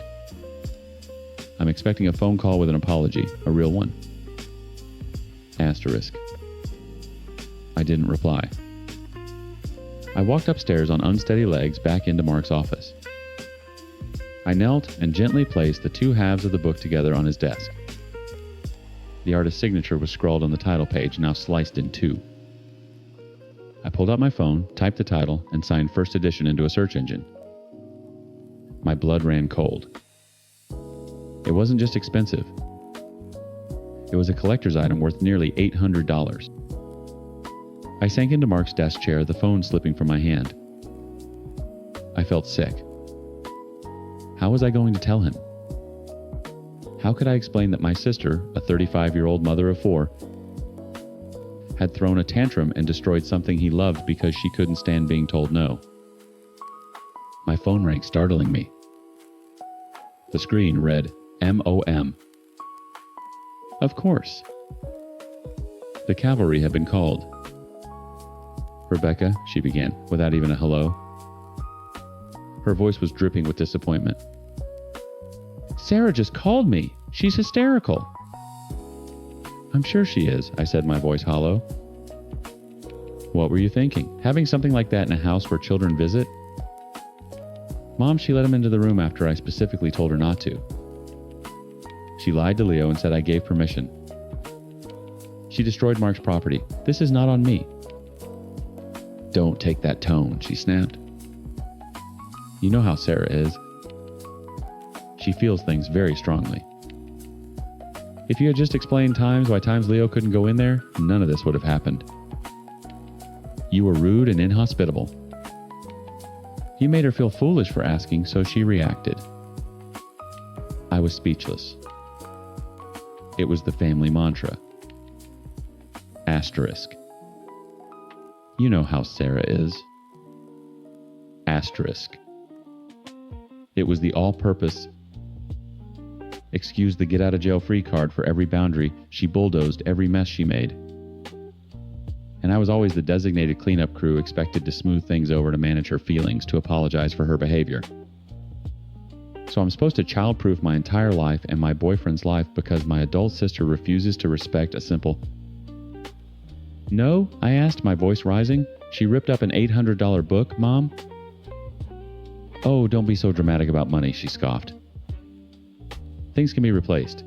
I'm expecting a phone call with an apology, a real one. Asterisk. I didn't reply. I walked upstairs on unsteady legs back into Mark's office. I knelt and gently placed the two halves of the book together on his desk. The artist's signature was scrawled on the title page, now sliced in two. I pulled out my phone, typed the title, and signed first edition into a search engine. My blood ran cold. It wasn't just expensive. It was a collector's item worth nearly $800. I sank into Mark's desk chair, the phone slipping from my hand. I felt sick. How was I going to tell him? How could I explain that my sister, a 35-year-old mother of 4, had thrown a tantrum and destroyed something he loved because she couldn't stand being told no? My phone rang, startling me. The screen read MOM. Of course. The cavalry had been called. Rebecca, she began, without even a hello. Her voice was dripping with disappointment. Sarah just called me. She's hysterical. I'm sure she is, I said, my voice hollow. What were you thinking? Having something like that in a house where children visit? Mom, she let him into the room after I specifically told her not to. She lied to Leo and said I gave permission. She destroyed Mark's property. This is not on me. Don't take that tone, she snapped. You know how Sarah is. She feels things very strongly. If you had just explained why times Leo couldn't go in there, none of this would have happened. You were rude and inhospitable. You made her feel foolish for asking, so she reacted. I was speechless. It was the family mantra. Asterisk. You know how Sarah is. Asterisk. It was the all-purpose, excuse the get-out-of-jail-free card for every boundary. She bulldozed every mess she made. And I was always the designated cleanup crew expected to smooth things over, to manage her feelings, to apologize for her behavior. So I'm supposed to child-proof my entire life and my boyfriend's life because my adult sister refuses to respect a simple... No, I asked, my voice rising. She ripped up an $800 book, Mom? Oh, don't be so dramatic about money, she scoffed. Things can be replaced.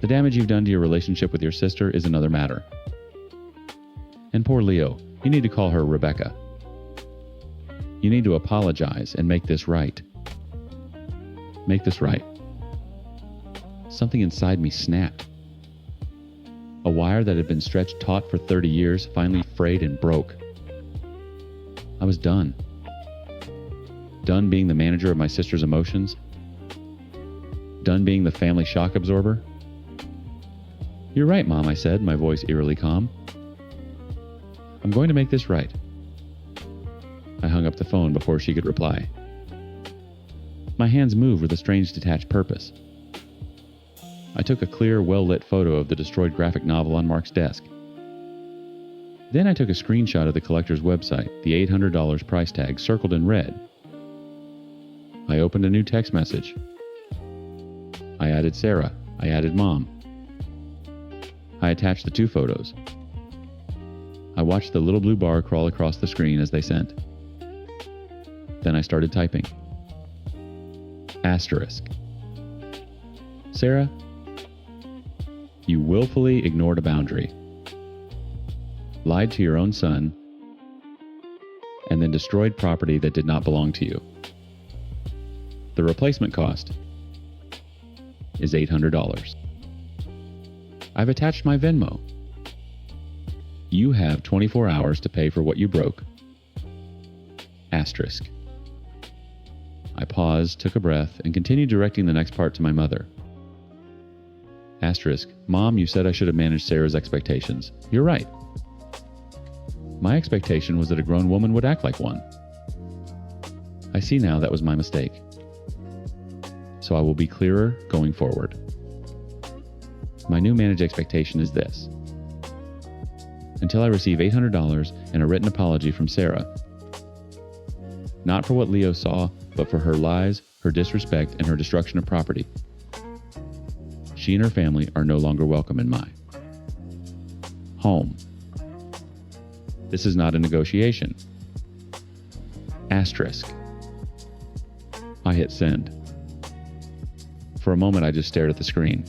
The damage you've done to your relationship with your sister is another matter. And poor Leo, you need to call her Rebecca. You need to apologize and make this right. Make this right. Something inside me snapped. A wire that had been stretched taut for 30 years finally frayed and broke. I was done. Done being the manager of my sister's emotions. Done being the family shock absorber. You're right, Mom, I said, my voice eerily calm. I'm going to make this right. I hung up the phone before she could reply. My hands moved with a strange detached purpose. I took a clear, well-lit photo of the destroyed graphic novel on Mark's desk. Then I took a screenshot of the collector's website, the $800 price tag circled in red. I opened a new text message. I added Sarah. I added Mom. I attached the two photos. I watched the little blue bar crawl across the screen as they sent. Then I started typing. Asterisk. Sarah, you willfully ignored a boundary, lied to your own son, and then destroyed property that did not belong to you. The replacement cost is $800. I've attached my Venmo. You have 24 hours to pay for what you broke. Asterisk. I paused, took a breath, and continued directing the next part to my mother. Asterisk. Mom, you said I should have managed Sarah's expectations. You're right. My expectation was that a grown woman would act like one. I see now that was my mistake. So I will be clearer going forward. My new managed expectation is this. Until I receive $800 and a written apology from Sarah. Not for what Leo saw, but for her lies, her disrespect, and her destruction of property. She and her family are no longer welcome in my home. This is not a negotiation. Asterisk. I hit send. For a moment, I just stared at the screen.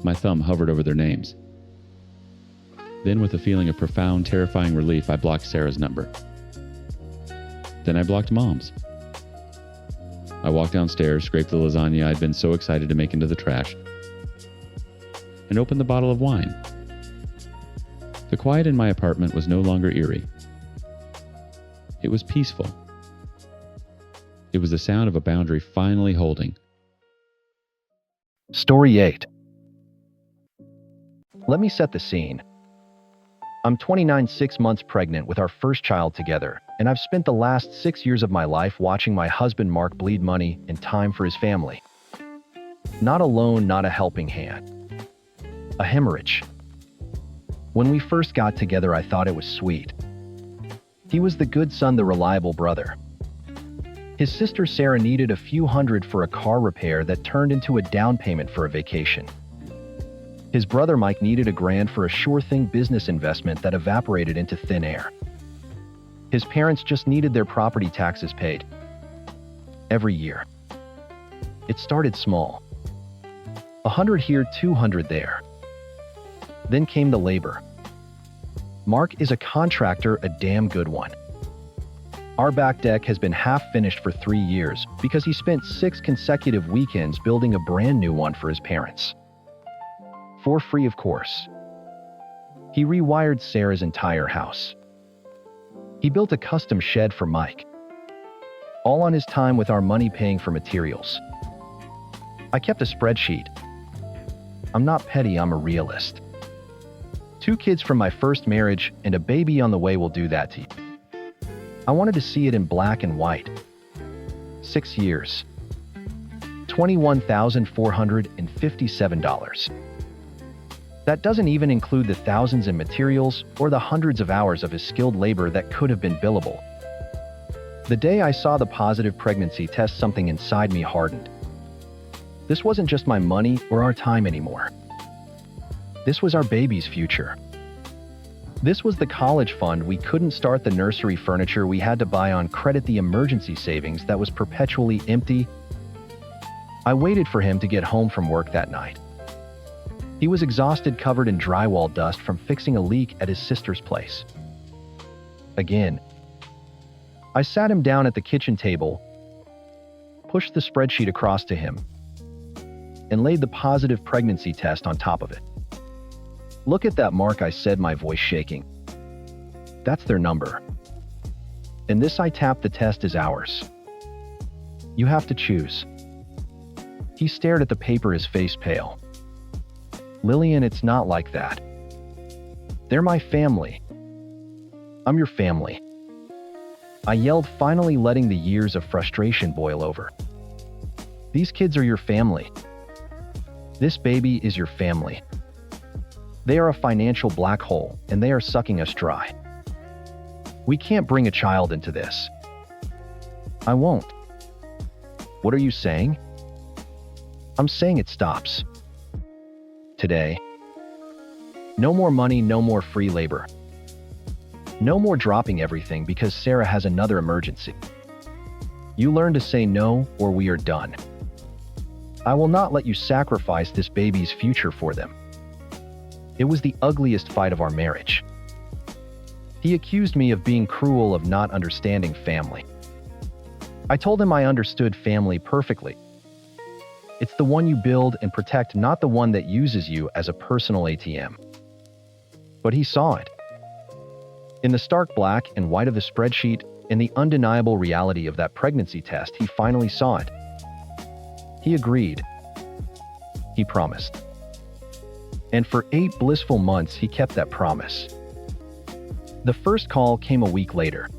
My thumb hovered over their names. Then, with a feeling of profound, terrifying relief, I blocked Sarah's number. Then I blocked Mom's. I walked downstairs, scraped the lasagna I'd been so excited to make into the trash, and opened the bottle of wine. The quiet in my apartment was no longer eerie. It was peaceful. It was the sound of a boundary finally holding. Story 8. Let me set the scene. I'm 29, 6 months pregnant with our first child together, and I've spent the last 6 years of my life watching my husband Mark bleed money and time for his family. Not a loan, not a helping hand. A hemorrhage. When we first got together, I thought it was sweet. He was the good son, the reliable brother. His sister Sarah needed a few hundred for a car repair that turned into a down payment for a vacation. His brother Mike needed $1,000 for a sure-thing business investment that evaporated into thin air. His parents just needed their property taxes paid. Every year. It started small. 100 here, 200 there. Then came the labor. Mark is a contractor, a damn good one. Our back deck has been half finished for 3 years because he spent 6 consecutive weekends building a brand new one for his parents. For free, of course. He rewired Sarah's entire house. He built a custom shed for Mike. All on his time with our money paying for materials. I kept a spreadsheet. I'm not petty, I'm a realist. 2 kids from my first marriage and a baby on the way will do that to you. I wanted to see it in black and white. 6 years. $21,457. That doesn't even include the thousands in materials or the hundreds of hours of his skilled labor that could have been billable. The day I saw the positive pregnancy test, something inside me hardened. This wasn't just my money or our time anymore. This was our baby's future. This was the college fund we couldn't start, the nursery furniture we had to buy on credit, the emergency savings that was perpetually empty. I waited for him to get home from work that night. He was exhausted, covered in drywall dust from fixing a leak at his sister's place. Again. I sat him down at the kitchen table, pushed the spreadsheet across to him, and laid the positive pregnancy test on top of it. Look at that, Mark, I said, my voice shaking. That's their number. And this, I tapped, the test is ours. You have to choose. He stared at the paper, his face pale. Lillian, it's not like that. They're my family. I'm your family. I yelled, finally letting the years of frustration boil over. These kids are your family. This baby is your family. They are a financial black hole, and they are sucking us dry. We can't bring a child into this. I won't. What are you saying? I'm saying it stops. Today. No more money, no more free labor. No more dropping everything because Sarah has another emergency. You learn to say no, or we are done. I will not let you sacrifice this baby's future for them. It was the ugliest fight of our marriage. He accused me of being cruel, of not understanding family. I told him I understood family perfectly. It's the one you build and protect, not the one that uses you as a personal ATM. But he saw it. In the stark black and white of the spreadsheet, in the undeniable reality of that pregnancy test, he finally saw it. He agreed. He promised. And for 8 blissful months, he kept that promise. The first call came a week later.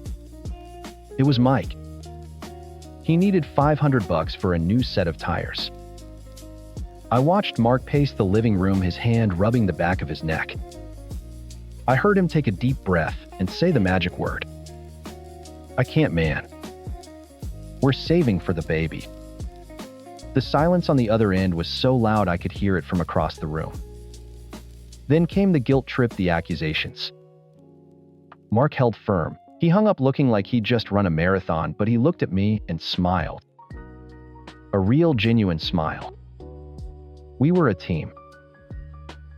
It was Mike. He needed $500 for a new set of tires. I watched Mark pace the living room, his hand rubbing the back of his neck. I heard him take a deep breath and say the magic word. I can't, man. We're saving for the baby. The silence on the other end was so loud I could hear it from across the room. Then came the guilt trip, the accusations. Mark held firm. He hung up looking like he'd just run a marathon, but he looked at me and smiled. A real, genuine smile. We were a team.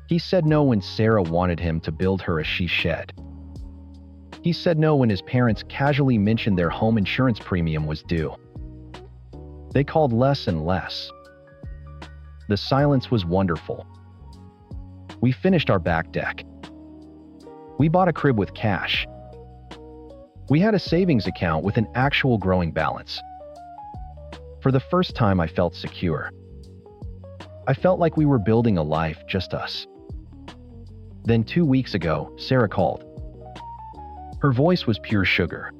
He said no when Sarah wanted him to build her a she shed. He said no when his parents casually mentioned their home insurance premium was due. They called less and less. The silence was wonderful. We finished our back deck. We bought a crib with cash. We had a savings account with an actual growing balance. For the first time, I felt secure. I felt like we were building a life, just us. Then 2 weeks ago, Sarah called. Her voice was pure sugar.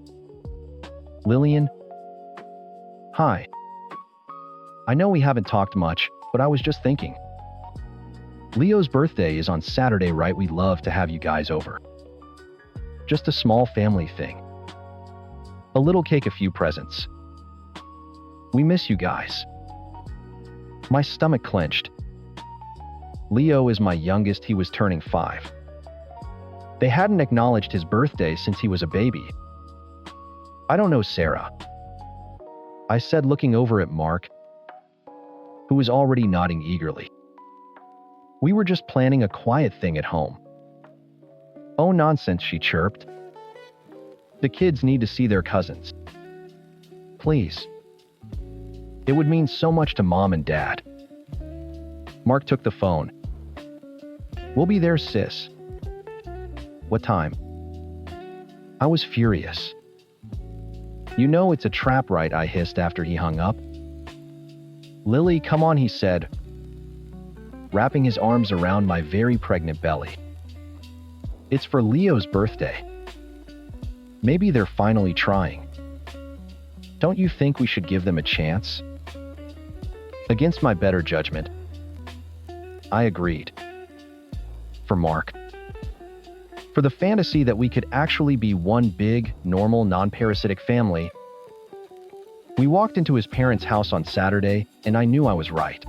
Lillian? Hi. I know we haven't talked much, but I was just thinking. Leo's birthday is on Saturday, right? We'd love to have you guys over. Just a small family thing. A little cake, a few presents. We miss you guys. My stomach clenched. Leo is my youngest. He was turning 5. They hadn't acknowledged his birthday since he was a baby. I don't know Sarah, I said, looking over at Mark, who was already nodding eagerly. We were just planning a quiet thing at home. Oh, nonsense, she chirped. The kids need to see their cousins. Please. It would mean so much to Mom and Dad. Mark took the phone. We'll be there, sis. What time? I was furious. You know it's a trap, right? I hissed after he hung up. Lily, come on, he said, wrapping his arms around my very pregnant belly. It's for Leo's birthday. Maybe they're finally trying. Don't you think we should give them a chance? Against my better judgment, I agreed. For Mark. For the fantasy that we could actually be one big, normal, non-parasitic family. We walked into his parents' house on Saturday, and I knew I was right.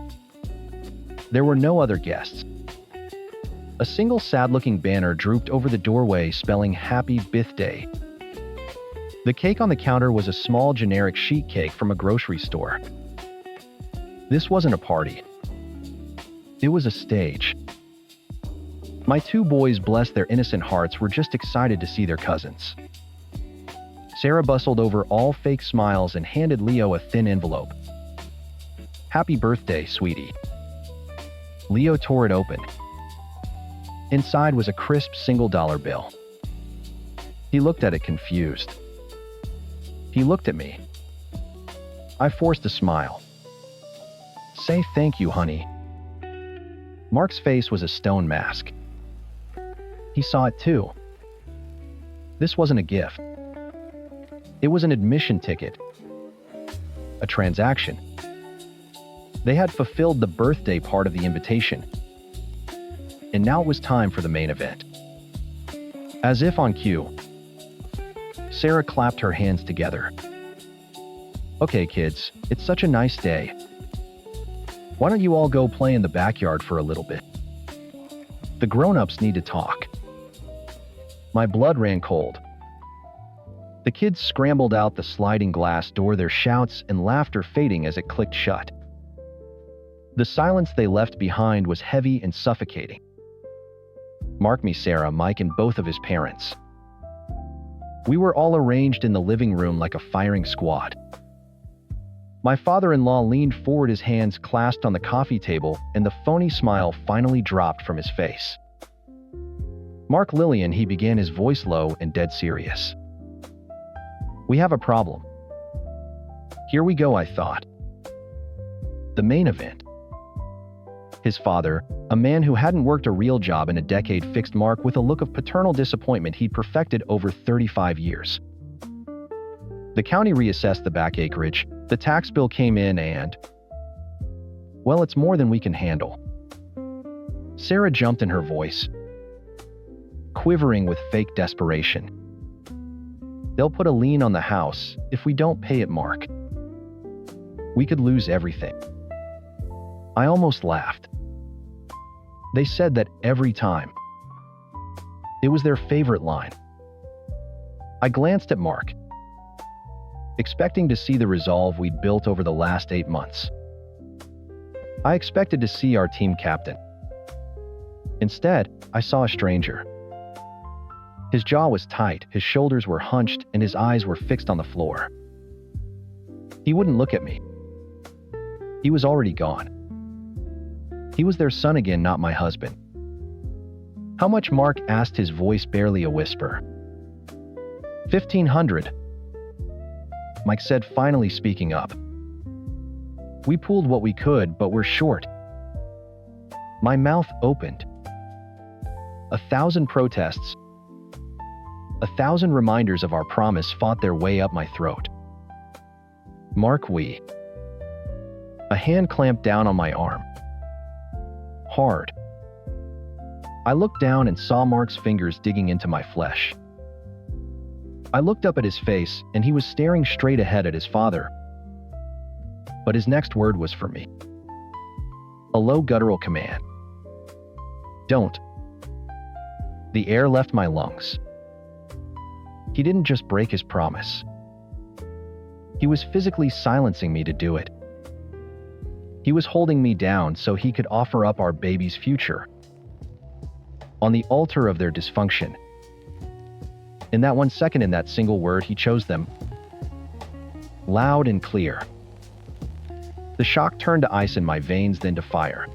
There were no other guests. A single sad-looking banner drooped over the doorway spelling Happy Birthday. The cake on the counter was a small generic sheet cake from a grocery store. This wasn't a party. It was a stage. My 2 boys, bless their innocent hearts, were just excited to see their cousins. Sarah bustled over all fake smiles and handed Leo a thin envelope. Happy birthday, sweetie. Leo tore it open. Inside was a crisp $1 bill. He looked at it confused. He looked at me. I forced a smile. Say thank you, honey. Mark's face was a stone mask. He saw it too. This wasn't a gift. It was an admission ticket. A transaction. They had fulfilled the birthday part of the invitation. And now it was time for the main event. As if on cue, Sarah clapped her hands together. Okay, kids, it's such a nice day. Why don't you all go play in the backyard for a little bit? The grown-ups need to talk. My blood ran cold. The kids scrambled out the sliding glass door, their shouts and laughter fading as it clicked shut. The silence they left behind was heavy and suffocating. Mark me, Sarah, Mike, and both of his parents. We were all arranged in the living room like a firing squad. My father-in-law leaned forward, his hands clasped on the coffee table, and the phony smile finally dropped from his face. "Mark Lillian," he began, his voice low and dead serious. "We have a problem." Here we go, I thought. The main event. His father, a man who hadn't worked a real job in a decade, fixed Mark with a look of paternal disappointment he'd perfected over 35 years. The county reassessed the back acreage, the tax bill came in, and, well, it's more than we can handle. Sarah jumped in her voice, quivering with fake desperation. "They'll put a lien on the house if we don't pay it, Mark. We could lose everything." I almost laughed. They said that every time. It was their favorite line. I glanced at Mark, expecting to see the resolve we'd built over the last 8 months. I expected to see our team captain. Instead, I saw a stranger. His jaw was tight, his shoulders were hunched, and his eyes were fixed on the floor. He wouldn't look at me. He was already gone. He was their son again, not my husband. "How much?" Mark asked, his voice barely a whisper. $1,500. Mike said, finally speaking up. "We pulled what we could, but we're short." My mouth opened. 1,000 protests, 1,000 reminders of our promise fought their way up my throat. "Mark, we..." A hand clamped down on my arm. Hard. I looked down and saw Mark's fingers digging into my flesh. I looked up at his face, and he was staring straight ahead at his father. But his next word was for me. A low guttural command. "Don't." The air left my lungs. He didn't just break his promise. He was physically silencing me to do it. He was holding me down so he could offer up our baby's future. On the altar of their dysfunction. In that 1 second, in that single word, he chose them. Loud and clear. The shock turned to ice in my veins, then to fire.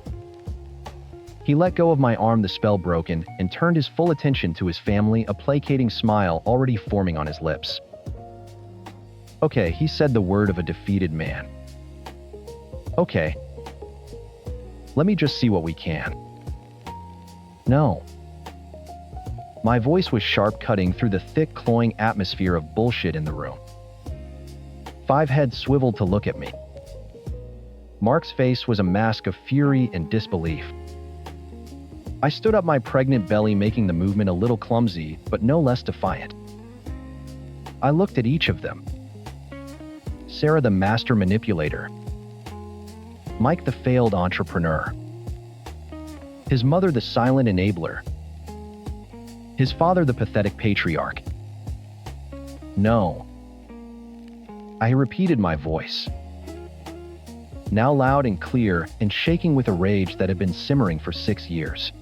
He let go of my arm, the spell broken, and turned his full attention to his family, a placating smile already forming on his lips. "Okay," he said, the word of a defeated man. "Okay. Let me just see what we can." "No." My voice was sharp, cutting through the thick, cloying atmosphere of bullshit in the room. 5 heads swiveled to look at me. Mark's face was a mask of fury and disbelief. I stood up, my pregnant belly making the movement a little clumsy, but no less defiant. I looked at each of them. Sarah, the master manipulator. Mike, the failed entrepreneur. His mother, the silent enabler. His father, the pathetic patriarch. "No." I repeated, my voice, now loud and clear and shaking with a rage that had been simmering for 6 years.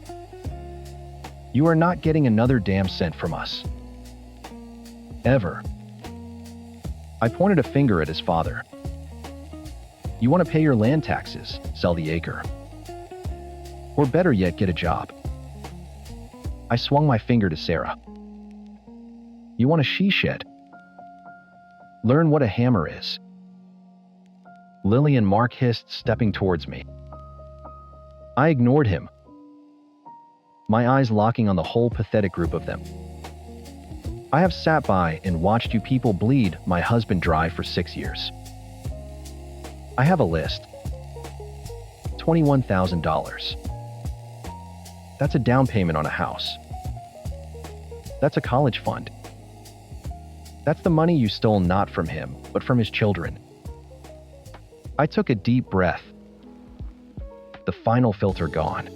"You are not getting another damn cent from us. Ever." I pointed a finger at his father. "You want to pay your land taxes, sell the acre. Or better yet, get a job." I swung my finger to Sarah. "You want a she shed? Learn what a hammer is." Lillian, Mark hissed, stepping towards me. I ignored him, my eyes locking on the whole pathetic group of them. "I have sat by and watched you people bleed my husband dry for 6 years. I have a list. $21,000. That's a down payment on a house. That's a college fund. That's the money you stole, not from him, but from his children." I took a deep breath. The final filter gone.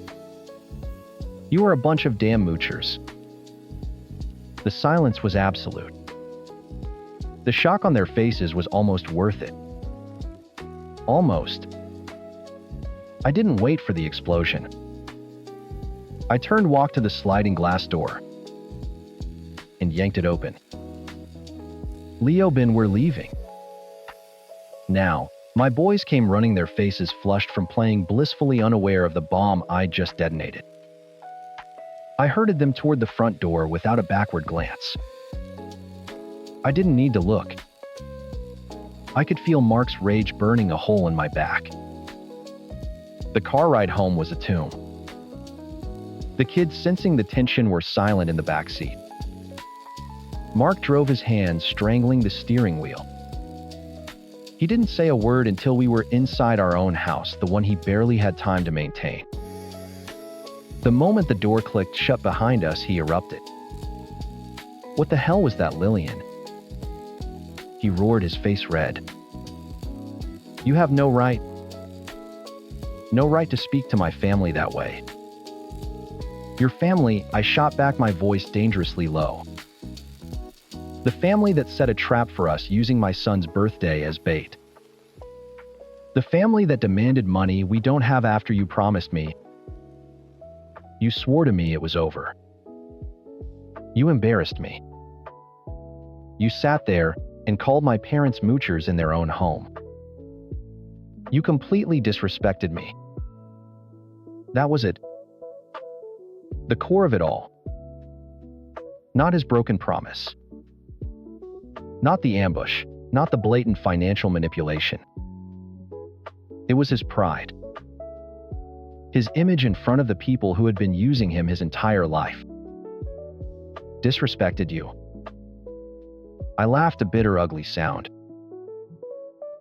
"You are a bunch of damn moochers." The silence was absolute. The shock on their faces was almost worth it. Almost. I didn't wait for the explosion. I turned, walked to the sliding glass door, and yanked it open. "Leo, Ben, we're leaving. Now." My boys came running, their faces flushed from playing, blissfully unaware of the bomb I'd just detonated. I herded them toward the front door without a backward glance. I didn't need to look. I could feel Mark's rage burning a hole in my back. The car ride home was a tomb. The kids, sensing the tension, were silent in the back seat. Mark drove, his hands strangling the steering wheel. He didn't say a word until we were inside our own house, the one he barely had time to maintain. The moment the door clicked shut behind us, he erupted. "What the hell was that, Lillian?" He roared, his face red. "You have no right to speak to my family that way." "Your family," I shot back, my voice dangerously low. "The family that set a trap for us using my son's birthday as bait. The family that demanded money we don't have after you promised me. You swore to me it was over. You embarrassed me. You sat there and called my parents moochers in their own home. You completely disrespected me. That was it. The core of it all. Not his broken promise. Not the ambush, not the blatant financial manipulation. It was his pride. His image in front of the people who had been using him his entire life. Disrespected you." I laughed, a bitter, ugly sound.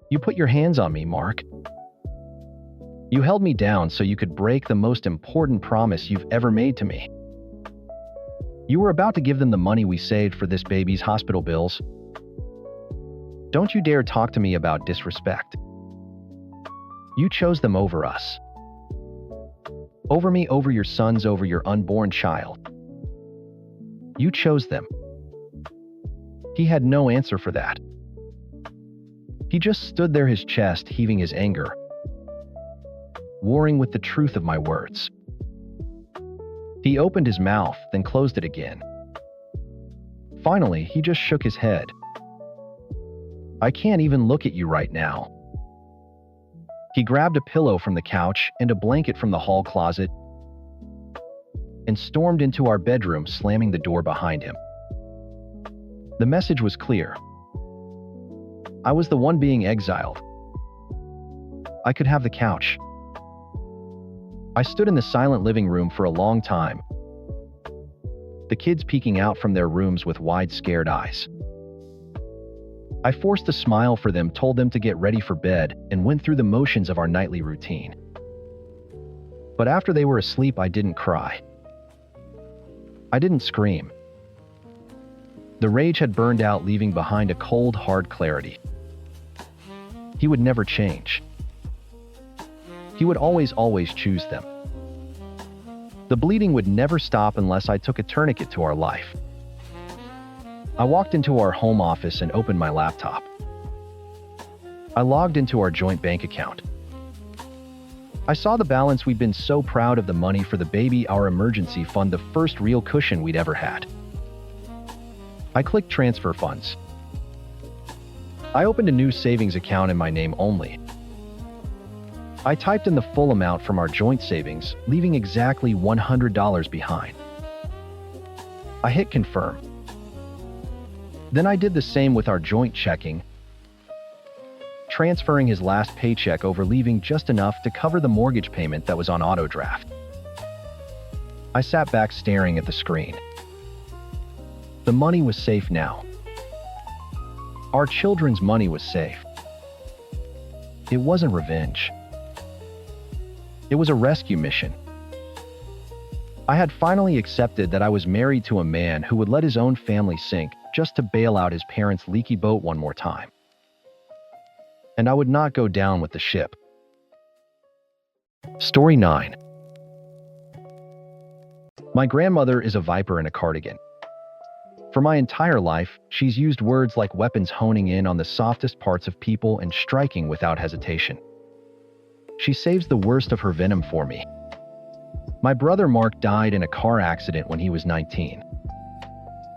"You put your hands on me, Mark. You held me down so you could break the most important promise you've ever made to me. You were about to give them the money we saved for this baby's hospital bills. Don't you dare talk to me about disrespect. You chose them over us. Over me, over your sons, over your unborn child. You chose them." He had no answer for that. He just stood there, his chest heaving, his anger warring with the truth of my words. He opened his mouth, then closed it again. Finally, he just shook his head. "I can't even look at you right now." He grabbed a pillow from the couch and a blanket from the hall closet and stormed into our bedroom, slamming the door behind him. The message was clear. I was the one being exiled. I could have the couch. I stood in the silent living room for a long time, the kids peeking out from their rooms with wide, scared eyes. I forced a smile for them, told them to get ready for bed, and went through the motions of our nightly routine. But after they were asleep, I didn't cry. I didn't scream. The rage had burned out, leaving behind a cold, hard clarity. He would never change. He would always choose them. The bleeding would never stop unless I took a tourniquet to our life. I walked into our home office and opened my laptop. I logged into our joint bank account. I saw the balance. We'd been so proud of the money for the baby, our emergency fund, the first real cushion we'd ever had. I clicked transfer funds. I opened a new savings account in my name only. I typed in the full amount from our joint savings, leaving exactly $100 behind. I hit confirm. Then I did the same with our joint checking, transferring his last paycheck over, leaving just enough to cover the mortgage payment that was on auto draft. I sat back staring at the screen. The money was safe now. Our children's money was safe. It wasn't revenge. It was a rescue mission. I had finally accepted that I was married to a man who would let his own family sink just to bail out his parents' leaky boat one more time. And I would not go down with the ship. Story 9. My grandmother is a viper in a cardigan. For my entire life, she's used words like weapons, honing in on the softest parts of people and striking without hesitation. She saves the worst of her venom for me. My brother Mark died in a car accident when he was 19.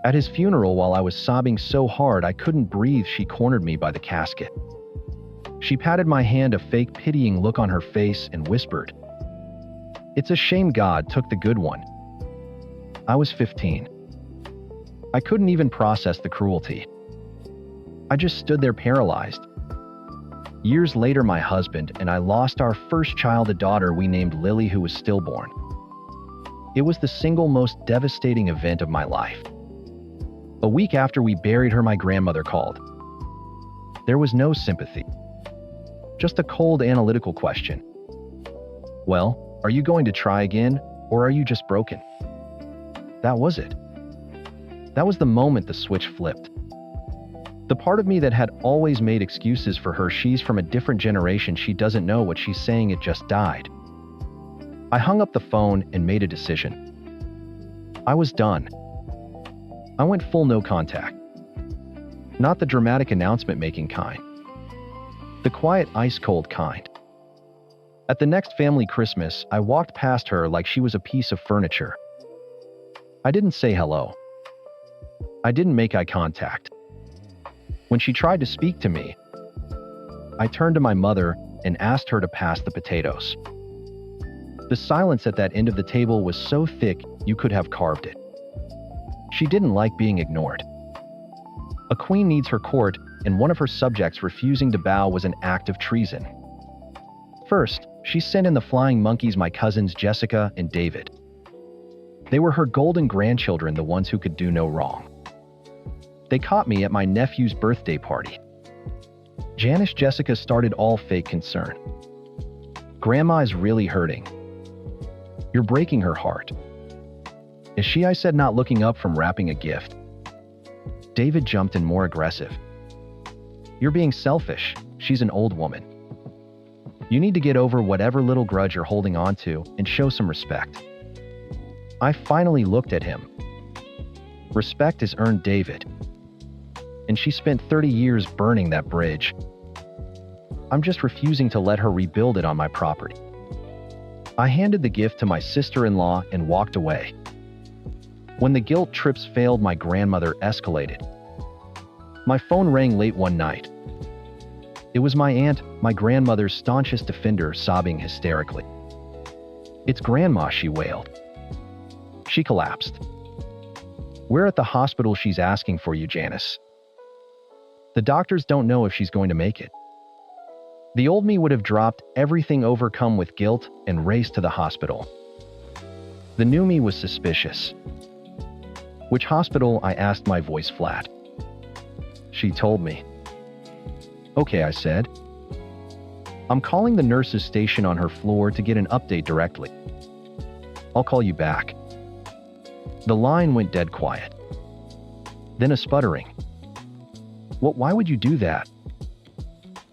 At his funeral, while I was sobbing so hard I couldn't breathe, she cornered me by the casket. She patted my hand, a fake pitying look on her face, and whispered, "It's a shame God took the good one." I was 15. I couldn't even process the cruelty. I just stood there paralyzed. Years later, my husband and I lost our first child, a daughter we named Lily, who was stillborn. It was the single most devastating event of my life. A week after we buried her, my grandmother called. There was no sympathy, just a cold analytical question. "Well, are you going to try again, or are you just broken?" That was it. That was the moment the switch flipped. The part of me that had always made excuses for her, she's from a different generation, she doesn't know what she's saying, it just died. I hung up the phone and made a decision. I was done. I went full no contact. Not the dramatic announcement-making kind. The quiet, ice-cold kind. At the next family Christmas, I walked past her like she was a piece of furniture. I didn't say hello. I didn't make eye contact. When she tried to speak to me, I turned to my mother and asked her to pass the potatoes. The silence at that end of the table was so thick you could have carved it. She didn't like being ignored. A queen needs her court, and one of her subjects refusing to bow was an act of treason. First, she sent in the flying monkeys, my cousins Jessica and David. They were her golden grandchildren, the ones who could do no wrong. They caught me at my nephew's birthday party. Janice Jessica started all fake concern. "Grandma is really hurting. You're breaking her heart." "Is she?" I said, not looking up from wrapping a gift. David jumped in, more aggressive. "You're being selfish. She's an old woman. You need to get over whatever little grudge you're holding on to and show some respect." I finally looked at him. Respect is earned, David. And she spent 30 years burning that bridge. I'm just refusing to let her rebuild it on my property. I handed the gift to my sister-in-law and walked away. When the guilt trips failed, my grandmother escalated. My phone rang late one night. It was my aunt, my grandmother's staunchest defender, sobbing hysterically. "It's Grandma," she wailed. She collapsed. "We're at the hospital. She's asking for you, Janice. The doctors don't know if she's going to make it." The old me would have dropped everything, overcome with guilt, and raced to the hospital. The new me was suspicious. "Which hospital?" I asked, my voice flat. She told me. "Okay," I said. "I'm calling the nurses' station on her floor to get an update directly. I'll call you back." The line went dead quiet. Then a sputtering. Why would you do that?"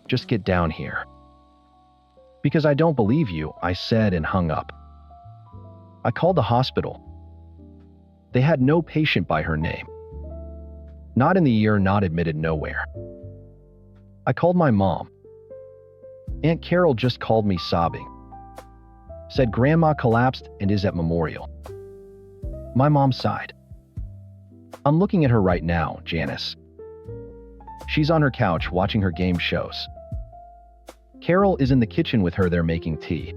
"Just get down here." "Because I don't believe you," I said, and hung up. I called the hospital. They had no patient by her name. Not in the year, not admitted, nowhere. I called my mom. Aunt Carol just called me sobbing. Said Grandma collapsed and is at Memorial. My mom sighed. "I'm looking at her right now, Janice. She's on her couch watching her game shows. Carol is in the kitchen with her, they're making tea."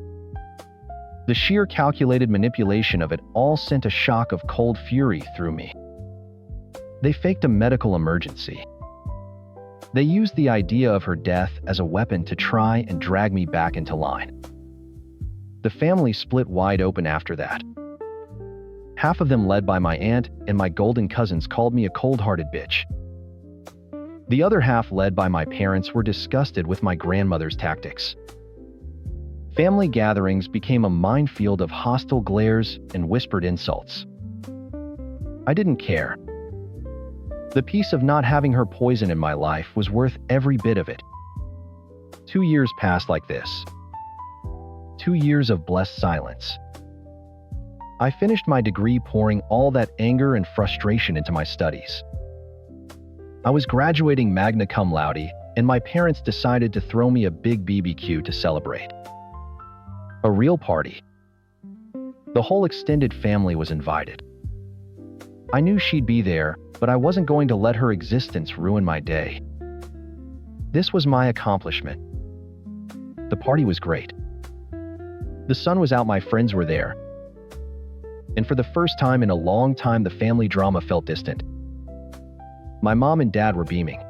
The sheer calculated manipulation of it all sent a shock of cold fury through me. They faked a medical emergency. They used the idea of her death as a weapon to try and drag me back into line. The family split wide open after that. Half of them, led by my aunt and my golden cousins, called me a cold-hearted bitch. The other half, led by my parents, were disgusted with my grandmother's tactics. Family gatherings became a minefield of hostile glares and whispered insults. I didn't care. The peace of not having her poison in my life was worth every bit of it. 2 years passed like this. 2 years of blessed silence. I finished my degree, pouring all that anger and frustration into my studies. I was graduating magna cum laude, and my parents decided to throw me a big BBQ to celebrate. A real party. The whole extended family was invited. I knew she'd be there, but I wasn't going to let her existence ruin my day. This was my accomplishment. The party was great. The sun was out, my friends were there. And for the first time in a long time, the family drama felt distant. My mom and dad were beaming.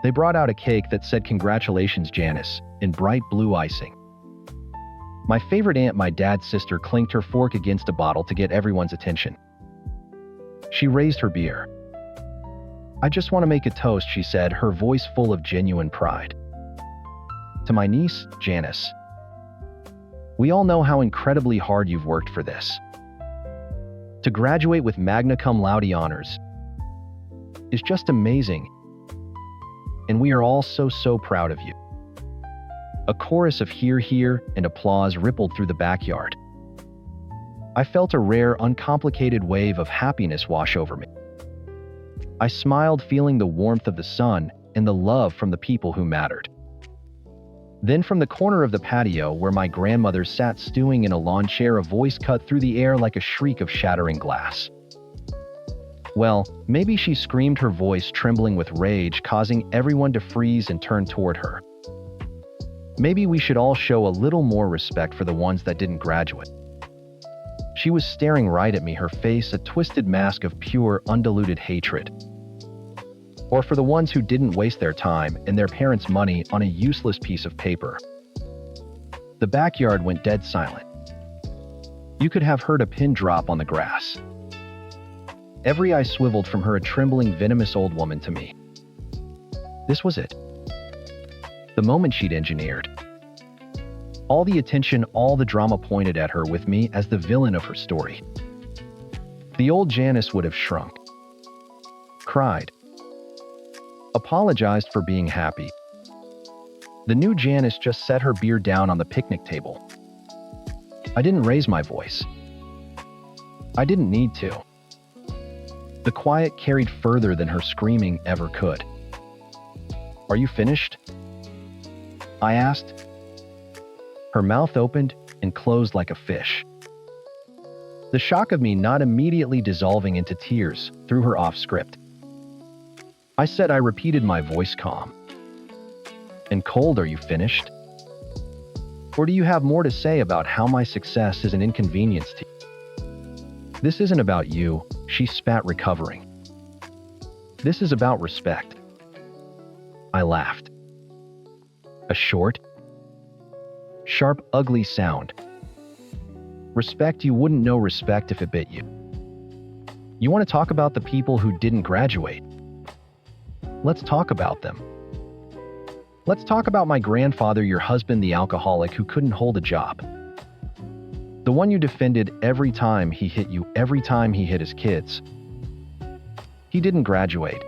They brought out a cake that said "Congratulations, Janice," in bright blue icing. My favorite aunt, my dad's sister, clinked her fork against a bottle to get everyone's attention. She raised her beer. "I just want to make a toast," she said, her voice full of genuine pride. "To my niece, Janice. We all know how incredibly hard you've worked for this. To graduate with magna cum laude honors is just amazing, and we are all so proud of you." A chorus of "hear, hear" and applause rippled through the backyard. I felt a rare, uncomplicated wave of happiness wash over me. I smiled, feeling the warmth of the sun and the love from the people who mattered. Then from the corner of the patio where my grandmother sat stewing in a lawn chair, a voice cut through the air like a shriek of shattering glass. Well, maybe she screamed, her voice trembling with rage, causing everyone to freeze and turn toward her. Maybe we should all show a little more respect for the ones that didn't graduate. She was staring right at me, her face a twisted mask of pure, undiluted hatred. Or for the ones who didn't waste their time and their parents' money on a useless piece of paper. The backyard went dead silent. You could have heard a pin drop on the grass. Every eye swiveled from her, a trembling, venomous old woman, to me. This was it. The moment she'd engineered. All the attention, all the drama pointed at her, with me as the villain of her story. The old Janice would have shrunk, cried, apologized for being happy. The new Janice just set her beer down on the picnic table. I didn't raise my voice. I didn't need to. The quiet carried further than her screaming ever could. "Are you finished?" I asked. Her mouth opened and closed like a fish. The shock of me not immediately dissolving into tears threw her off script. I said, I repeated, my voice calm. "And cold, are you finished? Or do you have more to say about how my success is an inconvenience to you?" "This isn't about you," she spat, recovering. "This is about respect." I laughed. A short, sharp, ugly sound. Respect? You wouldn't know respect if it bit you. You want to talk about the people who didn't graduate? Let's talk about them. Let's talk about my grandfather, your husband, the alcoholic who couldn't hold a job. The one you defended every time he hit you, every time he hit his kids. He didn't graduate.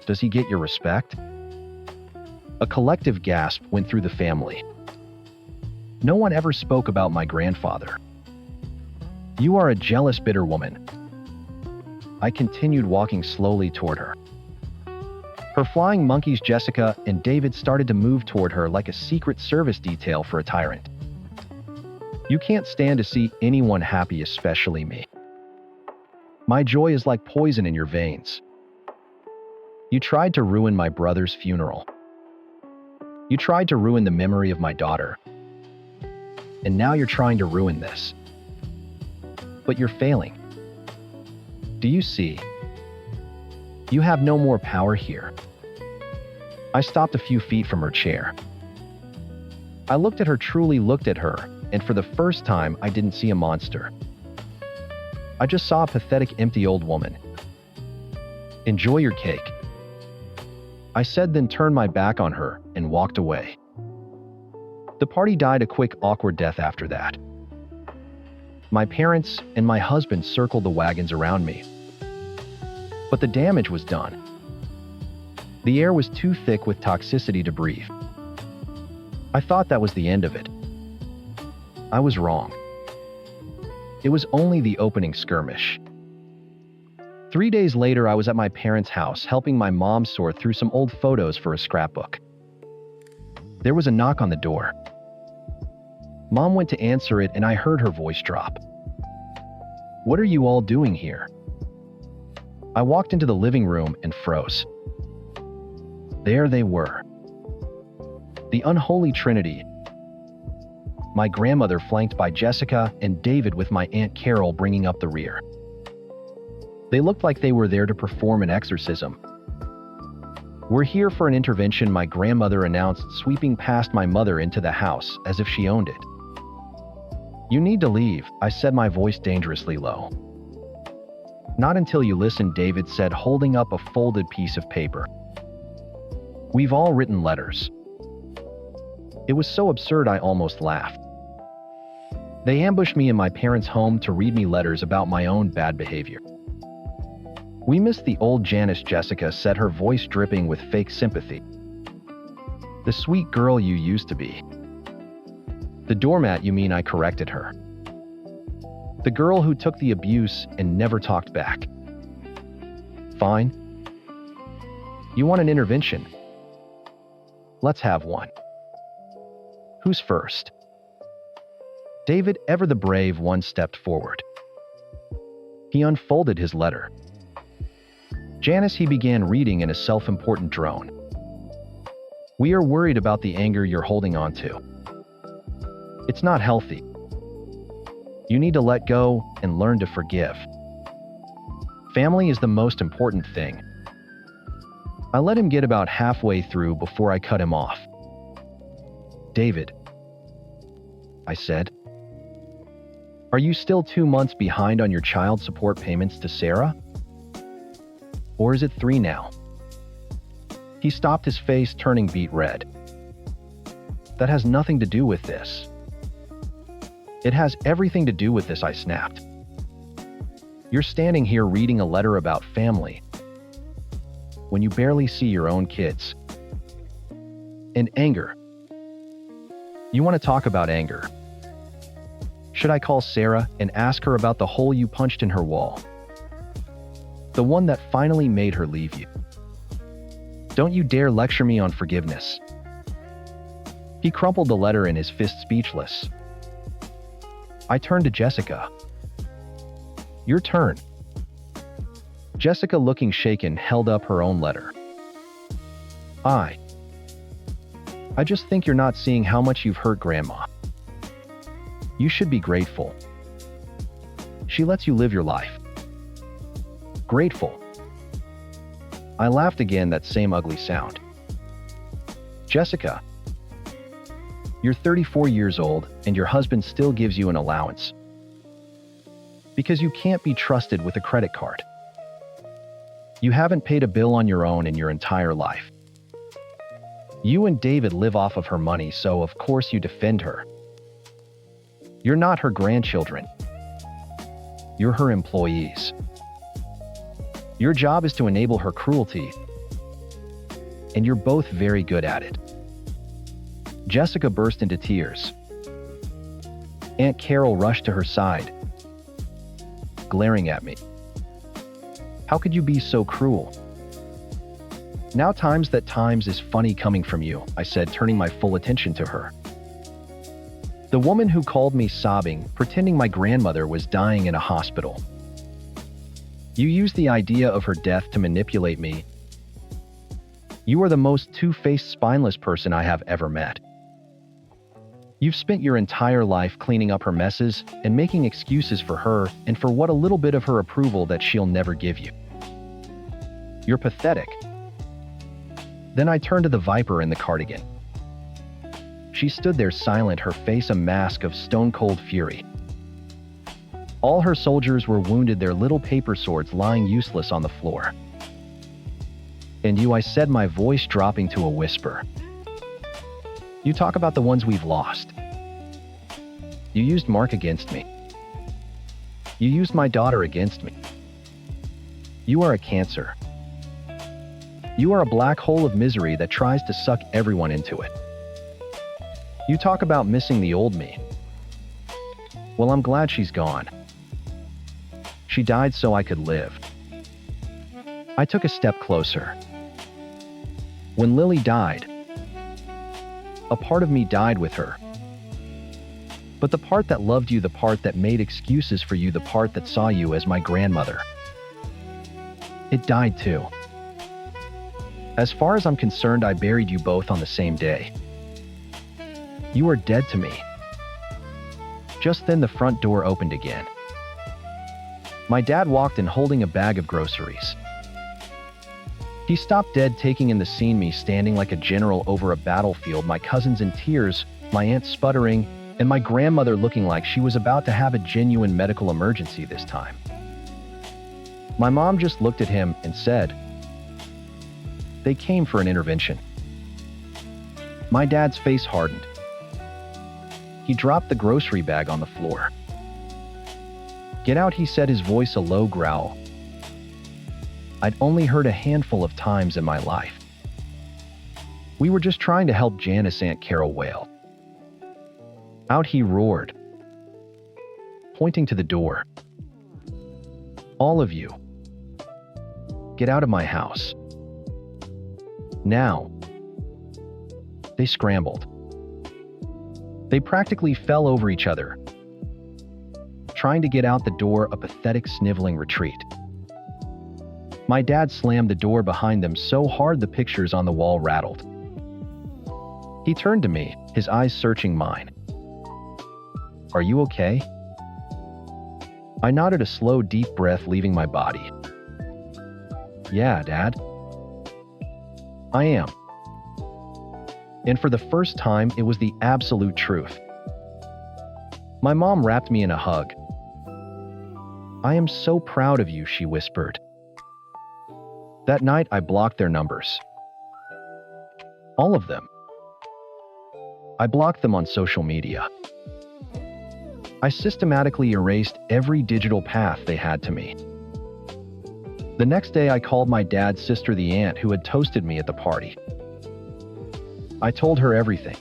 Does he get your respect? A collective gasp went through the family. No one ever spoke about my grandfather. "You are a jealous, bitter woman." I continued walking slowly toward her. Her flying monkeys, Jessica and David, started to move toward her like a Secret Service detail for a tyrant. "You can't stand to see anyone happy, especially me. My joy is like poison in your veins. You tried to ruin my brother's funeral. You tried to ruin the memory of my daughter. And now you're trying to ruin this. But you're failing. Do you see? You have no more power here." I stopped a few feet from her chair. I looked at her, truly looked at her, and for the first time, I didn't see a monster. I just saw a pathetic, empty old woman. "Enjoy your cake," I said, then turned my back on her and walked away. The party died a quick, awkward death after that. My parents and my husband circled the wagons around me. But the damage was done. The air was too thick with toxicity to breathe. I thought that was the end of it. I was wrong. It was only the opening skirmish. 3 days later, I was at my parents' house helping my mom sort through some old photos for a scrapbook. There was a knock on the door. Mom went to answer it, and I heard her voice drop. "What are you all doing here?" I walked into the living room and froze. There they were. The unholy trinity. My grandmother flanked by Jessica and David, with my Aunt Carol bringing up the rear. They looked like they were there to perform an exorcism. "We're here for an intervention," my grandmother announced, sweeping past my mother into the house as if she owned it. "You need to leave," I said, my voice dangerously low. "Not until you listen," David said, holding up a folded piece of paper. "We've all written letters." It was so absurd I almost laughed. They ambushed me in my parents' home to read me letters about my own bad behavior. "We miss the old Janice," Jessica said, her voice dripping with fake sympathy. "The sweet girl you used to be." "The doormat, you mean," I corrected her. "The girl who took the abuse and never talked back." "Fine. You want an intervention? Let's have one. Who's first?" David, ever the brave one, stepped forward. He unfolded his letter. "Janice," he began reading in a self-important drone. "We are worried about the anger you're holding on to. It's not healthy. You need to let go and learn to forgive. Family is the most important thing." I let him get about halfway through before I cut him off. "David," I said, "are you still 2 months behind on your child support payments to Sarah? Or is it 3 now?" He stopped, his face turning beet red. "That has nothing to do with this." "It has everything to do with this," I snapped. "You're standing here reading a letter about family when you barely see your own kids. And anger. You want to talk about anger? Should I call Sarah and ask her about the hole you punched in her wall? The one that finally made her leave you? Don't you dare lecture me on forgiveness." He crumpled the letter in his fist, speechless. I turned to Jessica. "Your turn." Jessica, looking shaken, held up her own letter. I just think you're not seeing how much you've hurt Grandma. You should be grateful. She lets you live your life." "Grateful?" I laughed again, that same ugly sound. "Jessica, you're 34 years old and your husband still gives you an allowance. Because you can't be trusted with a credit card. You haven't paid a bill on your own in your entire life. You and David live off of her money, so of course you defend her. You're not her grandchildren. You're her employees. Your job is to enable her cruelty, and you're both very good at it." Jessica burst into tears. Aunt Carol rushed to her side, glaring at me. "How could you be so cruel?" "Now times is funny coming from you," I said, turning my full attention to her. "The woman who called me sobbing, pretending my grandmother was dying in a hospital. You used the idea of her death to manipulate me. You are the most two-faced, spineless person I have ever met. You've spent your entire life cleaning up her messes and making excuses for her and for what a little bit of her approval that she'll never give you. You're pathetic." Then I turned to the Viper in the cardigan. She stood there silent, her face a mask of stone-cold fury. All her soldiers were wounded, their little paper swords lying useless on the floor. "And you," I said, my voice dropping to a whisper. "You talk about the ones we've lost. You used Mark against me. You used my daughter against me. You are a cancer. You are a black hole of misery that tries to suck everyone into it. You talk about missing the old me. Well, I'm glad she's gone. She died so I could live." I took a step closer. When Lily died, a part of me died with her. But the part that loved you, the part that made excuses for you, the part that saw you as my grandmother, it died too. As far as I'm concerned, I buried you both on the same day. You are dead to me." Just then the front door opened again. My dad walked in holding a bag of groceries. He stopped dead, taking in the scene, me standing like a general over a battlefield, my cousins in tears, my aunt sputtering, and my grandmother looking like she was about to have a genuine medical emergency this time. My mom just looked at him and said, "They came for an intervention." My dad's face hardened. He dropped the grocery bag on the floor. "Get out," he said, his voice a low growl. I'd only heard a handful of times in my life. "We were just trying to help Janice," Aunt Carol wailed. "Out," he roared, pointing to the door. "All of you, get out of my house. Now." They scrambled. They practically fell over each other, trying to get out the door, a pathetic sniveling retreat. My dad slammed the door behind them so hard the pictures on the wall rattled. He turned to me, his eyes searching mine. "Are you okay?" I nodded, a slow, deep breath leaving my body. "Yeah, Dad. I am." And for the first time, it was the absolute truth. My mom wrapped me in a hug. "I am so proud of you," she whispered. That night, I blocked their numbers. All of them. I blocked them on social media. I systematically erased every digital path they had to me. The next day, I called my dad's sister, the aunt who had toasted me at the party. I told her everything.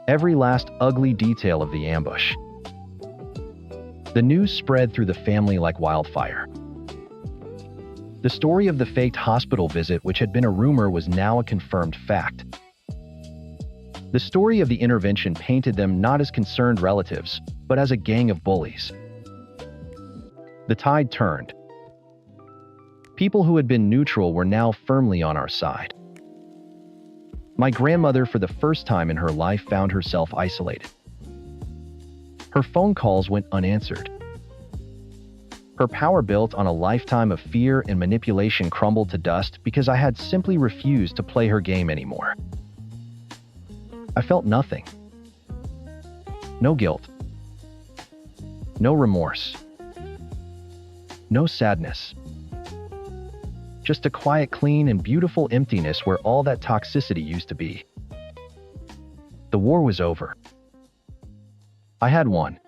Every last ugly detail of the ambush. The news spread through the family like wildfire. The story of the faked hospital visit, which had been a rumor, was now a confirmed fact. The story of the intervention painted them not as concerned relatives, but as a gang of bullies. The tide turned. People who had been neutral were now firmly on our side. My grandmother, for the first time in her life, found herself isolated. Her phone calls went unanswered. Her power, built on a lifetime of fear and manipulation, crumbled to dust because I had simply refused to play her game anymore. I felt nothing. No guilt. No remorse. No sadness. Just a quiet, clean, and beautiful emptiness where all that toxicity used to be. The war was over. I had won.